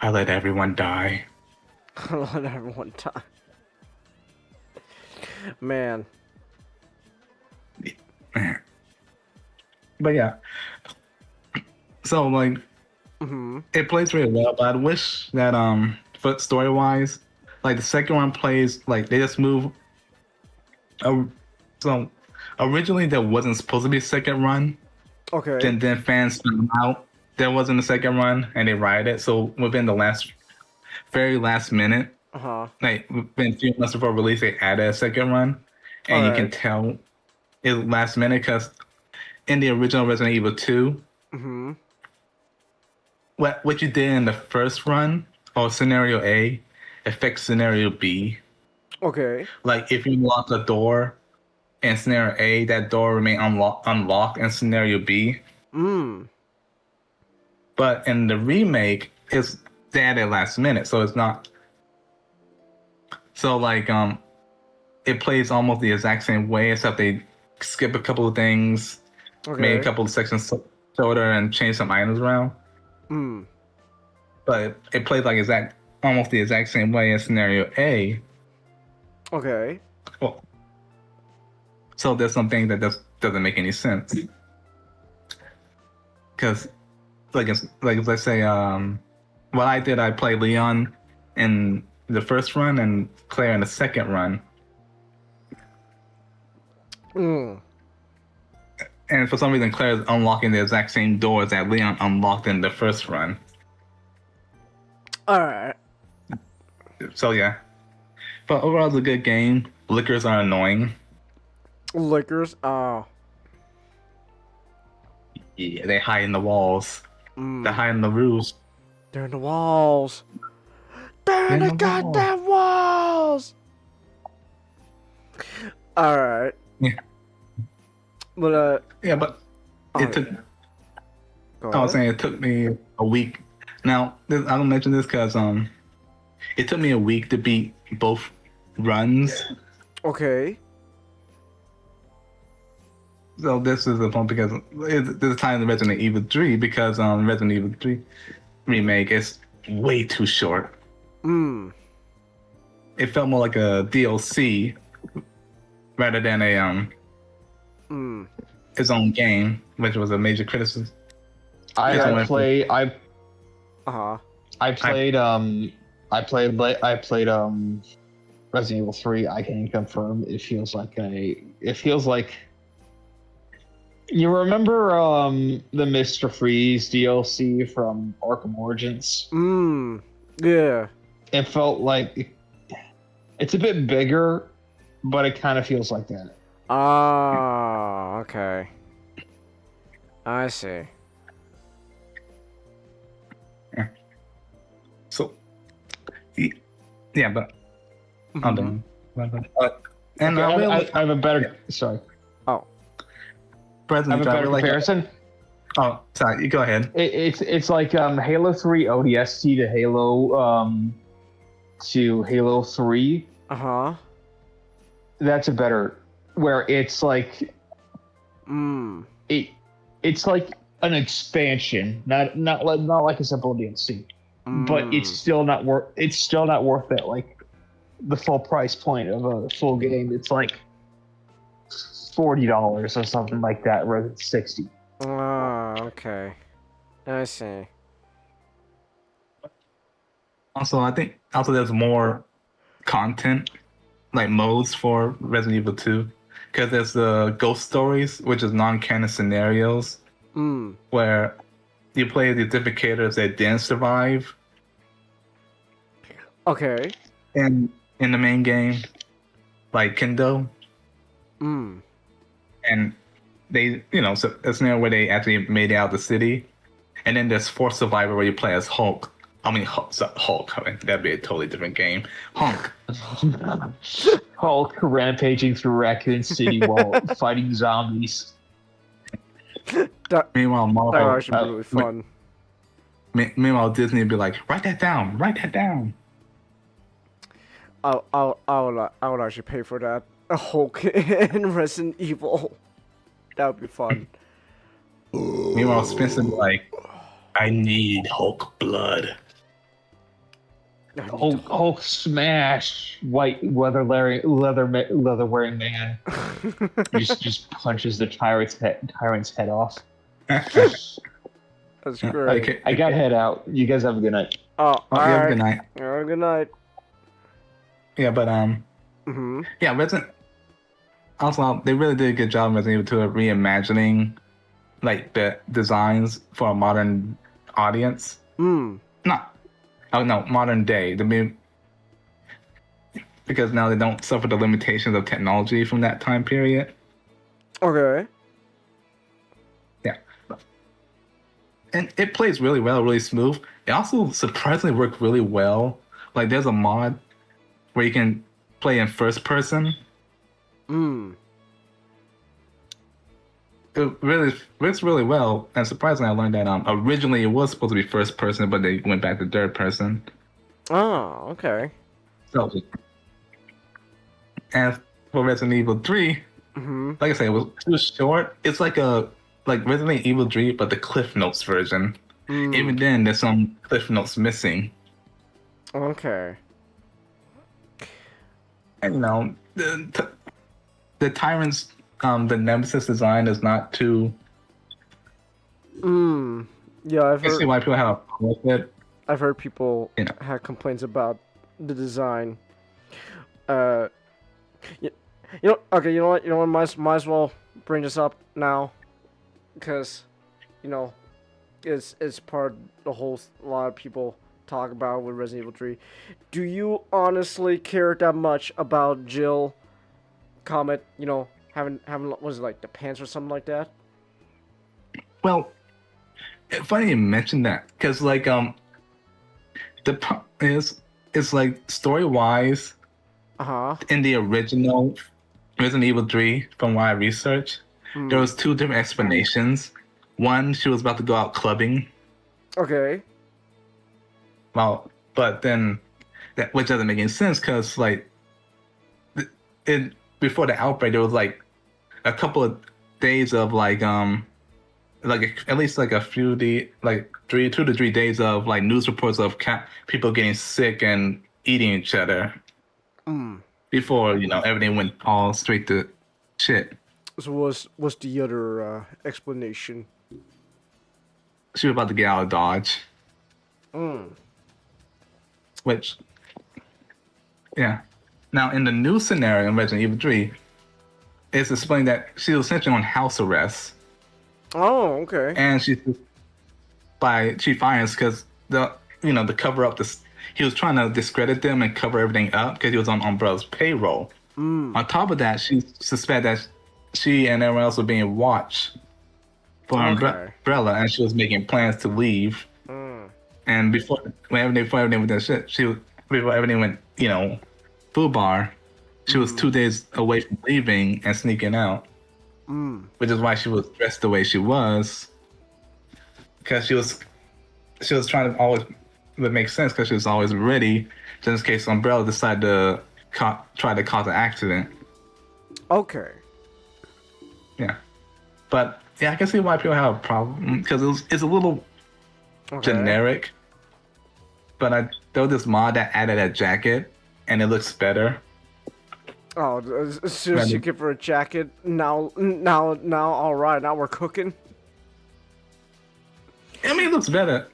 "I let everyone die." I let everyone die. Man. But yeah, so like, it plays really well. But I wish that for story wise, like the second one plays like they just move. So originally there wasn't supposed to be a second run. Okay. Then fans found out there wasn't a second run and they rioted. So within the very last minute, like within a few months before release, they added a second run, and you can tell it's last minute because in the original Resident Evil 2, what you did in the first run or scenario A affects scenario B. Okay. Like if you lock a door in scenario A, that door remain unlocked in scenario B. But in the remake, it's added last minute, so it's not. So like it plays almost the exact same way, except they skip a couple of things, made a couple of sections shorter, and changed some items around. But it plays like almost the exact same way as scenario A. Okay. Well, so there's something that doesn't make any sense. Because, like let's say, what I did, I played Leon in the first run and Claire in the second run. And for some reason, Claire's unlocking the exact same doors that Leon unlocked in the first run. Alright. So yeah. But overall, it's a good game. Lickers are annoying. Lickers? Oh. Yeah, they hide in the walls. They hide in the roofs. They're in the walls. They're in the goddamn walls! Alright. Yeah. But, yeah, but it took. I was saying it took me a week. Now, I don't mention this because it took me a week to beat both runs. Okay. So this is the point because this time in Resident Evil 3 because Resident Evil 3 remake is way too short. It felt more like a DLC rather than a its own game, which was a major criticism. I played Resident Evil 3. I can confirm it feels like you remember the Mr. Freeze DLC from Arkham Origins? Yeah. It felt like it's a bit bigger, but it kind of feels like that. Ah, okay. I see. So, yeah, but I'm done. And I have a better. Sorry. Oh. I have a better comparison. Oh, sorry. You go ahead. It's like Halo 3 ODST to Halo 3. That's a better. Where it's like. It's like an expansion, not like a simple DLC. But it's still not worth it. Like the full price point of a full game, it's like $40 or something like that, rather than $60. Ah, okay. I see. Also, I think there's more content, like modes for Resident Evil 2, because there's the ghost stories, which is non-canon scenarios, where you play the different characters that didn't survive. Okay. In the main game, like Kendo. And they, so a scenario where they actually made it out of the city, and then there's Force Survivor where you play as Hulk. Hulk. I mean, that'd be a totally different game. Hulk. Hulk rampaging through Raccoon City while fighting zombies. Meanwhile, Marvel. That would actually be really fun. Meanwhile, Disney would be like, write that down. I would actually pay for that. A Hulk in Resident Evil. That would be fun. Meanwhile, Spencer would be like, I need Hulk blood. Hulk smash! White leather wearing man just punches the tyrant's head off. That's great. Okay. I gotta head out. You guys have a good night. Have a good night. Good night. Yeah, but yeah, Resident. Also, they really did a good job in Resident Evil 2 of reimagining, like the designs for a modern audience. Modern day. Because now they don't suffer the limitations of technology from that time period. Okay. Yeah. And it plays really well, really smooth. It also surprisingly worked really well. Like there's a mod where you can play in first person. It really works really well, and surprisingly, I learned that originally it was supposed to be first person, but they went back to third person. Oh, okay. So, and for Resident Evil 3, like I said, it was too short. It's like Resident Evil 3, but the Cliff Notes version. Even then, there's some Cliff Notes missing. Okay. And the tyrants, the Nemesis design is not too. Yeah, I've heard. I see why people have a problem with it. I've heard people have complaints about the design. Okay, you know what? Might as well bring this up now, because, it's part of the whole. A lot of people talk about with Resident Evil 3. Do you honestly care that much about Jill Comet? Having was it like the pants or something like that? Well, it's funny you mentioned that, because the problem is, it's like story wise. In the original Resident Evil 3, from what I researched, there was two different explanations. One, she was about to go out clubbing. Okay. Well, but then which doesn't make any sense, because before the outbreak, there was a couple of days of at least a few days, 2 to 3 days of news reports of people getting sick and eating each other. Before everything went all straight to shit. So what's the other explanation? She was about to get out of Dodge. Which, yeah. Now in the new scenario in Resident Evil 3, it's explained that she was essentially on house arrest. Oh, okay. And she's by Chief Irons because to cover up this. He was trying to discredit them and cover everything up because he was on Umbrella's payroll. On top of that, she suspected that she and everyone else were being watched for Umbrella, and she was making plans to leave. And before everything went that shit, before everything went, foobar, she was 2 days away from leaving and sneaking out. Which is why she was dressed the way she was, because she was trying to always. It would make sense because she was always ready, just in case Umbrella decided to try to cause an accident. Okay. Yeah, but yeah, I can see why people have a problem because it's a little generic. But there was this mod that added a jacket, and it looks better. Oh, as soon as you give her a jacket, now, all right, now we're cooking. I mean, it looks better.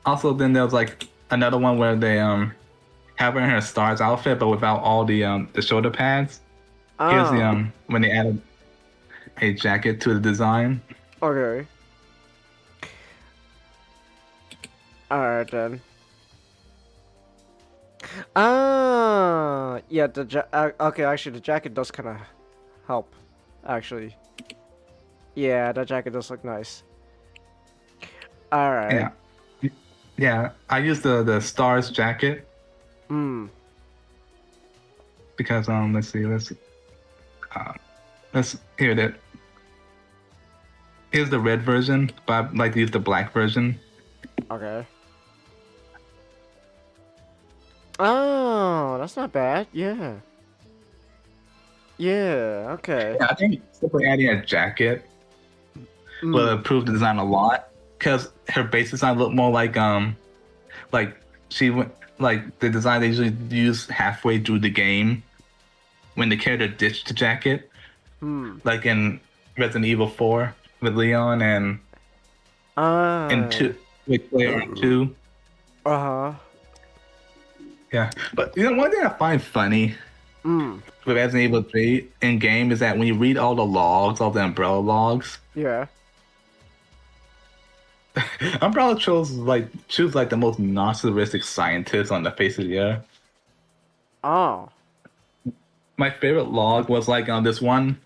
Also, then there was another one where they have her in her Stars outfit, but without all the shoulder pads. Here's the when they added a jacket to the design. Okay. Alright then. Yeah, okay, actually the jacket does kind of help, actually. Yeah, that jacket does look nice. Alright. Yeah, I used the Stars jacket. Because let's see, here it is. Here's the red version, but I like to use the black version. Okay. Oh, that's not bad. Yeah. Yeah. Okay. Yeah, I think simply adding a jacket will improve the design a lot, because her base design looked more like she went like the design they usually use halfway through the game when the character ditched the jacket, like in Resident Evil 4 with Leon and 2 with Claire 2. Yeah, but one thing I find funny with Resident Evil 3 in game is that when you read all the logs, all the Umbrella logs, Umbrella chose like the most narcissistic scientist on the face of the earth. Oh. My favorite log was like this one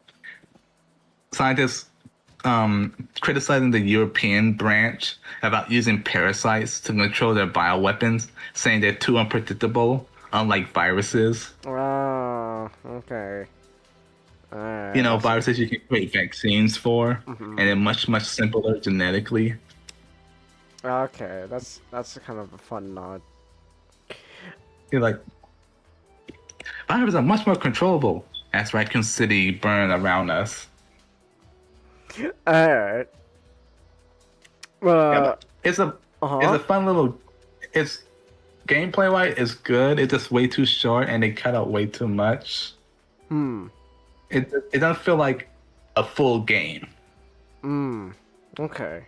scientist criticizing the European branch about using parasites to control their bioweapons, saying they're too unpredictable, unlike viruses. Oh, okay. Alright. Viruses you can create vaccines for, and they're much, much simpler genetically. Okay, that's kind of a fun nod. You're like, viruses are much more controllable as Raccoon City burn around us. Alright. It's a fun little. It's gameplay wise, it's good. It's just way too short, and they cut out way too much. It doesn't feel like a full game. Okay.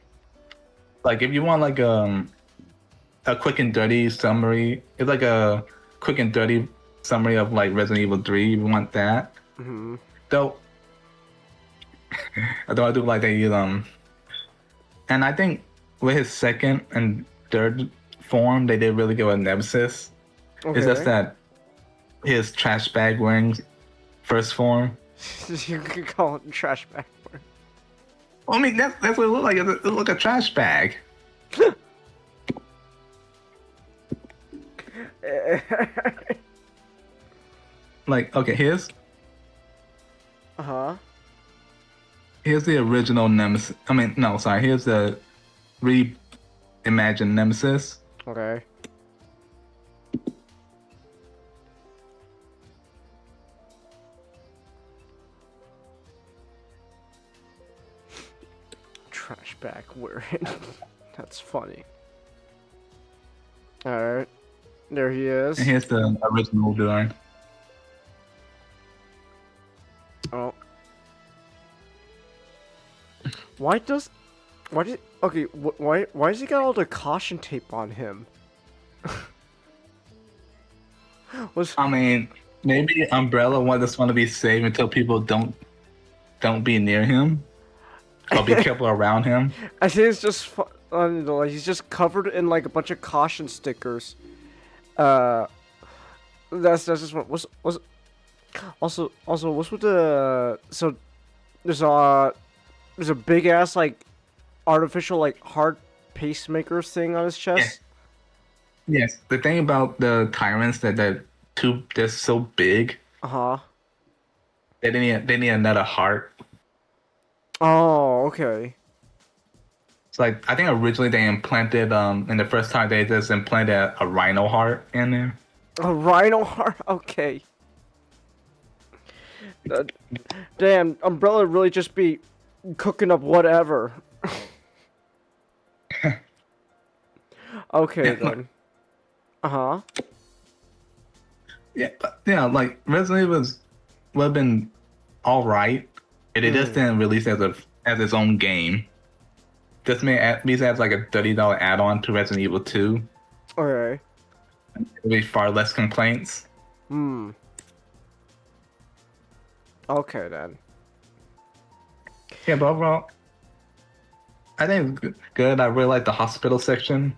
Like if you want like a quick and dirty summary, it's like a quick and dirty summary of like Resident Evil 3. You want that? Though I do like that you and I think with his second and third form, they did really good with Nemesis. Okay. It's just that his trash bag wearing first form. You could call it trash bag. I mean, that's what it looked like. It looked like a trash bag. Like, okay, here's the original Nemesis. I mean, no, sorry. Here's the reimagined Nemesis. Okay. Trash bag wearing. That's funny. Alright. There he is. And here's the original design. Oh. Why does he got all the caution tape on him? I mean, maybe Umbrella wanted this one to be safe until people don't be near him. Or be careful around him. I think it's just he's just covered in like a bunch of caution stickers. That's just what was also what's with the there's a big ass like artificial like heart pacemaker thing on his chest. Yes, the thing about the tyrants that they're so big. They need another heart. Oh, okay. It's like I think originally they implanted in the first time they just implanted a rhino heart in there. A rhino heart? Okay. Damn, Umbrella really just be cooking up whatever. Okay then. Yeah, like Resident Evil would have been all right, but it just didn't release as its own game. Just made as like a $30 add-on to Resident Evil 2. Okay. There'll be far less complaints. Hmm. Okay then. Yeah, but overall, I think it's good. I really like the hospital section.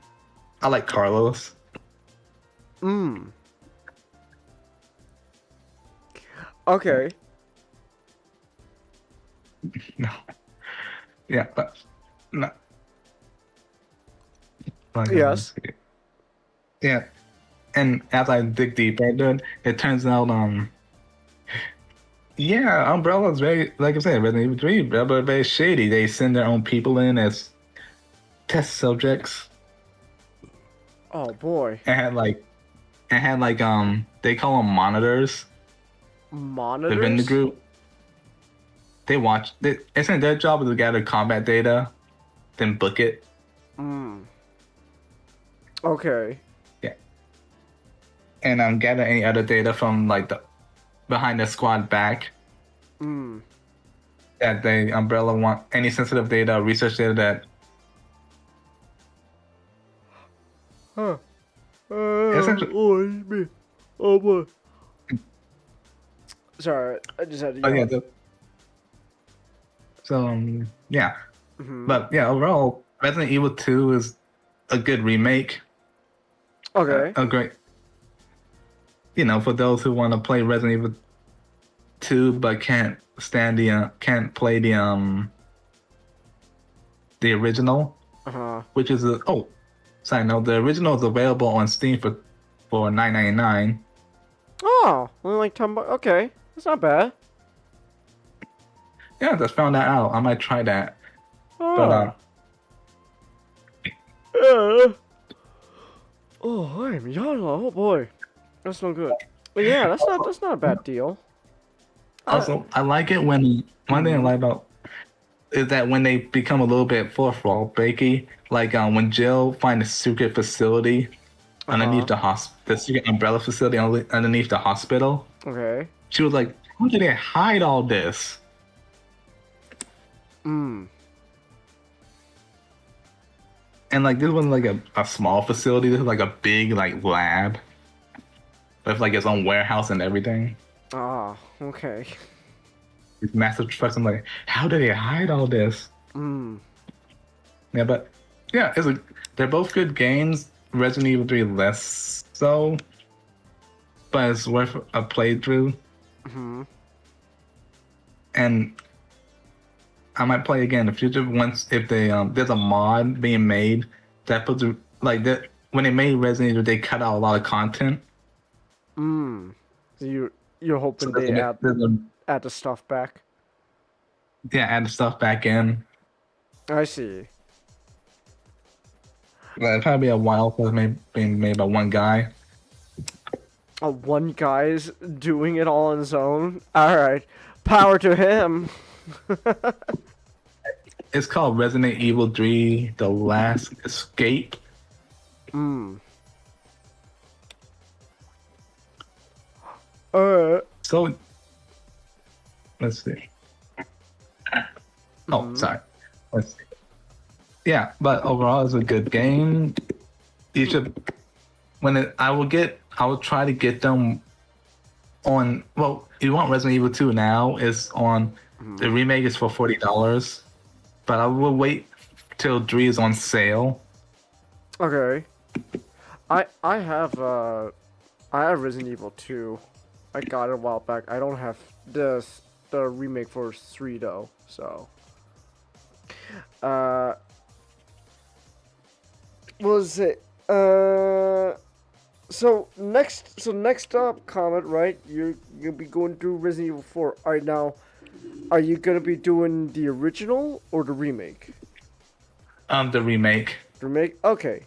I like Carlos. Hmm. Okay. No. Yeah, but no. Yes. Yeah, and as I dig deeper into it, it turns out yeah, Umbrella's very, like I said, Resident Evil 3, Umbrella very shady. They send their own people in as test subjects. Oh boy. It had like they call them monitors. Monitors. Within the group. Isn't their job to gather combat data, then book it? Hmm. Okay. Yeah. And gather any other data from like the behind the squad back. Hmm. That they Umbrella want any sensitive data, research data that. Huh. Essentially. Oh boy. Sorry, I just had to. Oh yeah. Yeah. Mm-hmm. But yeah, overall, Resident Evil 2 is a good remake. Okay. A great. For those who want to play Resident Evil 2 but can't play the original. Which is side note, the original is available on Steam for $9.99. Oh, only like $10. Okay, that's not bad. Yeah, I just found that out. I might try that. Oh. Oh, I'm yawning. Oh boy, that's no good. But yeah, that's not a bad deal. Also, I like it when one thing I like about is that when they become a little bit fourth-wall breaky, like when Jill find a secret facility underneath the secret umbrella facility underneath the hospital. Okay. She was like, "How did they hide all this?" Hmm. And like this wasn't like a small facility. This was like a big like lab with like its own warehouse and everything. Ah, okay. These massive trucks. I'm like, how did they hide all this? Hmm. Yeah, but yeah, they're both good games. Resident Evil 3 less so, but it's worth a playthrough. Hmm. And I might play again in the future once if they there's a mod being made that puts like that when they made Resident Evil they cut out a lot of content. Hmm. So you're hoping So they add the stuff back. Yeah, add the stuff back in. I see. It'll probably be a while because it's being made by one guy. One guy's doing it all on his own. All right, power to him. It's called Resident Evil 3: The Last Escape. Hmm. So let's see. Oh, sorry. Let's see. Yeah, but overall, it's a good game. You should. I will try to get them on. Well, if you want Resident Evil 2 now, it's on. The remake is for $40, but I will wait till 3 is on sale. Okay. I have Resident Evil 2. I got it a while back. I don't have the remake for 3 though. So. Was it? So next up, Comet, right? You're gonna be going through Resident Evil 4. All right, now, are you gonna be doing the original or the remake? The remake. Remake. Okay.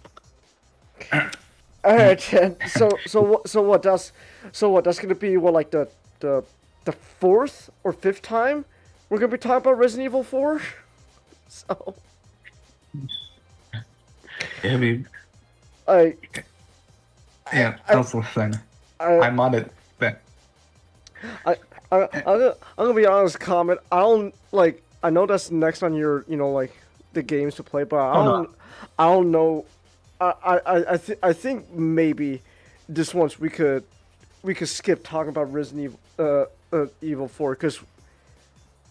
All right, then. So what? That's gonna be what, like the fourth or fifth time we're gonna be talking about Resident Evil 4. So. It'll be. Yeah, also fun. I modded that. I'm gonna be honest, Comet. I don't like. I know that's next on your, like, the games to play, but I don't know I think maybe this once we could skip talking about Resident Evil 4 because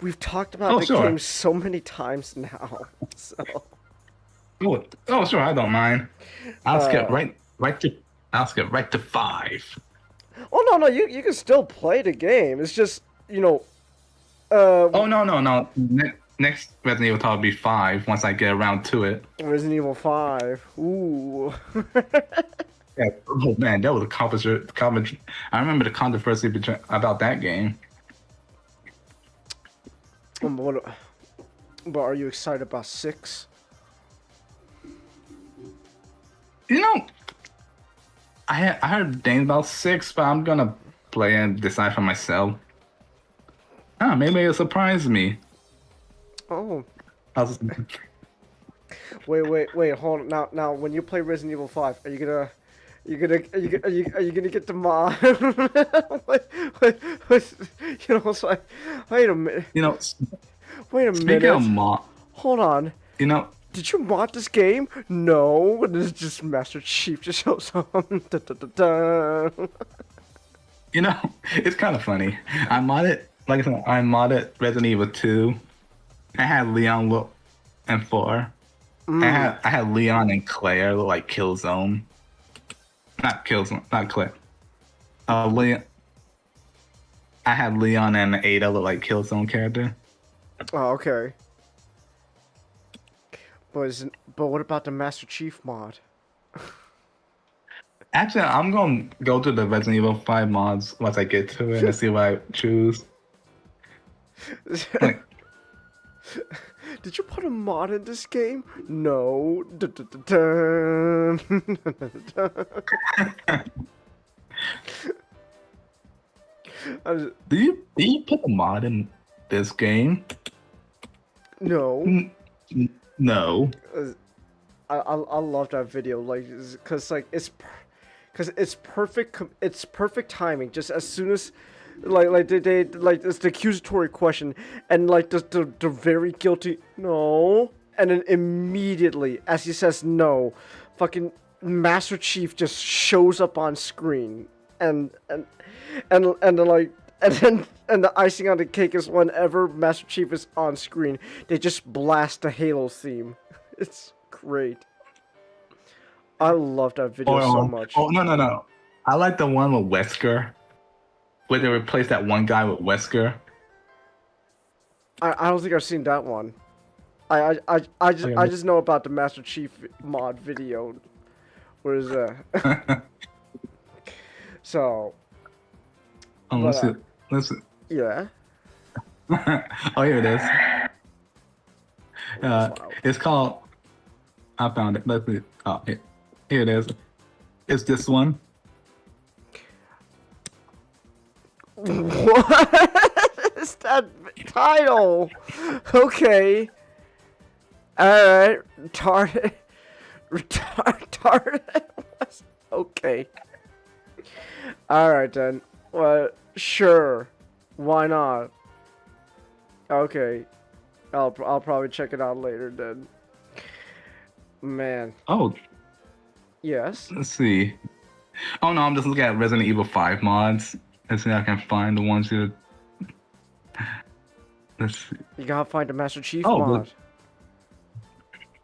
we've talked about the game so many times now. So. Oh, sure, I don't mind. I'll skip I'll skip right to 5. Oh no, you can still play the game. It's just no. Next Resident Evil talk will be 5 once I get around to it. Resident Evil 5. Ooh. Yeah. Oh man, that was a controversy. I remember the controversy about that game. But are you excited about 6? You know, I heard things about 6, but I'm gonna play and decide for myself. Maybe it'll surprise me. Oh. Wait, hold on. Now when you play Resident Evil 5, are you gonna get the mod? You know, it's like, wait a minute. You know, wait a minute. Speaking of mod, hold on. You know, did you mod this game? No, this is just Master Chief just shows up. Da, da, da, da. You know, it's kind of funny. I modded Resident Evil 2. I had Leon and 4. I had Leon and Claire look like Killzone. Not Claire. Leon. I had Leon and Ada look like Killzone character. Oh, okay. But what about the Master Chief mod? Actually, I'm gonna go to the Resident Evil 5 mods once I get to it and see what I choose. Like, did you put a mod in this game? No. Da, da, da, da. Do you put a mod in this game? No. No. I love that video, like, cause it's perfect. It's perfect timing. Just as soon as, like they it's the accusatory question, and like the very guilty no, and then immediately as he says no, fucking Master Chief just shows up on screen, and the icing on the cake is whenever Master Chief is on screen, they just blast the Halo theme. It's great. I love that video so much. Oh no! I like the one with Wesker, where they replaced that one guy with Wesker. I don't think I've seen that one. I just know about the Master Chief mod video. Where is that? So. Listen. Yeah. Oh, here it is. It's called. I found it. Let's see. Oh, here it is. It's this one. What is that title? Okay. Alright. Retarded. Okay. Alright then. Well, sure. Why not? Okay. I'll probably check it out later then. Man. Oh. Yes. Let's see. Oh no, I'm just looking at Resident Evil 5 mods. Let's see if I can find the ones here. Let's see. You gotta find the Master Chief mod.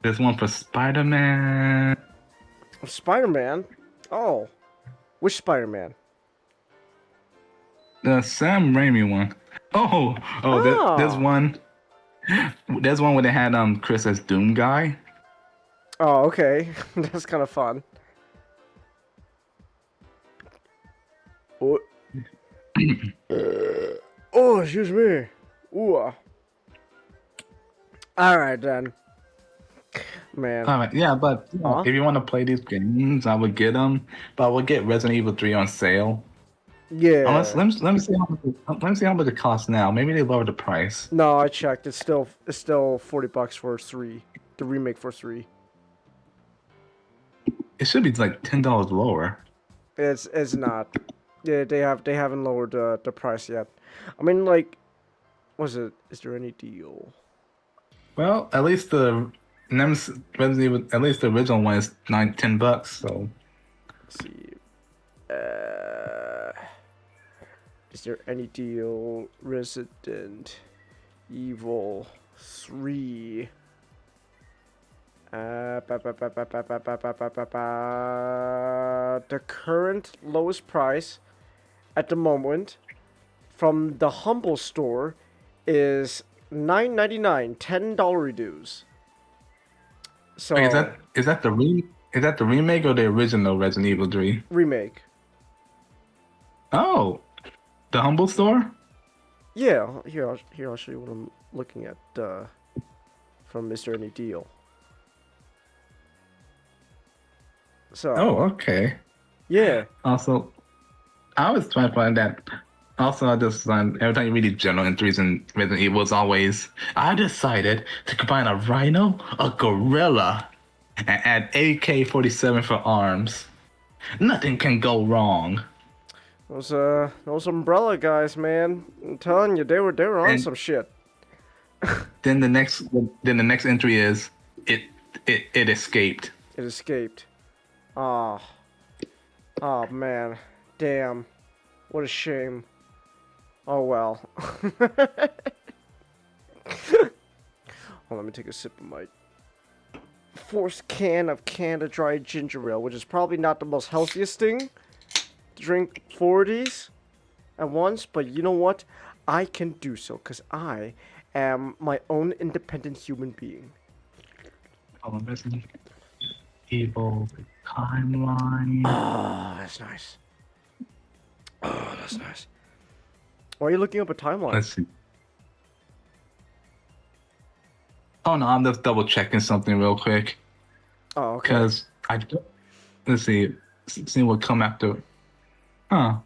There's one for Spider-Man. Spider-Man? Oh. Which Spider-Man? The Sam Raimi one. There's one. There's one where they had Chris as Doom Guy. Oh, okay. That's kind of fun. Oh, oh, excuse me. Ooh. Alright then. Man. Alright, yeah, but if you want to play these games, I would get them. But I would get Resident Evil 3 on sale. Yeah. Let me see how much it costs now. Maybe they lowered the price. No, I checked. It's still $40 for 3. The remake for 3. It should be like $10 lower. It's not. Yeah, they haven't lowered the price yet. I mean, like, is there any deal? Well, at least the Resident Evil, at least the original one is $10. So Let's see. Is there any deal? Resident Evil 3. The current lowest price at the moment from the Humble Store is $9.99, $10 reduce. So wait, is that the remake or the original Resident Evil 3? Remake. Oh, the Humble Store? Yeah, here I'll show you what I'm looking at from Mr. Any Deal. So. Oh, okay. Yeah. Also, I was trying to find that. Also, I just every time you read these journal entries in Resident Evil, it's always, I decided to combine a rhino, a gorilla, and add AK-47 for arms. Nothing can go wrong. Those Umbrella guys, man. I'm telling you, they were on some shit. Then the next entry is it escaped. It escaped. Oh man, damn, what a shame. Oh well. Let me take a sip of my fourth can of Canada Dry Ginger Ale, which is probably not the most healthiest thing to drink 40s at once, but you know what? I can do so because I am my own independent human being. Resident Evil timeline. Oh, that's nice. Oh, that's nice. Why are you looking up a timeline? Let's see. Oh no, I'm just double checking something real quick. Oh, okay. Because let's see what come after. Huh.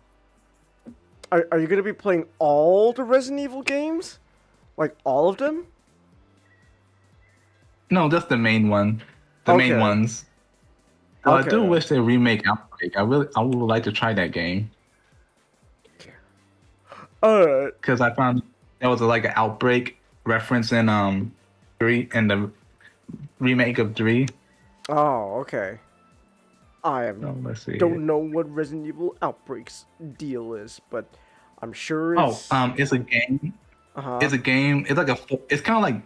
Are you gonna be playing all the Resident Evil games? Like all of them? No, just the main one. The main ones. I do wish they remake Outbreak. I would like to try that game. Alright. Because I found there was like an Outbreak reference in 3 and the remake of 3. Oh, okay. I don't know what Resident Evil Outbreak's deal is, but I'm sure it's... it's a game. It's a game. It's like it's kind of like,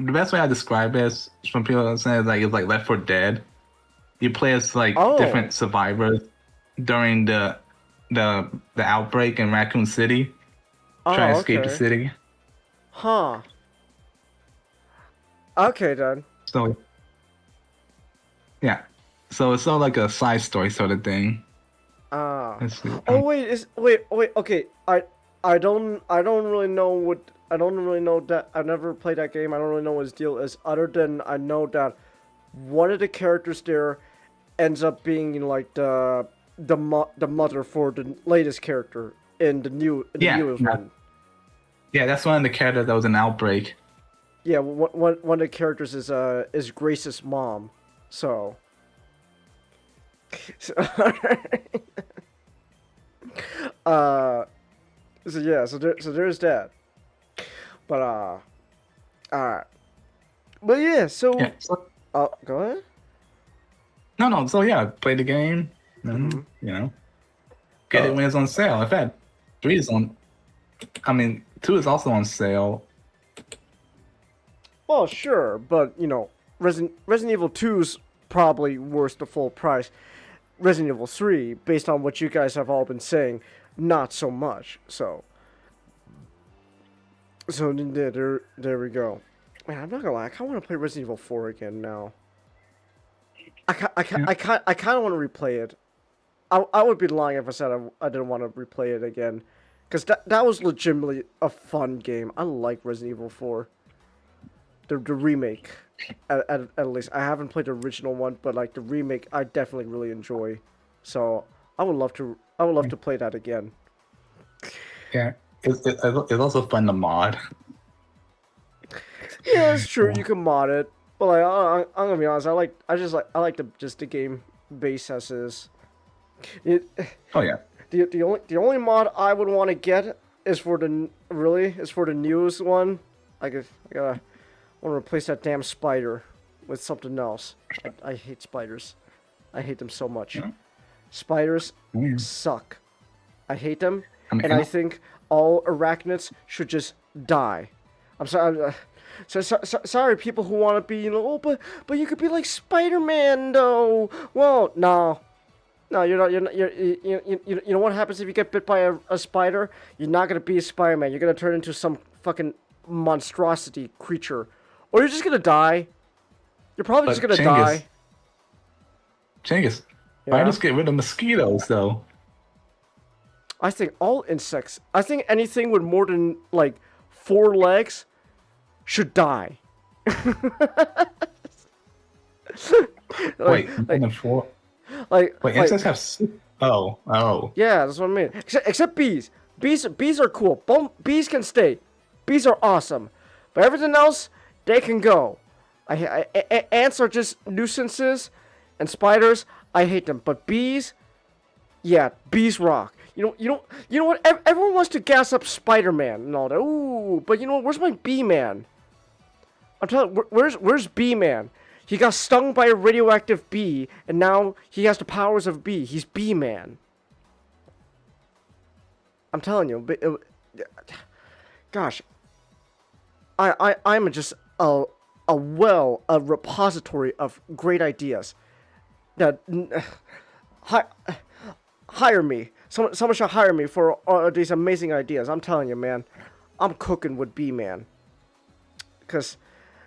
the best way I describe it is, from people saying it's like Left 4 Dead. You play as like different survivors during the outbreak in Raccoon City. Try to escape the city. Huh. Okay then. So yeah. So it's sort of like a side story sort of thing. Oh wait, okay. I don't really know that. I've never played that game. I don't really know what his deal is, other than I know that one of the characters there ends up being like the mother for the latest character in the newest one. Yeah, that's one of the characters that was in Outbreak. Yeah, one of the characters is Grace's mom. So there's that. But alright. But yeah, so go ahead. No, so yeah, play the game. You know, get it when it's on sale. In fact, 3 is on. 2 is also on sale. Well, sure, but you know, Resident Evil 2's probably worth the full price. Resident Evil 3, based on what you guys have all been saying, not so much. So there we go. Man, I'm not gonna lie, I kind of want to play Resident Evil 4 again now. I kind of want to replay it. I would be lying if I said I didn't want to replay it again, because that was legitimately a fun game. I like Resident Evil 4, the remake, at least. I haven't played the original one, but like the remake, I definitely really enjoy. So I would love to play that again. Yeah, it's also fun to mod. Yeah, it's true. You can mod it, but like I'm gonna be honest, I like the game base as is. Oh yeah. The only mod I would want to get is for the newest one. I want to replace that damn spider. with something else. I hate spiders. I hate them so much. Spiders suck. I hate them, and I think all arachnids should just die. I'm sorry. Sorry, people who want to be, but you could be like Spider-Man, though. Well, no, you're not. You know what happens if you get bit by a spider? You're not gonna be a Spider-Man. You're gonna turn into some fucking monstrosity creature, or you're just gonna die. You're probably just gonna die. Genghis, spiders get rid of mosquitoes, though. I think all insects. I think anything with more than like 4 legs should die. Wait, more than 4? Wait, insects have 6? Oh. Yeah, that's what I mean. Except bees. Bees are cool. Bees can stay. Bees are awesome. But everything else, they can go. Ants are just nuisances, and spiders, I hate them. But bees, yeah, bees rock. You know what? Everyone wants to gas up Spider-Man and all that. Ooh, but you know what? Where's my bee-man? I'm telling you, where's bee-man? He got stung by a radioactive bee, and now he has the powers of a bee. He's bee-man. I'm telling you, gosh, I'm just a repository of great ideas. That hire me. Someone should hire me for these amazing ideas. I'm telling you, man, I'm cooking with B-Man. Cause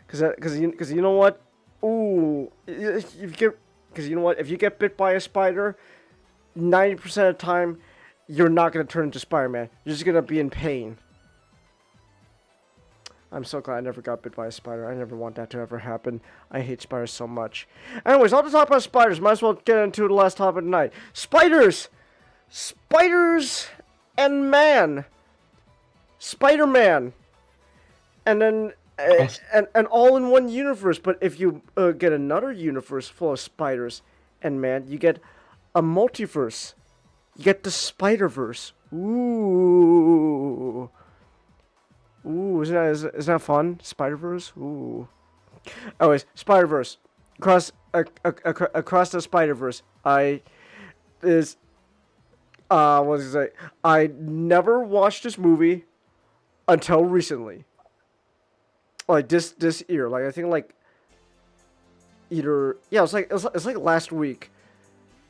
you know what? Ooh, if you get bit by a spider, 90% of the time, you're not gonna turn into Spider-Man. You're just gonna be in pain. I'm so glad I never got bit by a spider. I never want that to ever happen. I hate spiders so much. Anyways, all to talk about spiders. Might as well get into the last topic of the night. Spiders! Spiders and man. Spider-Man. And then and all in one universe. But if you get another universe full of spiders and man, you get a multiverse. You get the Spider-Verse. Ooh. Ooh, isn't that fun? Spider-Verse? Ooh. Anyways, Spider-Verse. Across the Spider-Verse. I never watched this movie until recently. Like this year. Like I think like either it's like last week.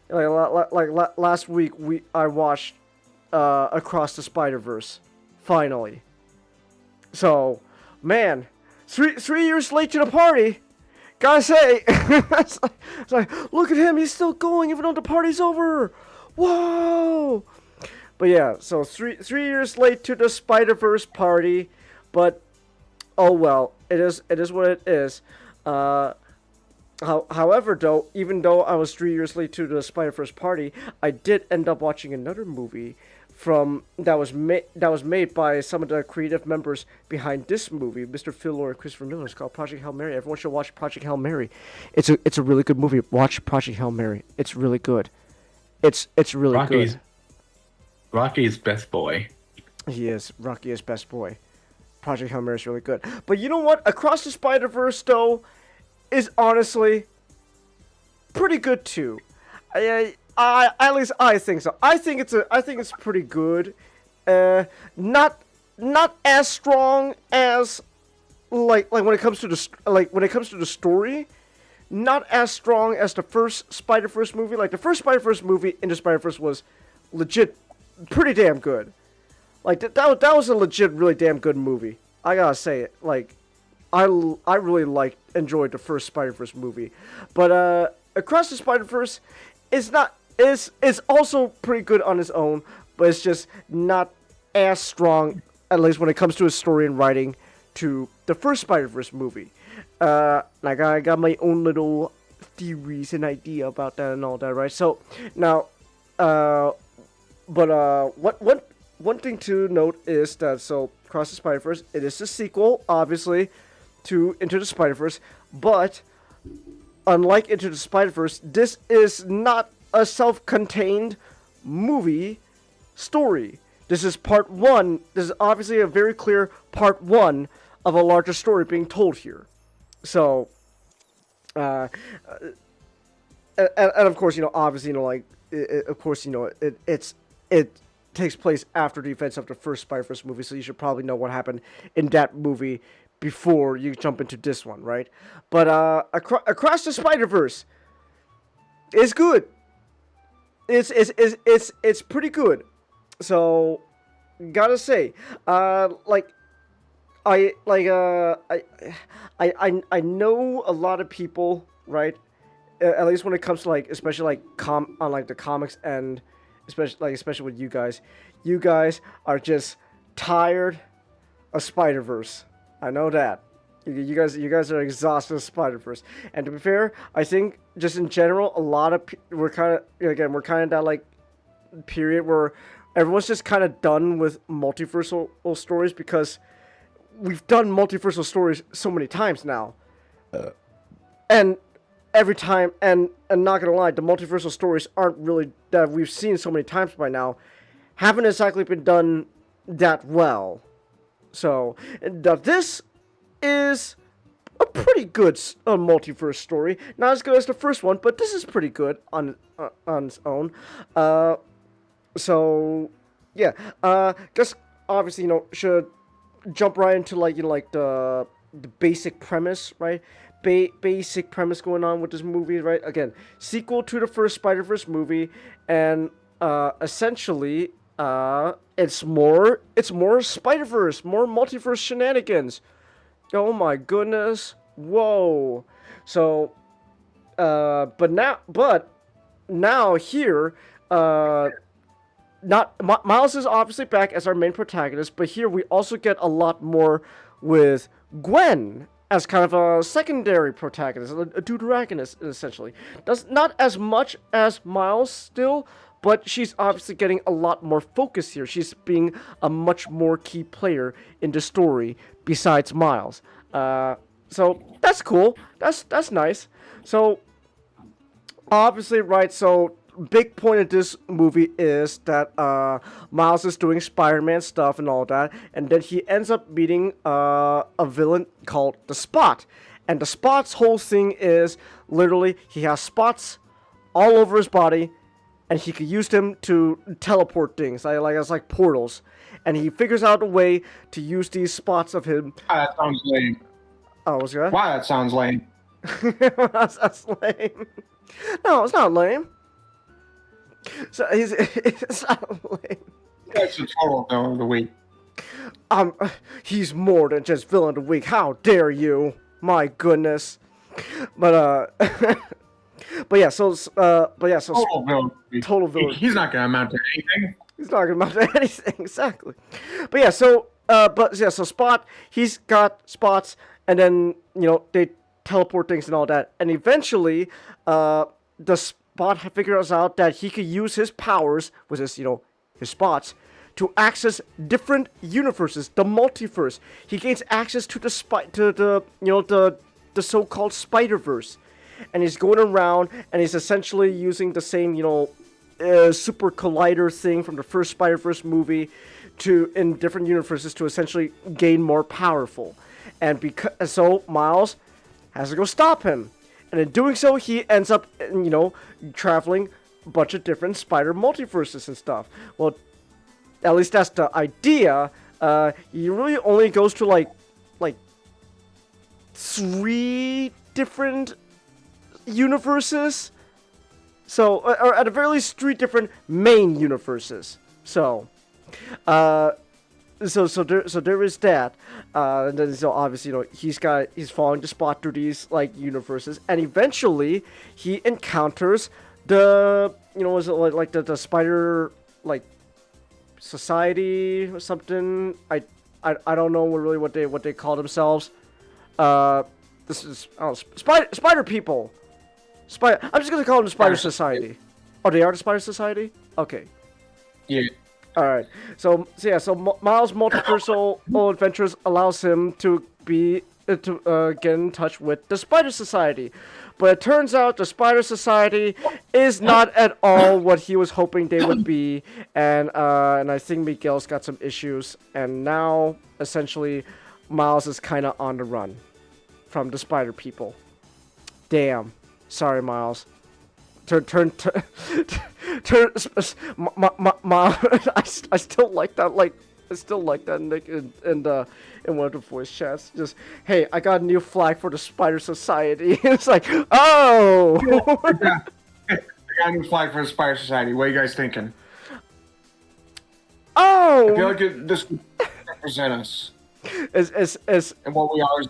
Like last week I watched Across the Spider-Verse. Finally. So, man, 3 years late to the party. Gotta say, it's like, look at him, he's still going even though the party's over. Whoa! But yeah, so 3 years late to the Spider-Verse party, but oh well, it is what it is. However, though, even though I was 3 years late to the Spider-Verse party, I did end up watching another movie that was made by some of the creative members behind this movie, Mr. Phil Lord and Christopher Miller. It's called Project Hail Mary. Everyone should watch Project Hail Mary. It's a really good movie. Watch Project Hail Mary. It's really good. It's really good. Rocky's best boy. He is. Rocky is best boy. Project Hail Mary is really good. But you know what? Across the Spider-Verse, though, is honestly pretty good too. At least I think so. I think it's pretty good. Not as strong as like when it comes to the story. Not as strong as the first Spider-Verse movie. Like the first Spider-Verse movie, Into Spider-Verse, was legit pretty damn good. Like that was a legit really damn good movie. I gotta say it. Like I really enjoyed the first Spider-Verse movie, but Across the Spider-Verse is also pretty good on its own, but it's just not as strong, at least when it comes to its story and writing, to the first Spider-Verse movie. Like I got my own little theories and idea about that and all that, right? So now, one thing to note is that Across the Spider-Verse, it is a sequel, obviously, to Into the Spider-Verse, but unlike Into the Spider-Verse, this is not a self-contained movie story. This is part 1. This is obviously a very clear part 1 of a larger story being told here. So, Uh, and of course, obviously, like, of course, it takes place after the events of the first Spider-Verse movie, so you should probably know what happened in that movie before you jump into this one, right? But Across the Spider-Verse is good. It's pretty good. So gotta say, like I know a lot of people, right? At least when it comes to like, especially like on like the comics and especially with you guys are just tired of Spider-Verse. I know that. You guys are exhausted of Spider-Verse. And to be fair, I think just in general, a lot of we're kind of that like period where everyone's just kind of done with multiversal stories because we've done multiversal stories so many times now. And every time, and not gonna lie, the multiversal stories aren't really that we've seen so many times by now, haven't exactly been done that well. So this is a pretty good multiverse story. Not as good as the first one, but this is pretty good on its own. So yeah, guess obviously should jump right into like the basic premise, right? Basic premise going on with this movie, right? Again, sequel to the first Spider-Verse movie, and essentially it's more Spider-Verse, more multiverse shenanigans. Oh my goodness. Whoa. So but now here Miles is obviously back as our main protagonist, but here we also get a lot more with Gwen as kind of a secondary protagonist, a deuteragonist, essentially. Not as much as Miles still, but she's obviously getting a lot more focus here. She's being a much more key player in the story besides Miles. So that's cool. That's nice. So obviously, right, so big point of this movie is that Miles is doing Spider-Man stuff and all that, and then he ends up meeting a villain called the Spot. And the Spot's whole thing is literally he has spots all over his body, and he could use them to teleport things, like portals. And he figures out a way to use these spots of him. That sounds lame. Oh, what's that? Wow, that sounds lame. That's lame. No, it's not lame. So it's not lame. That's the total villain of the week. He's more than just villain of the week. How dare you? My goodness. But so total villain. Total villain. He's not gonna amount to anything. He's not gonna amount to anything, exactly. But yeah, so Spot, he's got spots, and then they teleport things and all that, and eventually, the Spot figures out that he could use his powers with his spots to access different universes, the multiverse. He gains access to the so-called Spider-Verse, and he's going around and he's essentially using the same super collider thing from the first Spider-Verse movie in different universes to essentially gain more powerful. And so Miles has to go stop him. And in doing so, he ends up, traveling a bunch of different spider multiverses and stuff. Well, at least that's the idea. He really only goes to like 3 different universes. So, or at the very least, 3 different main universes. So, there is that. And then obviously, he's following the Spot through these universes, and eventually he encounters the the Spider Society or something. I don't know what they call themselves. This is Spider People. I'm just gonna call them the Spider Society. Oh, they are the Spider Society? Okay. Yeah. Alright. So Miles' multiversal adventures allows him to get in touch with the Spider Society. But it turns out the Spider Society is not at all what he was hoping they would be, and I think Miguel's got some issues, and now essentially Miles is kind of on the run from the Spider People. Damn. Sorry, Miles. Turn. I still like that. Like, I still like that, Nick, in one of the voice chats. Just, hey, I got a new flag for the Spider Society. It's like, oh. I got a new flag for the Spider Society. What are you guys thinking? Oh. I feel like this would represent us. As and what we are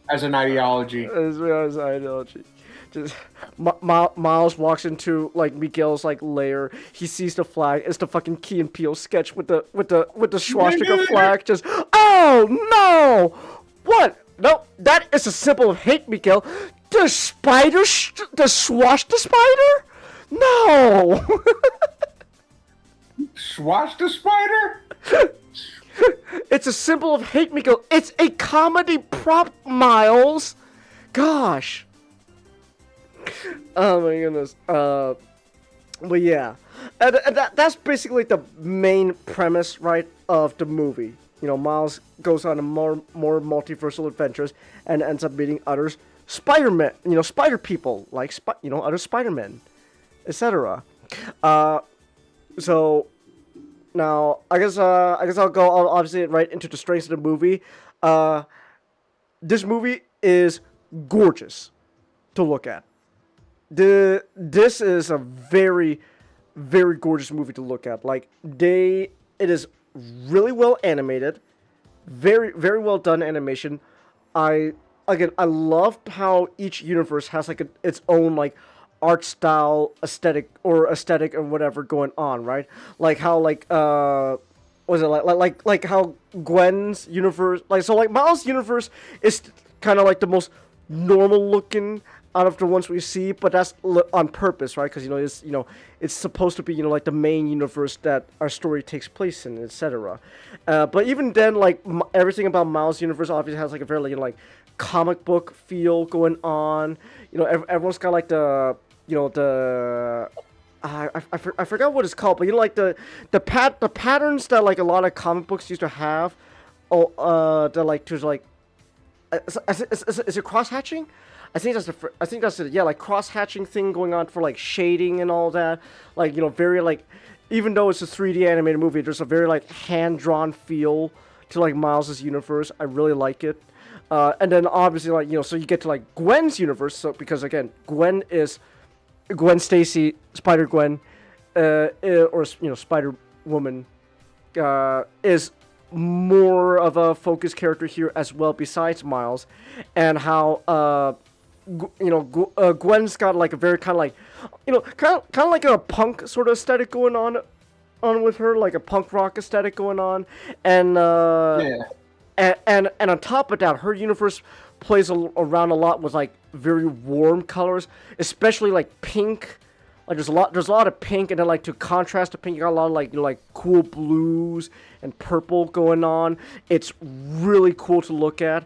as an ideology. As we are as an ideology. Just Miles walks into like Miguel's like lair. He sees the flag. It's the fucking Key and Peele sketch with the swastika flag. Just, oh no! What? No, that is a symbol of hate, Miguel. The spider, the spider? No. Swash the spider? It's a symbol of hate, Miguel. It's a comedy prop, Miles. Gosh. Oh my goodness. But yeah, and that's basically the main premise, right, of the movie. You know, Miles goes on a more multiversal adventures and ends up meeting other Spider-Man, spider people like other Spider-Men, etc. So now I guess I'll go obviously right into the strengths of the movie. This movie is gorgeous to look at. This is a very, very gorgeous movie to look at. Like, it is really well animated, very, very well done animation. I loved how each universe has like its own like art style, aesthetic or whatever going on, right? Like how was it like how Gwen's universe, like Miles' universe is kind of like the most normal looking out of the ones we see, but that's on purpose, right? Because it's supposed to be like the main universe that our story takes place in, etc. But even then, like everything about Miles' universe obviously has like a very like comic book feel going on. Everyone's got like the I forgot what it's called, but like the patterns that like a lot of comic books used to have. That like there's like is it cross hatching? I think that's it. Yeah, like cross hatching thing going on for like shading and all that. Like very like, even though it's a 3D animated movie, there's a very like hand drawn feel to like Miles' universe. I really like it. And then obviously like so you get to like Gwen's universe. So because again, Gwen Stacy, Spider Gwen, or Spider Woman, is more of a focus character here as well. Besides Miles, and how Gwen's got like a very kind of like, kind of like a punk sort of aesthetic going on with her, like a punk rock aesthetic going on, and and on top of that, her universe plays around a lot with like very warm colors, especially like pink. Like there's a lot of pink, and then like to contrast the pink, you got a lot of like cool blues and purple going on. It's really cool to look at.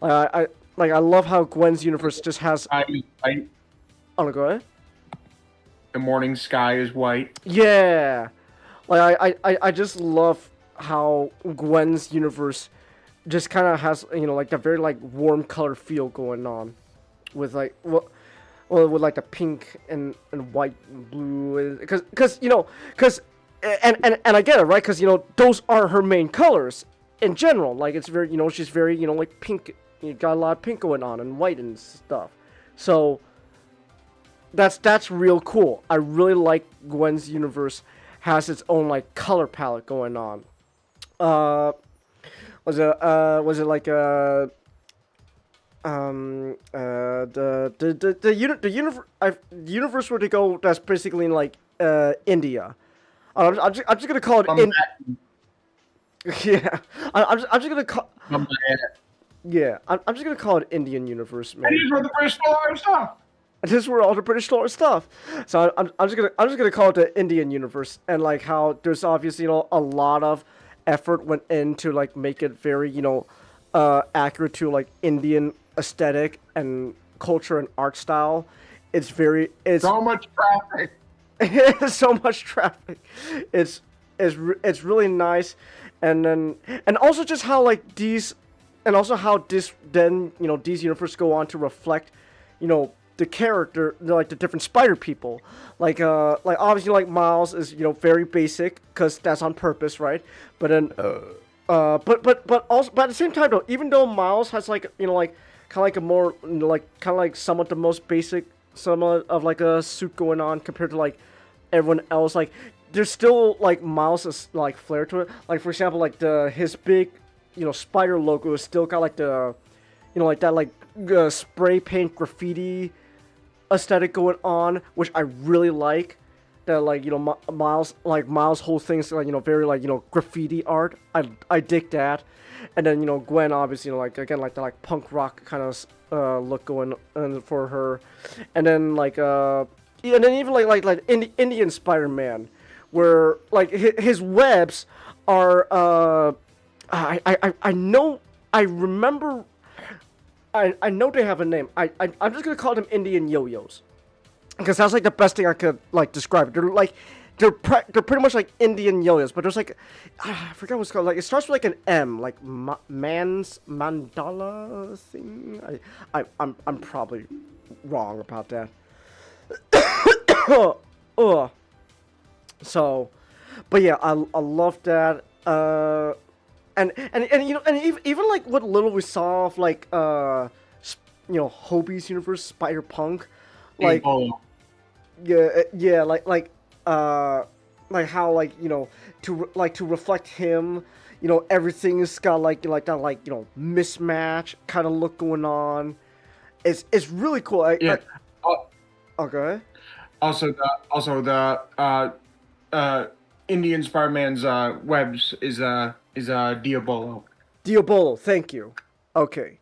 I love how Gwen's universe just has. White. Oh, go ahead. The morning sky is white. Yeah, like I just love how Gwen's universe just kind of has like the very like warm color feel going on, with like with like the pink and white and blue, because and I get it, right? Because those are her main colors in general. Like it's very she's very like pink. You got a lot of pink going on and white and stuff. So that's real cool. I really like Gwen's universe has its own like color palette going on. Was it like the universe where they go, that's basically in like India. I'm just gonna call it yeah. I'm just gonna call. Yeah, I'm just gonna call it Indian universe, man. And these were the British Lore stuff. This is where all the British Lore stuff. So I'm just gonna call it the Indian universe, and like how there's obviously a lot of effort went into like make it very accurate to like Indian aesthetic and culture and art style. It's so much traffic. So much traffic. It's really nice, and also just how like these. And also how this then, these universes go on to reflect, the character, like the different spider people. Like obviously like Miles is very basic because that's on purpose, right? But then but also but at the same time though, even though Miles has like like kind of like a more like kind of like somewhat the most basic somewhat of like a suit going on compared to like everyone else, like there's still like Miles' like flair to it. Like for example, like his big spider logo is still got like the like that like spray paint graffiti aesthetic going on, which I really like. That like Miles' whole thing's like very like graffiti art. I dig that. And then Gwen obviously like again like the like punk rock kind of look going for her. And then like and then even like Indian Spider-Man, where like his webs are I know I remember I know they have a name. I'm just gonna call them Indian yo-yos, because that's like the best thing I could like describe it. They're like they're pretty much like Indian yo-yos, but there's like I forget what it's called. Like it starts with like an M, like man's mandala thing. I'm probably wrong about that. So, but yeah, I love that. And even like what little we saw of like Hobie's universe, Spider-Punk, like yeah, like how like to reflect him, everything's got like that like mismatch kind of look going on. It's really cool. Okay. Also the Indian Spider-Man's webs is Diabolo. Diabolo, thank you. Okay.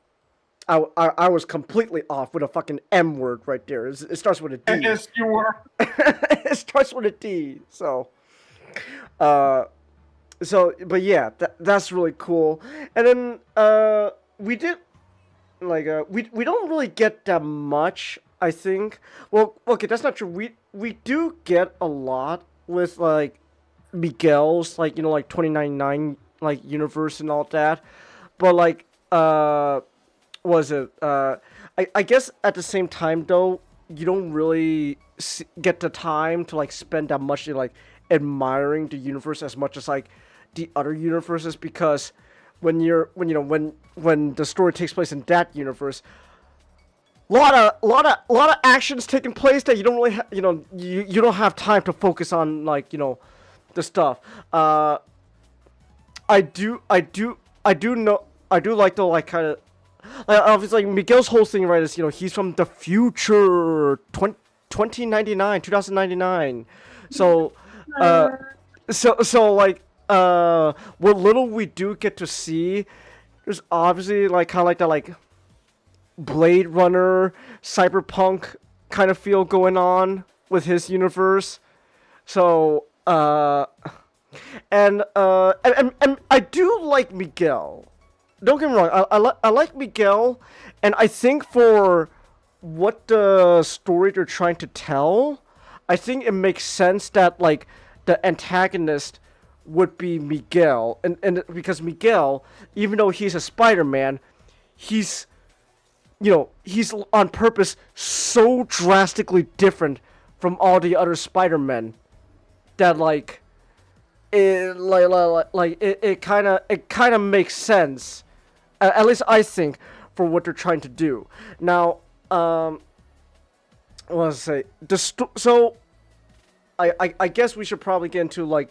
I was completely off with a fucking M word right there. It starts with a D. Yes, you were. It starts with a D. So, but yeah, that's really cool. And then we did like we don't really get that much, I think. Well, okay, that's not true. We do get a lot with like Miguel's like like 2099 like universe and all that, but like was it I guess at the same time though, you don't really get the time to like spend that much like admiring the universe as much as like the other universes, because when the story takes place in that universe, a lot of actions taking place that you don't really you don't have time to focus on like the stuff. I do like the like kind of like obviously like Miguel's whole thing, right, is he's from the future 2099. So so like what little we do get to see, there's obviously like kind of like that like Blade Runner cyberpunk kind of feel going on with his universe. So and I do like Miguel. Don't get me wrong. I like Miguel, and I think for what the story they're trying to tell, I think it makes sense that like the antagonist would be Miguel, and because Miguel, even though he's a Spider-Man, he's he's on purpose so drastically different from all the other Spider-Men that like it kind of makes sense, at least I think, for what they're trying to do. Now, what was I say? So I guess we should probably get into like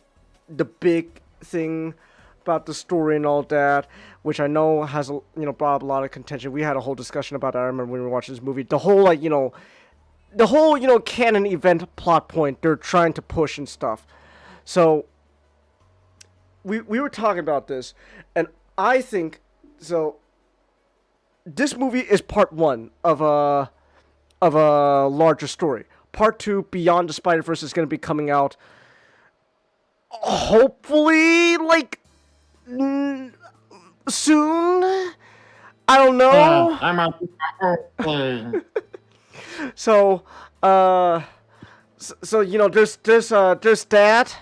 the big thing about the story and all that, which I know has brought up a lot of contention. We had a whole discussion about that. I remember when we were watching this movie. The whole like the whole canon event plot point they're trying to push and stuff. So we were talking about this, and I think so. This movie is part one of a larger story. Part two, Beyond the Spider-Verse, is going to be coming out hopefully like soon. I don't know. I'm out. So so there's that.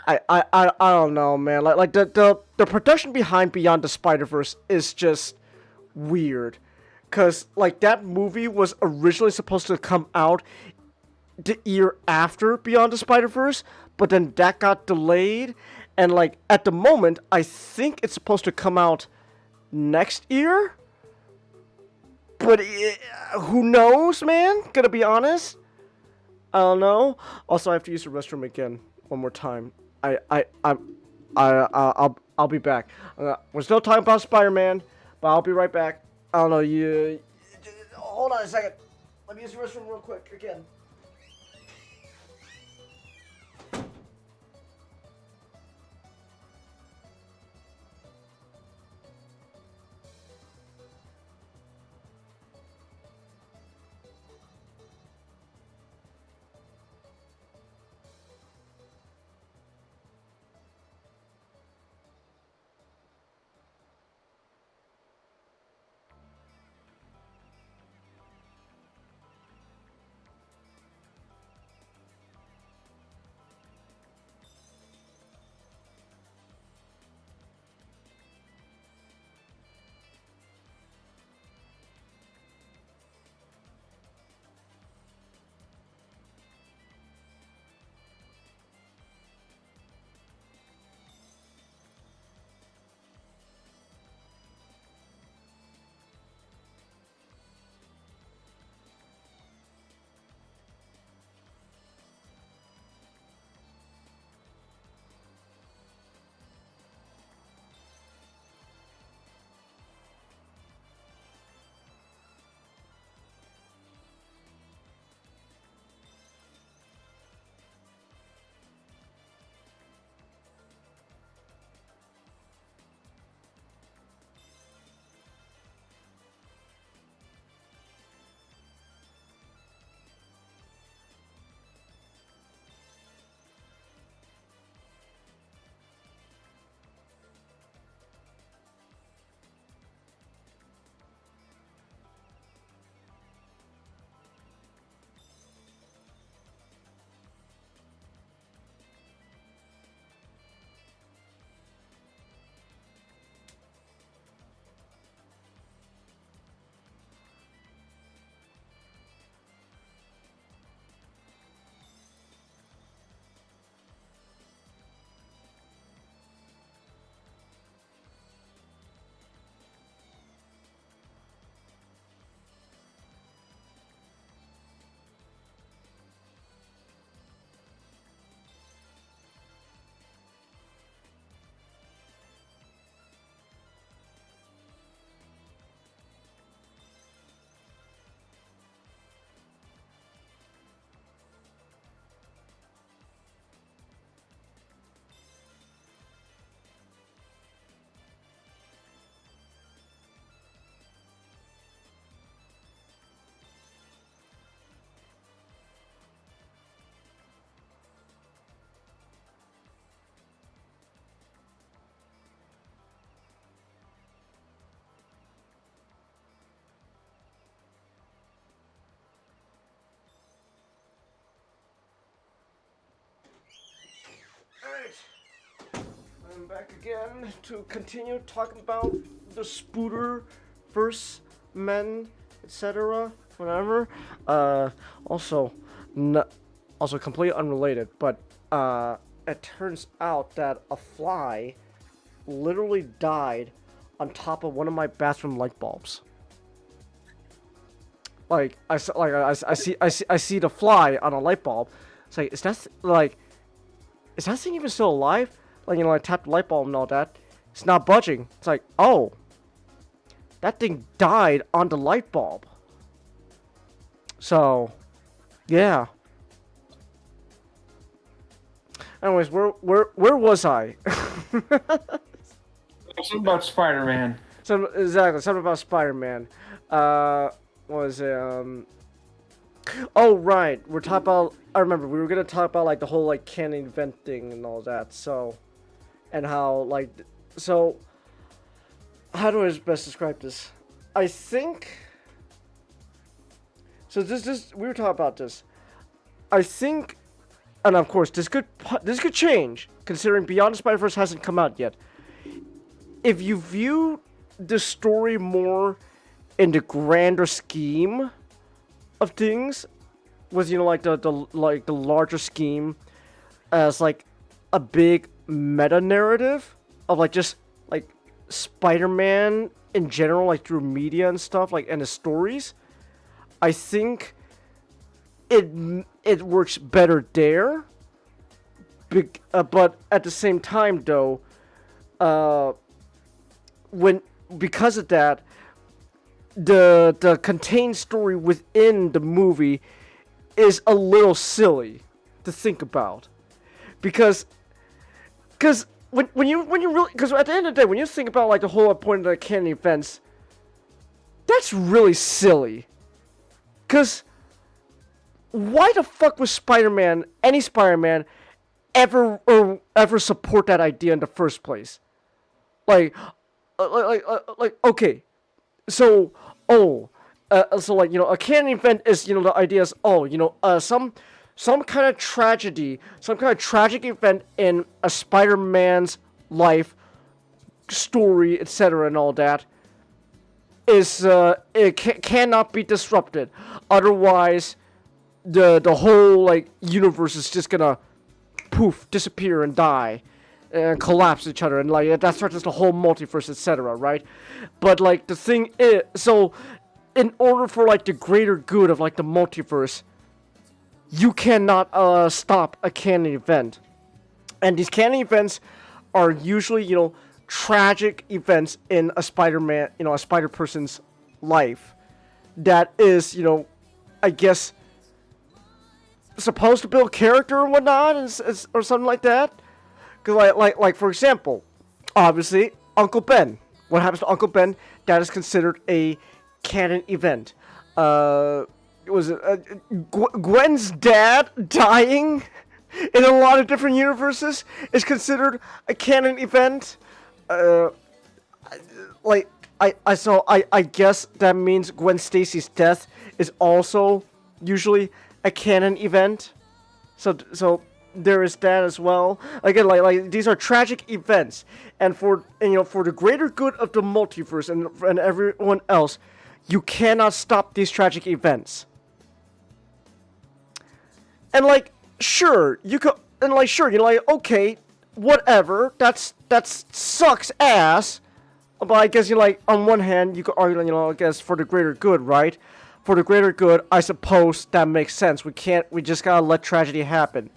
I don't know, man. Like the production behind Beyond the Spider-Verse is just weird, Because, like, that movie was originally supposed to come out the year after Beyond the Spider-Verse, but then that got delayed. And, like, at the moment, I think it's supposed to come out next year. But who knows, man? Gonna be honest. I don't know. Also, I have to use the restroom again one more time. I'll be back. We're still talking about Spider-Man, but I'll be right back. I don't know. You hold on a second. Let me use the restroom real quick again. Alright, I'm back again to continue talking about the Spooder verse men, etc. Whatever. Also completely unrelated, but it turns out that a fly literally died on top of one of my bathroom light bulbs. Like I see the fly on a light bulb. It's like, is that thing even still alive? Like, you know, I tapped the light bulb and all that. It's not budging. It's like, oh, that thing died on the light bulb. So, yeah. Anyways, where was I? Something about Spider-Man. Exactly, something about Spider-Man. What was it? Oh, right. We're talking about... I remember, we were going to talk about, like, the whole, like, canon event thing and all that, so... And how, like... So... How do I best describe this? I think... So this... We were talking about this. I think... And, of course, this could change, considering Beyond the Spider-Verse hasn't come out yet. If you view the story more in the grander scheme of things, was like the larger scheme as like a big meta narrative of like just like Spider-Man in general, like through media and stuff, like and the stories. I think it works better there. But at the same time, though, because of that, the contained story within the movie is a little silly to think about, because when you really, because at the end of the day, when you think about like the whole point of the canon events, that's really silly. Because why the fuck was any Spider-Man, ever support that idea in the first place? Like okay, so like a canon event is the idea is some kind of tragedy, some kind of tragic event in a Spider-Man's life, story, etc., and all that is it cannot be disrupted. Otherwise, the whole like universe is just gonna poof, disappear and die and collapse each other, and like that starts the whole multiverse, etc., right? But like the thing is, so in order for like the greater good of like the multiverse, you cannot stop a canon event. And these canon events are usually tragic events in a Spider-Man, a Spider-Person's life that is, I guess, supposed to build character and whatnot, or something like that. Because, like for example, obviously, Uncle Ben. What happens to Uncle Ben? That is considered a canon event. Gwen's dad dying in a lot of different universes is considered a canon event. I guess that means Gwen Stacy's death is also usually a canon event. So there is that as well. Again, like these are tragic events, and for the greater good of the multiverse and everyone else, you cannot stop these tragic events. And like, sure, you could, and like, sure, okay, whatever, that sucks ass. But I guess on one hand, you could argue, I guess for the greater good, right? For the greater good, I suppose that makes sense. We just gotta let tragedy happen.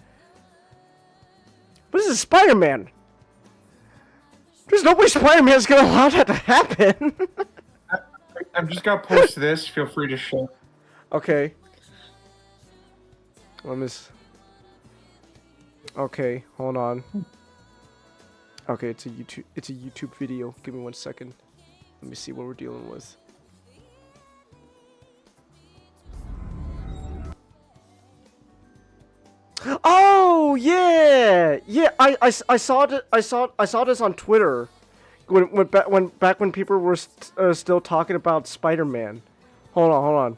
But this is Spider-Man. There's no way Spider-Man's gonna allow that to happen. I'm just gonna post this. Feel free to share. Okay. Okay, hold on. Okay, it's a YouTube video. Give me 1 second. Let me see what we're dealing with. Oh yeah, I saw this on Twitter when people were still talking about Spider-Man. Hold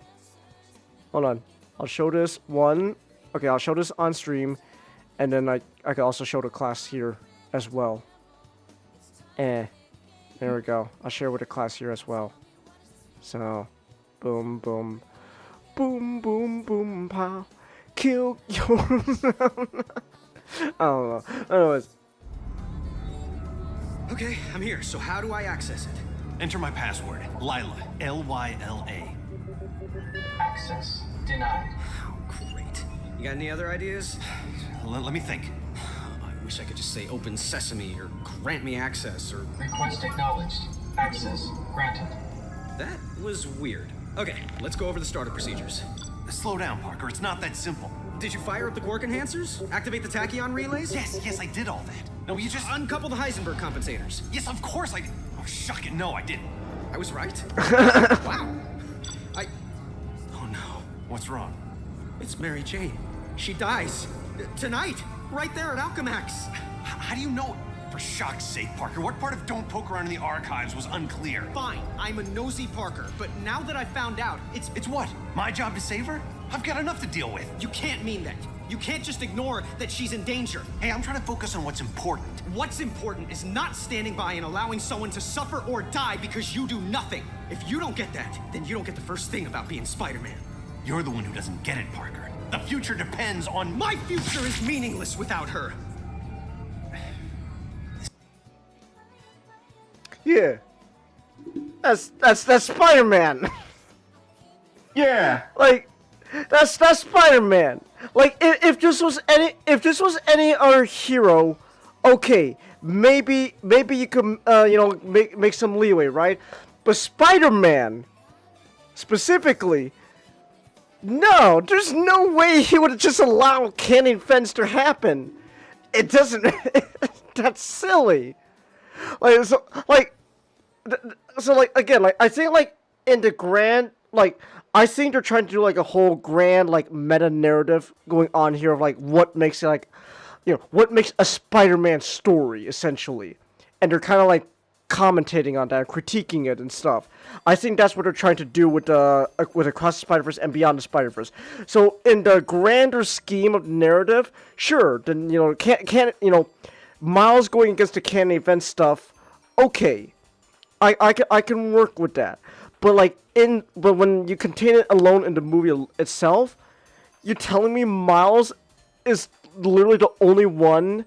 on. I'll show this one. Okay, I'll show this on stream, and then I can also show the class here as well. There we go. I'll share with the class here as well. So, boom, boom, boom, boom, boom, pow. Kill your. I don't know. Anyways. Okay, I'm here. So how do I access it? Enter my password. Lila. Lyla. Access denied. Oh, great. You got any other ideas? Let me think. I wish I could just say open sesame or grant me access or... Request acknowledged. Access granted. That was weird. Okay, let's go over the starter procedures. Slow down, Parker. It's not that simple. Did you fire up the quark enhancers? Activate the tachyon relays? Yes, I did all that. No, you just... Uncouple the Heisenberg compensators. Yes, of course I did. Oh, shuck it. No, I didn't. I was right. Wow. Oh, no. What's wrong? It's Mary Jane. She dies. Tonight. Right there at Alchemax. How do you know? For shock's sake, Parker, what part of Don't Poke Around in the Archives was unclear? Fine, I'm a nosy Parker, but now that I found out, it's what? My job to save her? I've got enough to deal with. You can't mean that. You can't just ignore that she's in danger. Hey, I'm trying to focus on what's important. What's important is not standing by and allowing someone to suffer or die because you do nothing. If you don't get that, then you don't get the first thing about being Spider-Man. You're the one who doesn't get it, Parker. The future depends on my future is meaningless without her. Yeah. That's Spider-Man. Yeah. Like, that's Spider-Man. Like, if this was any other hero, okay, maybe you could make some leeway, right? But Spider-Man, specifically, no, there's no way he would just allow cannon fence to happen. It doesn't. That's silly. Like again, I think in the grand, I think they're trying to do a whole grand meta narrative going on here of what makes it what makes a Spider-Man story essentially, and they're kind of commentating on that, critiquing it and stuff. I think that's what they're trying to do with Across the Spider-Verse and Beyond the Spider-Verse. So in the grander scheme of narrative, sure, then can't Miles going against the canon event stuff, okay, I can work with that. But but when you contain it alone in the movie itself, you're telling me Miles is literally the only one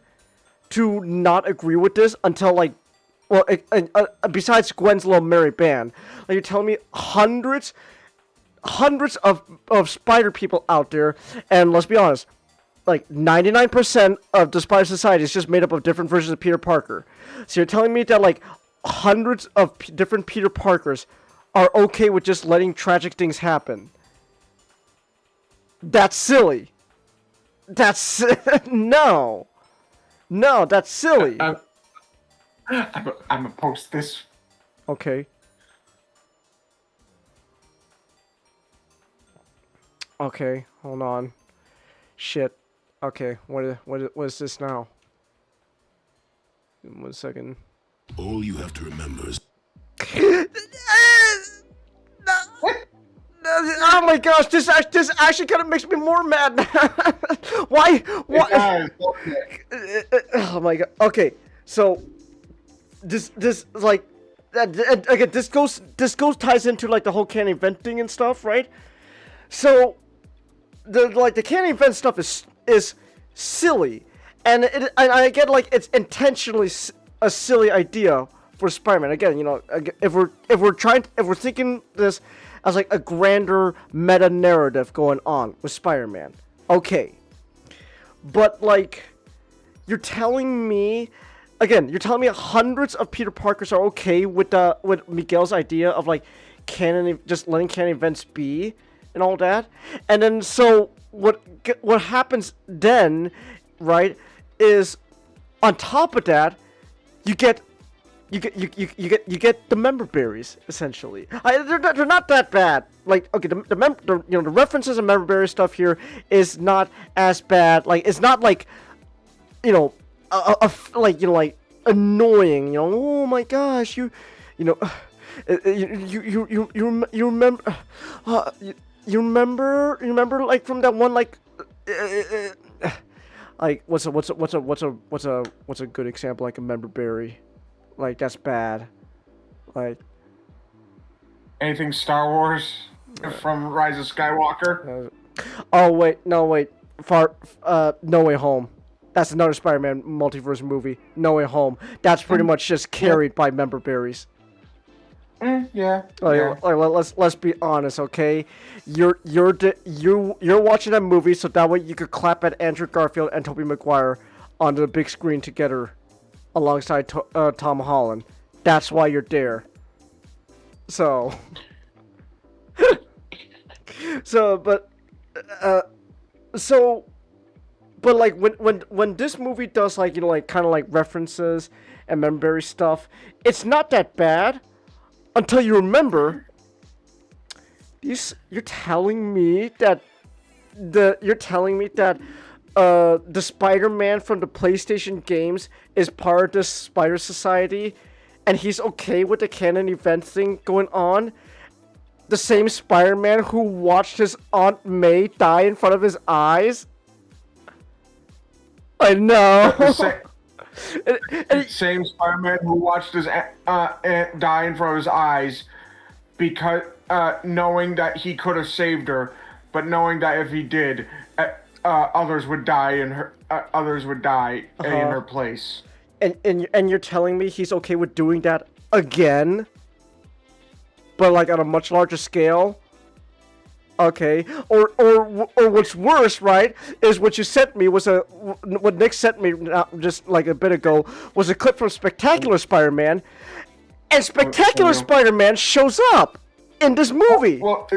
to not agree with this until besides Gwen's little merry band. You're telling me hundreds of spider people out there, and let's be honest, 99% of the Spider Society is just made up of different versions of Peter Parker. So you're telling me that hundreds of different Peter Parkers are okay with just letting tragic things happen? That's silly. That's no, that's silly. I'm gonna post this. Okay. Okay, hold on. Shit. Okay, what is this now? 1 second. All you have to remember is... Oh my gosh, this actually kind of makes me more mad. Why? Oh my god. Okay, so this again, this goes ties into the whole canon event thing and stuff, right? So the canon event stuff is silly, and I get it's intentionally a silly idea for Spider-Man. Again, if we're thinking this as a grander meta narrative going on with Spider-Man, okay, but you're telling me hundreds of Peter Parkers are okay with Miguel's idea of canon, just letting canon events be and all that, and then so what happens then, right, is on top of that you get the member berries essentially. They're not that bad. Okay, the references and member berry stuff here is not as bad. It's not annoying. Oh my gosh, you remember you remember from that one what's a good example a member berry. That's bad. Anything Star Wars from Rise of Skywalker? Oh wait, no wait. No Way Home. That's another Spider-Man multiverse movie. No Way Home. That's pretty much just carried by member berries. Yeah. Let's be honest, okay? You're watching that movie so that way you could clap at Andrew Garfield and Tobey Maguire on the big screen together, alongside Tom Holland. That's why you're there. So, when this movie does kind of references and memory stuff, it's not that bad until you remember. You're telling me that the Spider-Man from the PlayStation games is part of the Spider Society, and he's okay with the canon event thing going on? The same Spider-Man who watched his Aunt May die in front of his eyes? I know. Same Spider-Man who watched his aunt die in front of his eyes, because knowing that he could have saved her, but knowing that if he did, others would die in her. Others would die in her place. And you're telling me he's okay with doing that again, but like on a much larger scale? Okay, or what's worse, right, is what you sent me was what Nick sent me just like a bit ago was a clip from Spectacular Spider-Man, and Spectacular Spider-Man shows up in this movie. Well,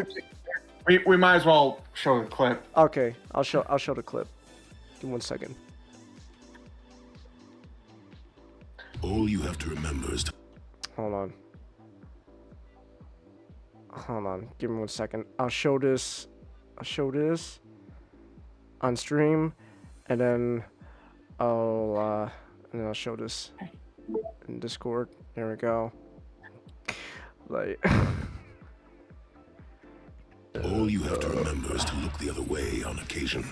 we might as well show the clip. Okay, I'll show the clip. Give me 1 second. All you have to remember is to... Hold on. Give me 1 second. I'll show this on stream, and then I'll show this in Discord. There we go. Like. All you have to remember is to look the other way on occasion.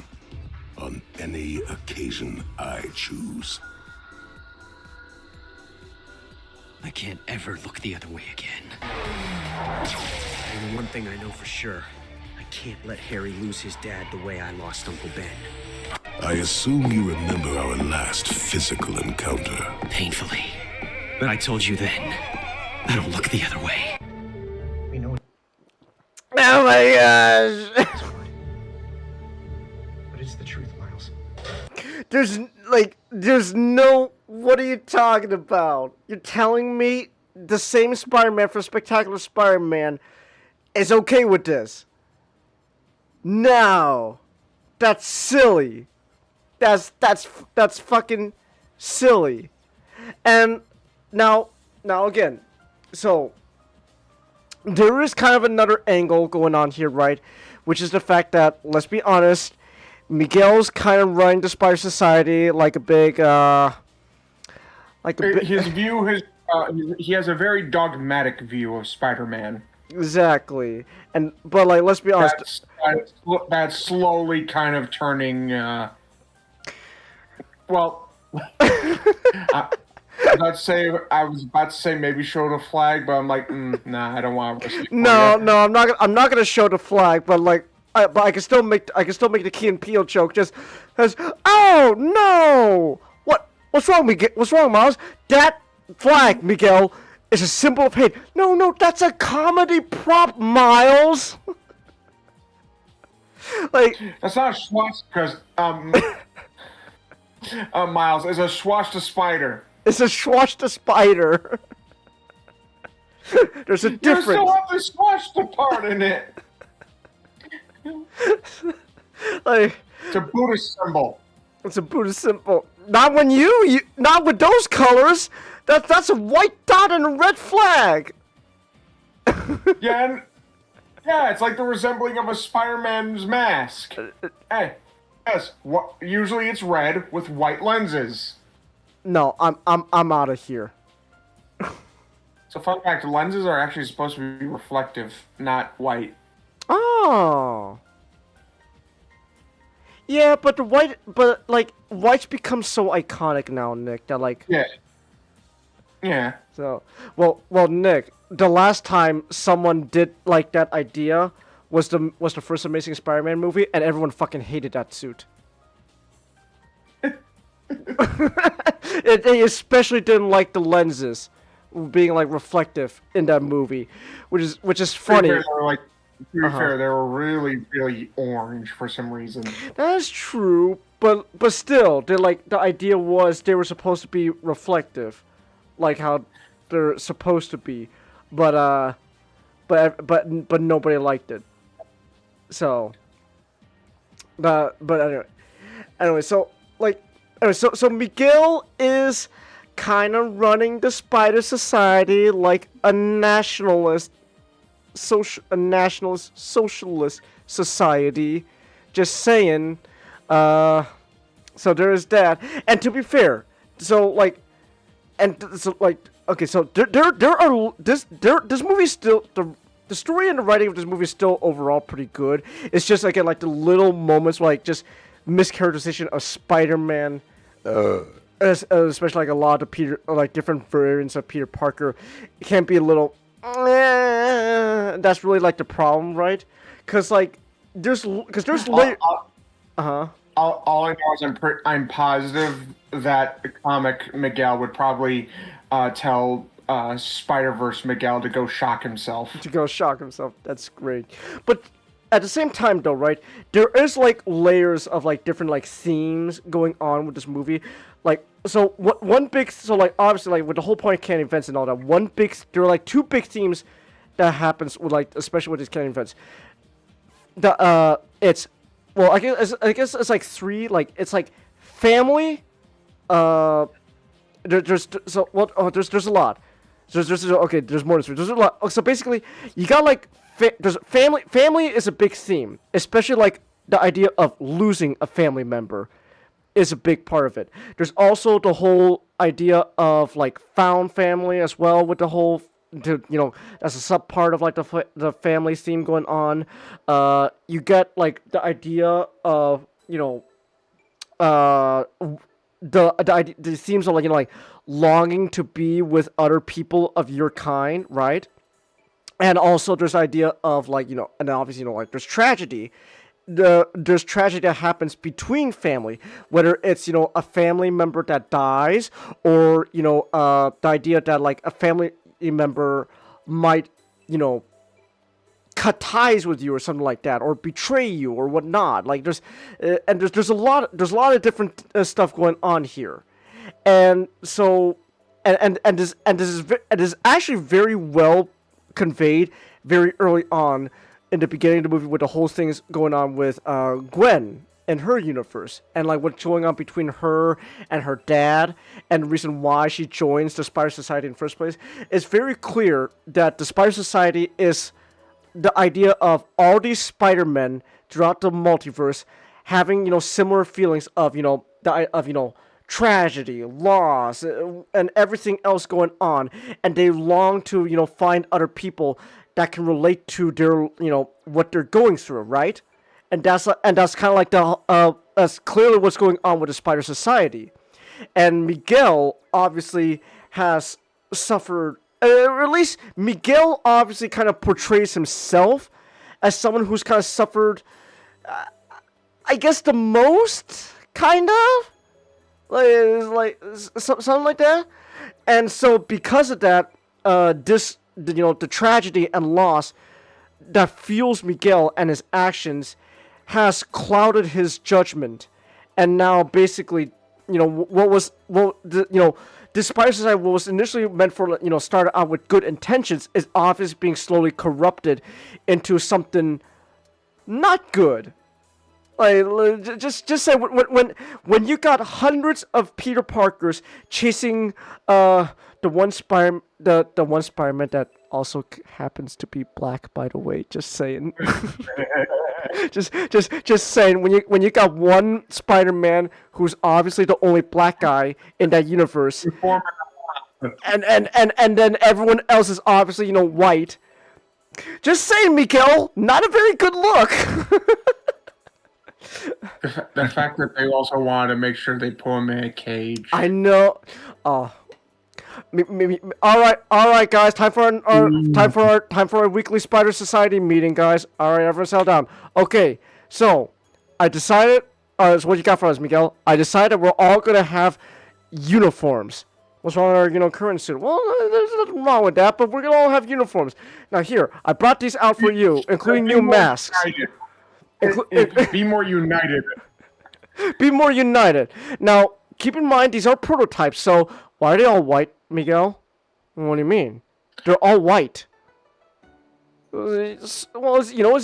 On any occasion I choose. I can't ever look the other way again. And one thing I know for sure, I can't let Harry lose his dad the way I lost Uncle Ben. I assume you remember our last physical encounter. Painfully. But I told you then, I don't look the other way. We know. Oh my gosh! What is the truth, Miles? There's no... What are you talking about? You're telling me the same Spider-Man from Spectacular Spider-Man is okay with this? No. That's silly. That's fucking silly. And now again, so there is kind of another angle going on here, right? Which is the fact that, let's be honest, Miguel's kind of running the Spider Society like a big, His view, he has a very dogmatic view of Spider-Man. Exactly, but like, let's be honest, that's slowly kind of turning. Well, I was about to say maybe show the flag, but I'm like, nah, I don't want to risk it. No, I'm not gonna show the flag, but like, I can still make the Key and Peele joke. Just as, oh no, what's wrong, Miguel? What's wrong, Miles? That flag, Miguel, is a symbol of hate. No, that's a comedy prop, Miles. Like, that's not a swastika, Miles. It's a swastika spider. It's a swastika spider. There's a difference. You still have the swastika part in it. Like, it's a Buddhist symbol. It's a Buddhist symbol. Not when you not with those colors. That's a white dot and a red flag. Yeah, it's like the resembling of a Spider-Man's mask. Hey, yes. Usually it's red with white lenses. No, I'm out of here. So, fun fact: lenses are actually supposed to be reflective, not white. Oh. Yeah, but white's become so iconic now, Nick. That like. Yeah. So, well, Nick. The last time someone did like that idea was the first Amazing Spider-Man movie, and everyone fucking hated that suit. They especially didn't like the lenses being like reflective in that movie, which is funny. To be fair, they were really, really orange for some reason. That's true, but still, the idea was they were supposed to be reflective, like how they're supposed to be, but nobody liked it. So, but anyway, so Miguel is kind of running the Spider Society like a nationalist socialist society. Just saying. So there is that. And to be fair, this movie is still the story and the writing of this movie is still overall pretty good. It's just again like the little moments like just mischaracterization of Spider-Man especially like a lot of different variants of Peter Parker, it can be a little. That's really like the problem, right? Because there's layer. All I know is I'm positive that the comic Miguel would probably tell Spider-Verse Miguel to go shock himself. That's great. But at the same time, though, right? There is like layers of like different like themes going on with this movie. Obviously like with the whole point of canon events and all that. There are like two big themes that happens with like especially with these canon events. I guess it's like three. Like it's like family. There's a lot. There's more than three. There's a lot. So basically, you got like there's family. Family is a big theme, especially like the idea of losing a family member is a big part of it. There's also the whole idea of like found family as well, with the whole. That's a sub part of like the family theme going on. You get like the idea of the themes of like longing to be with other people of your kind, right? And also there's idea of and obviously like there's tragedy. There's tragedy that happens between family, whether it's a family member that dies, or the idea that like a family member might cut ties with you or something like that, or betray you or whatnot. Like there's a lot of different stuff going on here, and so this is actually very well conveyed very early on in the beginning of the movie, with the whole things going on with Gwen and her universe, and like what's going on between her and her dad, and the reason why she joins the Spider Society in the first place. It's very clear that the Spider Society is the idea of all these Spider-Men throughout the multiverse having similar feelings of tragedy, loss, and everything else going on, and they long to find other people that can relate to their what they're going through, right? And that's kind of like that's clearly what's going on with the Spider Society. And Miguel obviously has suffered, or at least Miguel obviously kind of portrays himself as someone who's kind of suffered, I guess, the most, kind of, something like that. And so because of that, the tragedy and loss that fuels Miguel and his actions has clouded his judgment, and now basically, this Spider Society, what was initially meant for, started out with good intentions, is obviously being slowly corrupted into something not good. Like, just say when you got hundreds of Peter Parkers chasing the one Spider-Man that also happens to be black, by the way. Just saying. just saying. When you got one Spider-Man who's obviously the only black guy in that universe, and then everyone else is obviously white. Just saying, Miguel, not a very good look. The fact that they also wanted to make sure they put him in a cage. I know. Oh. All right, guys. Time for our weekly Spider Society meeting, guys. All right, everyone, settle down. Okay, so I decided. So what you got for us, Miguel? I decided we're all gonna have uniforms. What's wrong with our current suit? Well, there's nothing wrong with that, but we're gonna all have uniforms. Now here, I brought these out for you, including new masks. Be more united. Be more united. Now, keep in mind these are prototypes, so why are they all white, Miguel? What do you mean? They're all white. Well, it's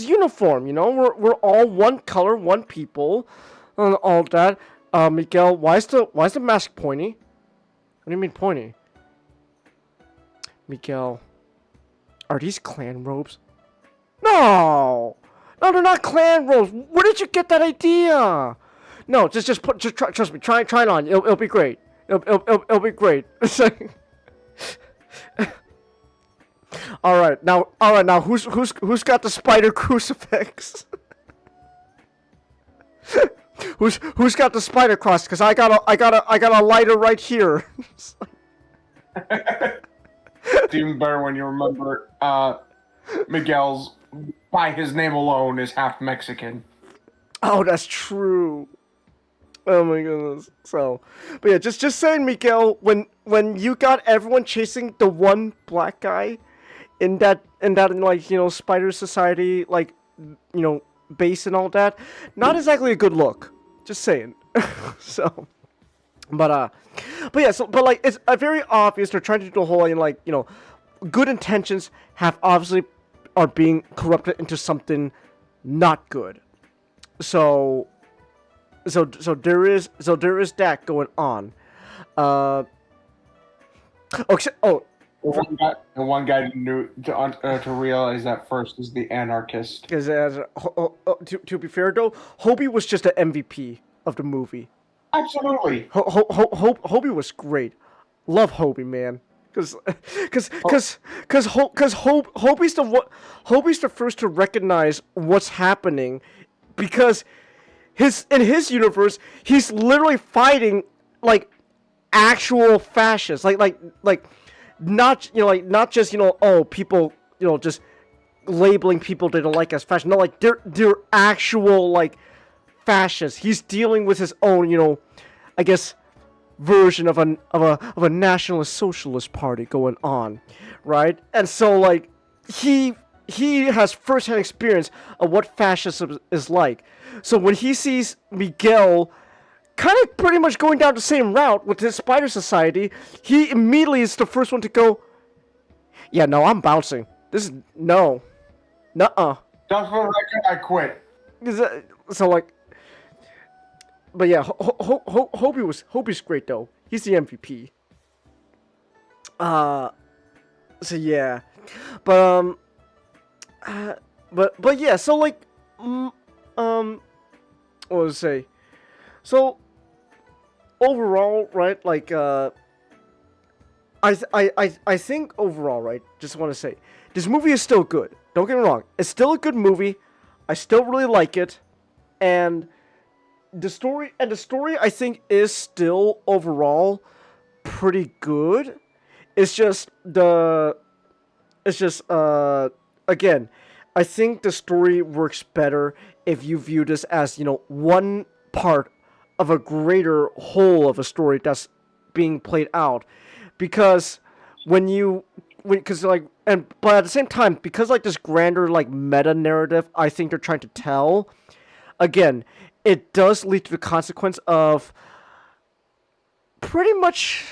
uniform. We're all one color, one people, and all that. Miguel, why is the mask pointy? What do you mean pointy? Miguel, are these clan robes? No, they're not clan robes. Where did you get that idea? No, just trust me. Try it on. It'll be great. It'll be great. All right, now who's got the spider crucifix? Who's got the spider cross? Because I got a lighter right here. It's even better when you remember Miguel's, by his name alone, is half Mexican. Oh, that's true. Oh my goodness. So, but yeah, just saying, Miguel, when you got everyone chasing the one black guy in that like, you know, Spider Society, like, you know, base and all that, not exactly a good look. Just saying. So, but yeah, so but like it's very obvious they're trying to do the whole, like, you know, good intentions have obviously are being corrupted into something not good. So there is that going on. Okay. Oh. One guy knew to realize that first is the anarchist. Because to be fair though, Hobie was just an MVP of the movie. Absolutely. Hobie was great. Love Hobie, man. Hobie's the first to recognize what's happening, because in his universe he's literally fighting like actual fascists, like not, you know, like not just, you know, oh, people, you know, just labeling people they don't like as fascists. No, like they're actual like fascists. He's dealing with his own, you know, I guess, version of a nationalist socialist party going on, right? And so like he has first-hand experience of what fascism is like. So when he sees Miguel kind of pretty much going down the same route with his Spider Society, he immediately is the first one to go, yeah, no, I'm bouncing. This is, no. Nuh-uh. Just for the record, I quit. So, like, but yeah, Hobie's great, though. He's the MVP. So yeah. But yeah, so, like, what was I say? So, overall, right, like, I think overall, right, just want to say, this movie is still good. Don't get me wrong. It's still a good movie. I still really like it. And the story, I think, is still overall pretty good. It's just, again, I think the story works better if you view this as, you know, one part of a greater whole of a story that's being played out. Because but at the same time, because like this grander like meta narrative I think they're trying to tell, again, it does lead to the consequence of pretty much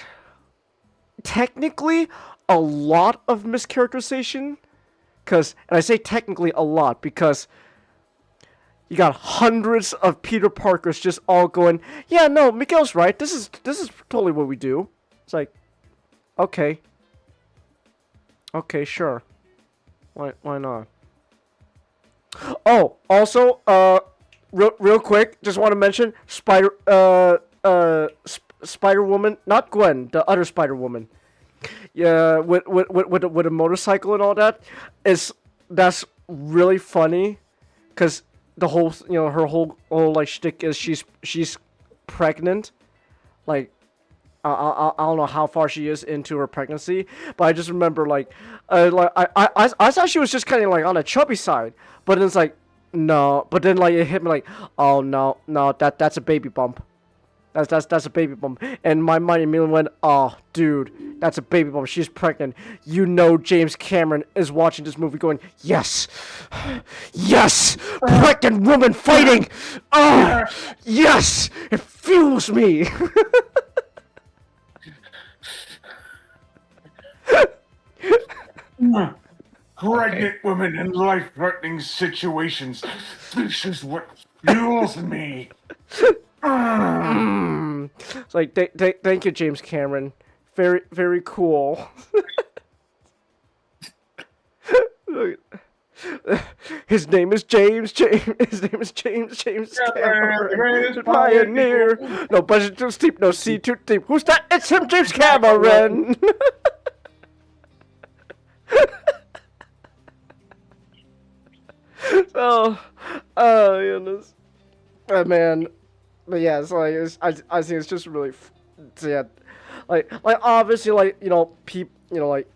technically a lot of mischaracterization. And I say technically a lot because you got hundreds of Peter Parkers just all going, yeah, no, Miguel's right. This is totally what we do. It's like, okay, sure. Why not? Oh, also, real quick, just want to mention Spider-Woman, not Gwen, the other Spider-Woman. Yeah, with a motorcycle and all that. That's really funny, because the whole, you know, her whole like shtick is she's pregnant. Like, I don't know how far she is into her pregnancy, but I just remember I thought she was just kind of like on a chubby side, but then it's like, no, but then like it hit me like, oh no, that's a baby bump. That's a baby bump. And my mind immediately went, oh, dude, that's a baby bump. She's pregnant. You know James Cameron is watching this movie going, yes! Yes! Pregnant woman fighting! Oh! Yes! It fuels me! Pregnant women in life-threatening situations. This is what fuels me. It's like, thank you, James Cameron. Very, very cool. His name is James Cameron. Pioneer. No budget too steep, no sea too deep. Who's that? It's him, James Cameron. Oh goodness. Man. but yeah, it's like I think it's just really, yeah, like obviously like like,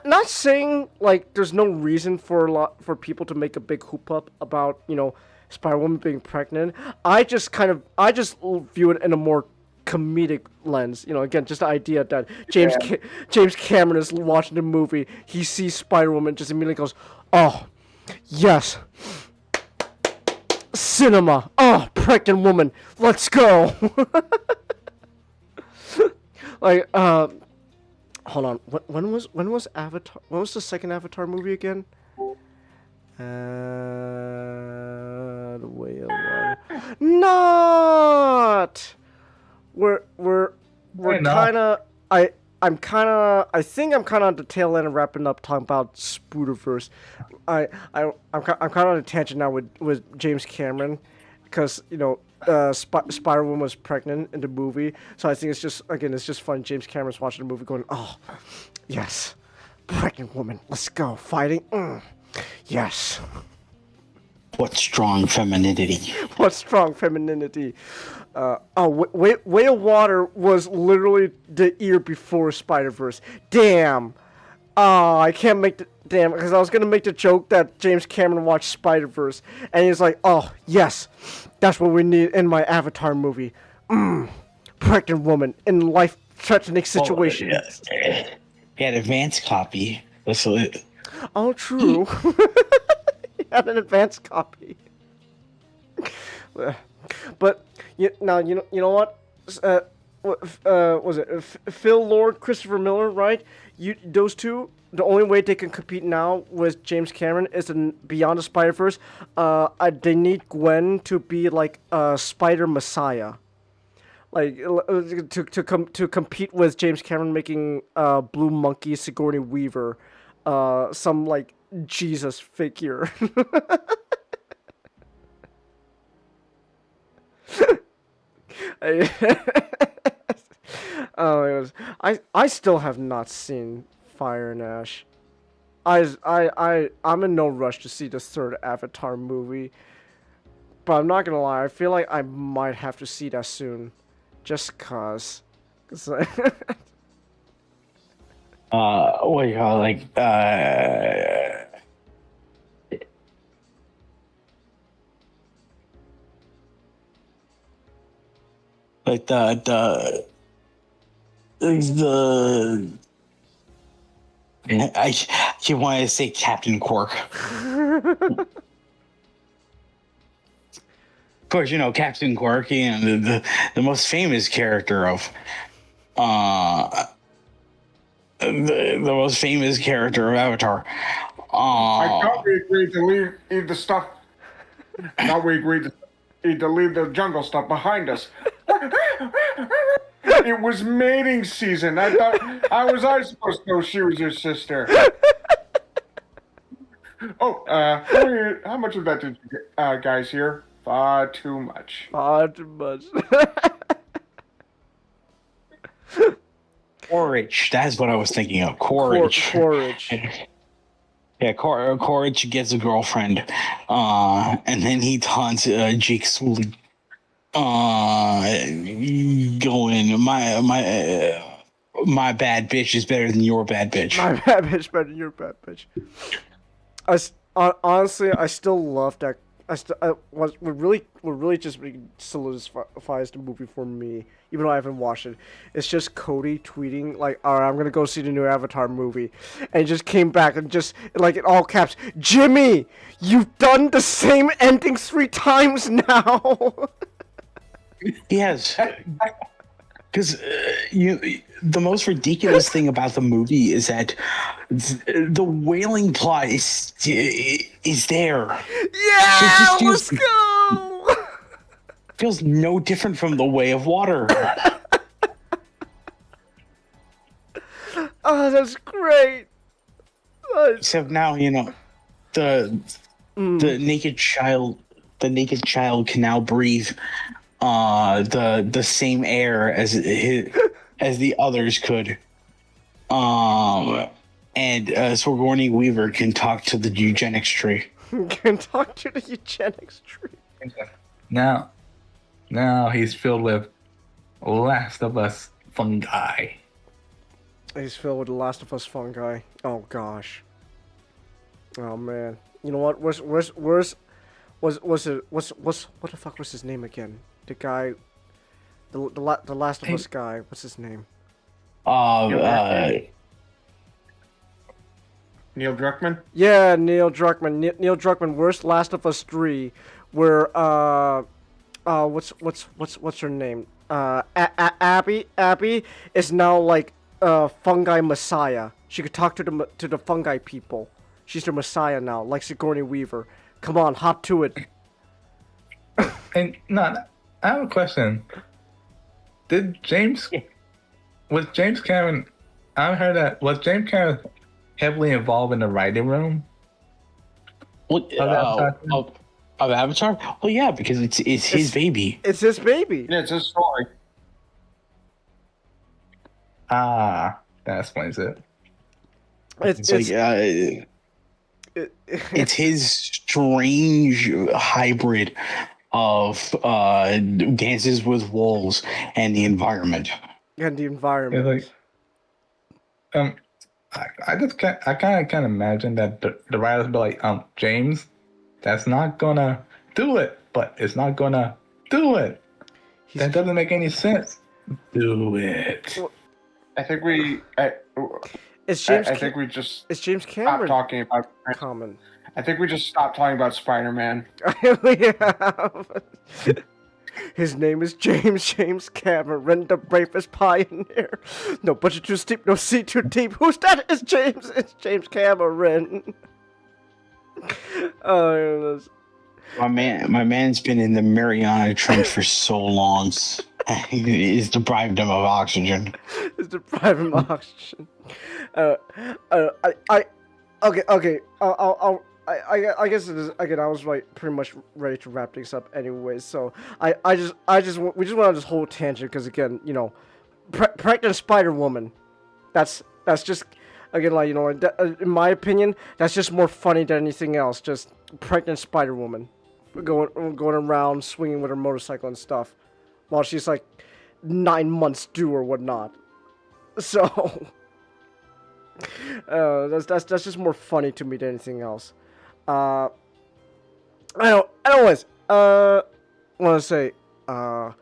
not saying like there's no reason for people to make a big hoop up about Spider-Woman being pregnant. I just view it in a more comedic lens. Again, just the idea that James Cameron is watching the movie, he sees Spider-Woman, just immediately goes, "Oh, yes, cinema. Oh, pregnant woman, let's go." Like, hold on. When was Avatar? When was the second Avatar movie again? The Way of Water. Not. We're kind of. I think I'm kind of on the tail end of wrapping up talking about Spooderverse. I'm kind of on a tangent now with James Cameron, because Spider-Woman was pregnant in the movie, so I think it's just fun. James Cameron's watching the movie, going, "Oh, yes, pregnant woman, let's go fighting. Yes." What strong femininity. What strong femininity. Way of Water was literally the year before Spider-Verse. Damn. I can't make the... Damn, because I was going to make the joke that James Cameron watched Spider-Verse, and he's like, "Oh, yes, that's what we need in my Avatar movie. Pregnant woman in life-threatening situations." He had advanced copy. That's it. Oh, true. He had an advanced copy. But you know what? Was it Phil Lord, Christopher Miller, right? Those two, the only way they can compete now with James Cameron is in Beyond the Spider-Verse. They need Gwen to be like a Spider Messiah, like to compete with James Cameron making Blue Monkey, Sigourney Weaver, some like Jesus figure. I still have not seen Fire and Ash. I'm in no rush to see the third Avatar movie, but I'm not gonna lie, I feel like I might have to see that soon, just cause. What do you call it? Like the I you want to say Captain Quark. Of course, Captain Quark, the most famous character of the most famous character of Avatar. I thought we agreed to leave the stuff. Thought we agreed to leave the jungle stuff behind us. It was mating season. I thought I supposed to know she was your sister. Oh, how much of that did you guys hear? Far too much. Far too much. Quaritch, that's what I was thinking of. Quaritch. Quaritch. Yeah, Quaritch gets a girlfriend, and then he taunts Jake Sully, going, my bad bitch is better than your bad bitch. My bad bitch better than your bad bitch. Honestly, I still love that. What really just solidifies the movie for me, even though I haven't watched it. It's just Cody tweeting like, "All right, I'm gonna go see the new Avatar movie," and he just came back and just like in all caps, "Jimmy, you've done the same ending 3 times now." Yes, because the most ridiculous thing about the movie is that the whaling plot is there. Yeah, let's go. Feels no different from The Way of Water. Oh, that's great. Except now, the naked child can now breathe the same air as the others could. And Sigourney Weaver can talk to the eugenics tree. Can talk to the eugenics tree. Now, Now he's filled with Last of Us fungi. He's filled with the Last of Us fungi. Oh gosh. Oh man. You know what? What the fuck was his name again? The guy, the Last of Us guy. What's his name? Neil Druckmann? Yeah, Neil Druckmann. Neil Druckmann. Where's Last of Us 3? Where what's her name? Abby. Abby is now like fungi messiah. She could talk to the fungi people. She's the messiah now, like Sigourney Weaver. Come on, hop to it. And I have a question. Was James Cameron? I heard that was James Cameron heavily involved in the writing room? Of Avatar? Well, yeah, because it's his baby. It's his baby. Yeah, it's his story. That explains it. It's his strange hybrid of Dances with Wolves and the environment. And the environment. I kind of imagine that the writers be like, James, that's not gonna do it, but it's not gonna do it. That doesn't make any sense. Do it. I think we. It's James. I think we just. It's James Cameron. Stop talking about. Common. I think we just stopped talking about Spider-Man. His name is James Cameron, the bravest pioneer. No budget too steep, no sea too deep. Who's that? It's James. It's James Cameron. Oh, my man's been in the Mariana Trench for so long. He's deprived him of oxygen. It's deprived him of oxygen. Okay. I guess it is. Again, I was pretty much ready to wrap things up anyway. So we just went on this whole tangent because again, pregnant Spider Woman. That's just again in my opinion, that's just more funny than anything else. Just pregnant Spider Woman, going around swinging with her motorcycle and stuff, while she's like 9 months due or whatnot. So. That's just more funny to me than anything else. Anyways, want to say, but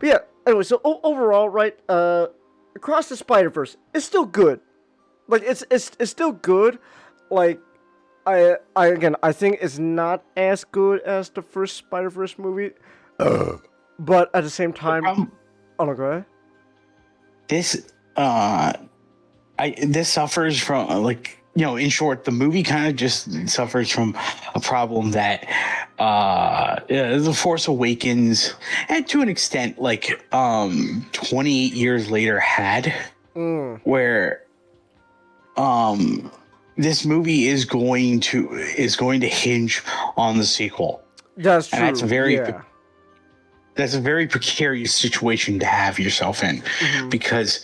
yeah. Anyway, so overall, right? Across the Spider-Verse, it's still good. Like it's still good. Like I think it's not as good as the first Spider-Verse movie. But at the same time, oh no, go ahead. This suffers from in short, the movie kind of just suffers from a problem that The Force Awakens, and to an extent, 28 years later had, where this movie is going to hinge on the sequel. That's true. And that's a very precarious situation to have yourself in, because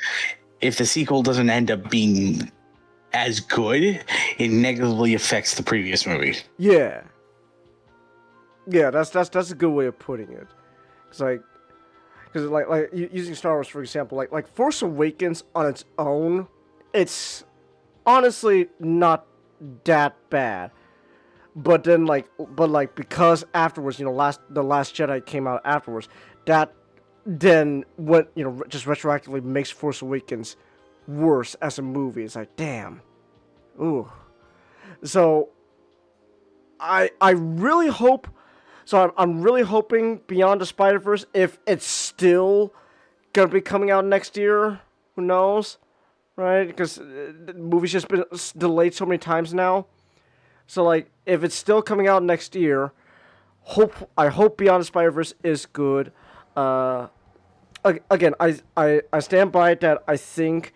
if the sequel doesn't end up being as good, it negatively affects the previous movie. Yeah, that's a good way of putting it. Because using Star Wars for example, like Force Awakens on its own, it's honestly not that bad. But then because afterwards, the Last Jedi came out afterwards, that then what just retroactively makes Force Awakens worse as a movie. It's like, damn. Ooh. So I really hope, so I'm really hoping Beyond the Spider-Verse, if it's still gonna be coming out next year, who knows, right? Because the movie's just been delayed so many times now. So if it's still coming out next year, I hope Beyond the Spider-Verse is good. Again, I stand by it that I think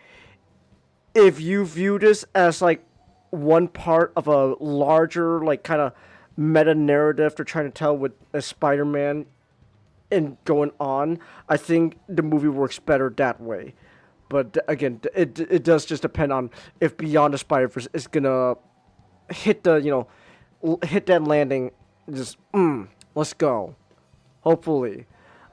if you view this as one part of a larger kind of meta narrative they're trying to tell with a Spider-Man and going on, I think the movie works better that way. But again, it does just depend on if Beyond the Spider-Verse is gonna hit the hit that landing. Just let's go. Hopefully.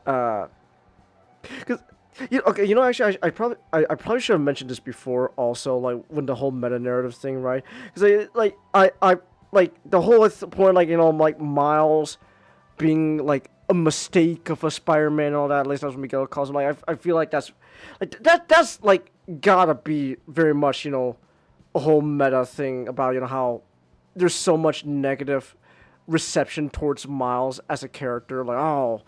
Because actually, I probably should have mentioned this before. Also, like when the whole meta narrative thing, right? Because I like the whole point, like like Miles being like a mistake of a Spider-Man and all that. At least that's what Miguel calls him. Like I feel like that's like gotta be very much a whole meta thing about how there's so much negative reception towards Miles as a character. Like, oh,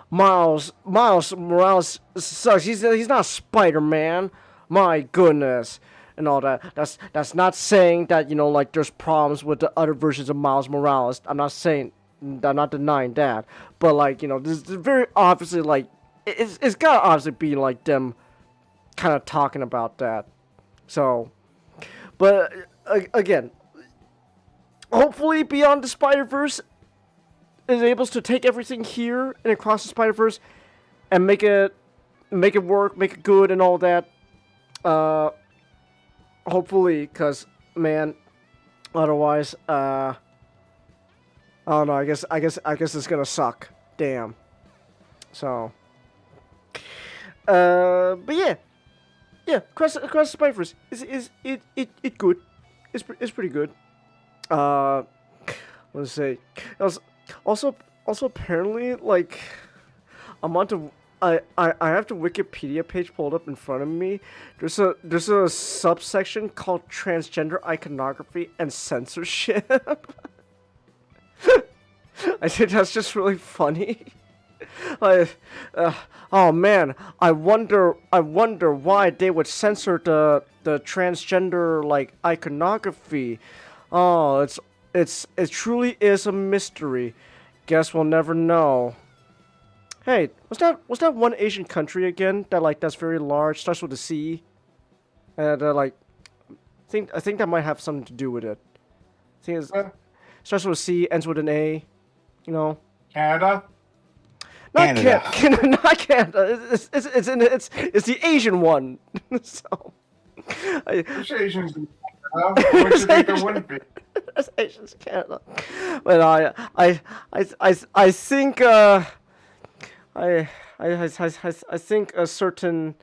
Miles Morales sucks. He's not Spider-Man. My goodness. And all that. That's not saying that like there's problems with the other versions of Miles Morales. I'm not denying that. But like this is very obviously like it's gotta obviously be like them kind of talking about that. So, but again, hopefully Beyond the Spider-Verse is able to take everything here and Across the Spider-Verse and make it work, make it good and all that. Hopefully, because man, otherwise, I don't know. I guess it's gonna suck. Damn. So, but yeah, Across the Spider-Verse is good. It's pretty good. Let's say, also apparently like I'm on to. I have the Wikipedia page pulled up in front of me. There's a subsection called transgender iconography and censorship. I think that's just really funny. Like, oh man, I wonder why they would censor the transgender like iconography. Oh, it truly is a mystery. Guess we'll never know. Hey, was that one Asian country again that's very large, starts with a C, and I think that might have something to do with it. I think it starts with a C, ends with an A. Canada. Not Canada. Not Canada. It's the Asian one. So. Which Asians in Canada? What you think there wouldn't be? There's Asians in Canada. But I think. I think a certain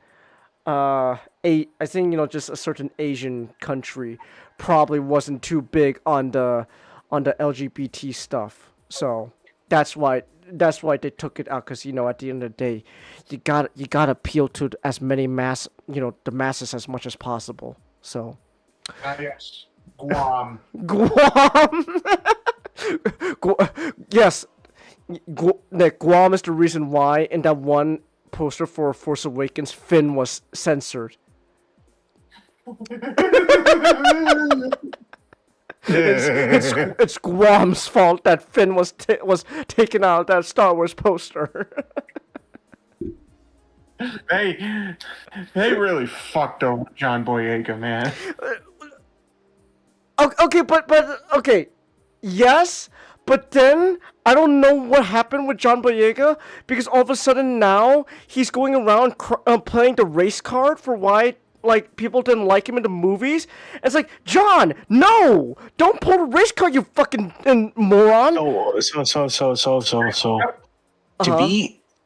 just a certain Asian country probably wasn't too big on the LGBT stuff. So that's why they took it out, because at the end of the day you got appeal to as many the masses as much as possible. So Yes. Guam. Yes. Guam is the reason why in that one poster for Force Awakens, Finn was censored. It's Guam's fault that Finn was taken out of that Star Wars poster. They really fucked over John Boyega, man. Okay, but okay, yes. But then, I don't know what happened with John Boyega, because all of a sudden now, he's going around playing the race card for why, like, people didn't like him in the movies. And it's like, John, no! Don't pull the race card, you fucking moron!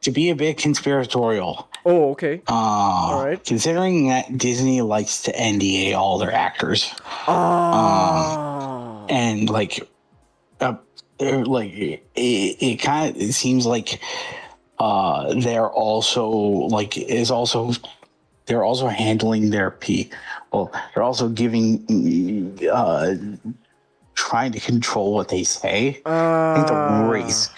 To be a bit conspiratorial. Oh, okay. All right. Considering that Disney likes to NDA all their actors. And, like... it kind of seems like they're also handling their they're also giving trying to control what they say. I think the race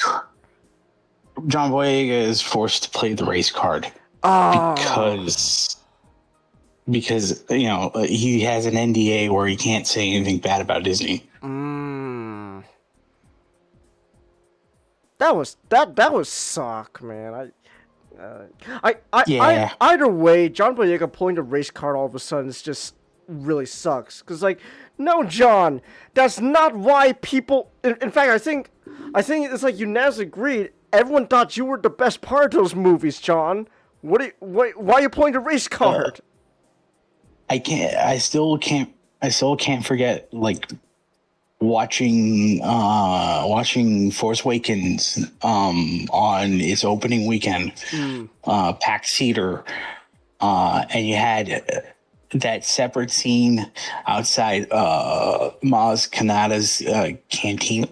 John Boyega is forced to play the race card because he has an NDA where he can't say anything bad about Disney. That was suck, man. Either way, John Boyega pulling the race card all of a sudden just really sucks. Cause like, no, John, that's not why people. In fact, I think it's like unanimously agreed. Everyone thought you were the best part of those movies, John. Why are you pulling the race card? I still can't forget like watching Force Awakens on its opening weekend, packed theater, and you had that separate scene outside Maz Kanata's cantina,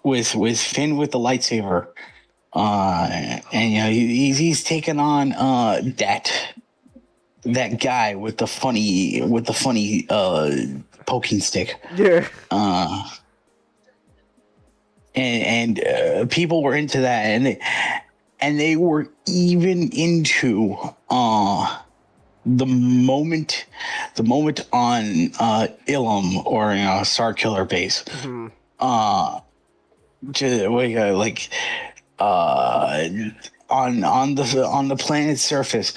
with Finn with the lightsaber, and he's taking on that guy with the funny poking stick. Yeah. And people were into that, and they were even into the moment on Ilum or Star Killer base. On the planet's surface,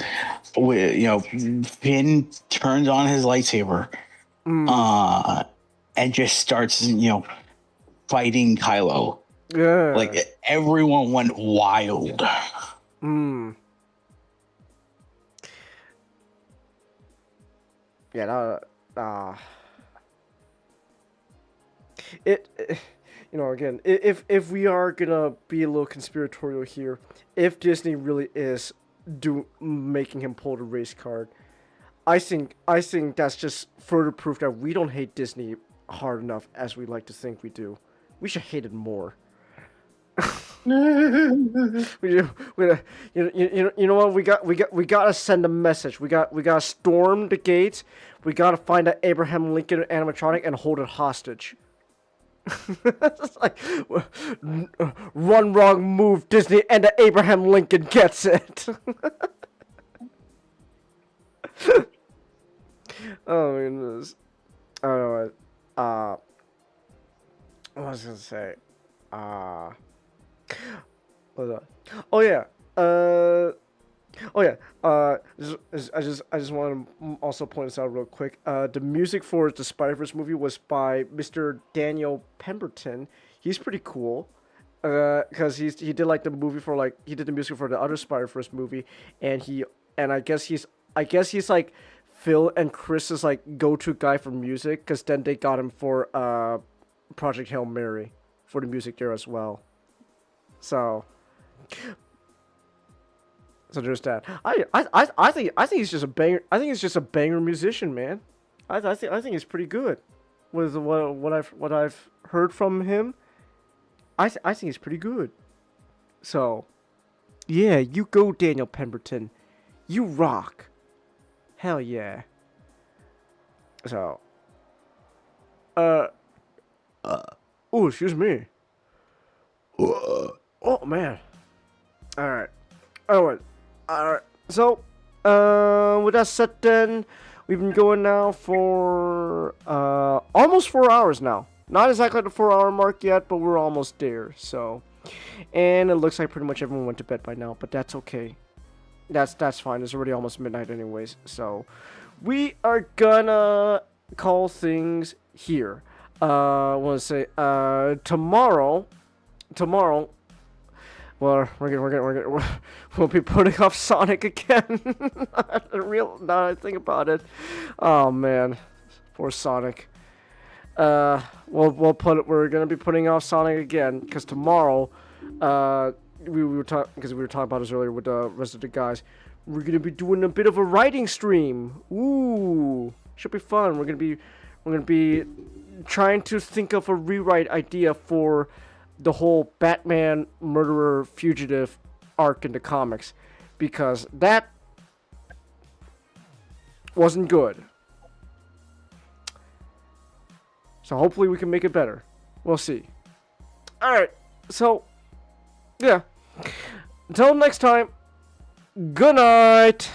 Finn turns on his lightsaber, and just starts fighting Kylo. Yeah. Like everyone went wild. Yeah, again, if we are gonna be a little conspiratorial here, if Disney really is making him pull the race card, I think that's just further proof that we don't hate Disney hard enough as we like to think we do. We should hate it more. You know what? We gotta send a message. We gotta storm the gates. We gotta find that Abraham Lincoln animatronic and hold it hostage. It's like one wrong move, Disney, and the Abraham Lincoln gets it. Oh goodness. I don't know. What was I gonna say? Hold on. Oh yeah. I just want to also point this out real quick. The music for the Spider-Verse movie was by Mr. Daniel Pemberton. He's pretty cool. Because he did like the movie for he did the music for the other Spider-Verse movie, and I guess he's like Phil and Chris's like go-to guy for music, because then they got him for Project Hail Mary for the music there as well. So there's that. I think he's just a banger. I think he's just a banger musician, man. I think he's pretty good with what I've heard from him. I think he's pretty good. So yeah, you go, Daniel Pemberton. You rock. Hell yeah. So oh, excuse me. Oh man. All right. So, with that said, then we've been going now for almost 4 hours now. Not exactly the 4-hour mark yet, but we're almost there. So, and it looks like pretty much everyone went to bed by now, but that's okay. That's fine. It's already almost midnight, anyways. So, we are gonna call things here. I want to say tomorrow. Well, we'll be putting off Sonic again. Now that I think about it. Oh man, poor Sonic. We're gonna be putting off Sonic again because tomorrow, we were talking about this earlier with the rest of the guys. We're gonna be doing a bit of a writing stream. Ooh, should be fun. We're gonna be trying to think of a rewrite idea for the whole Batman murderer fugitive arc in the comics, because that wasn't good. So hopefully we can make it better. We'll see. Alright, so yeah. Until next time, good night.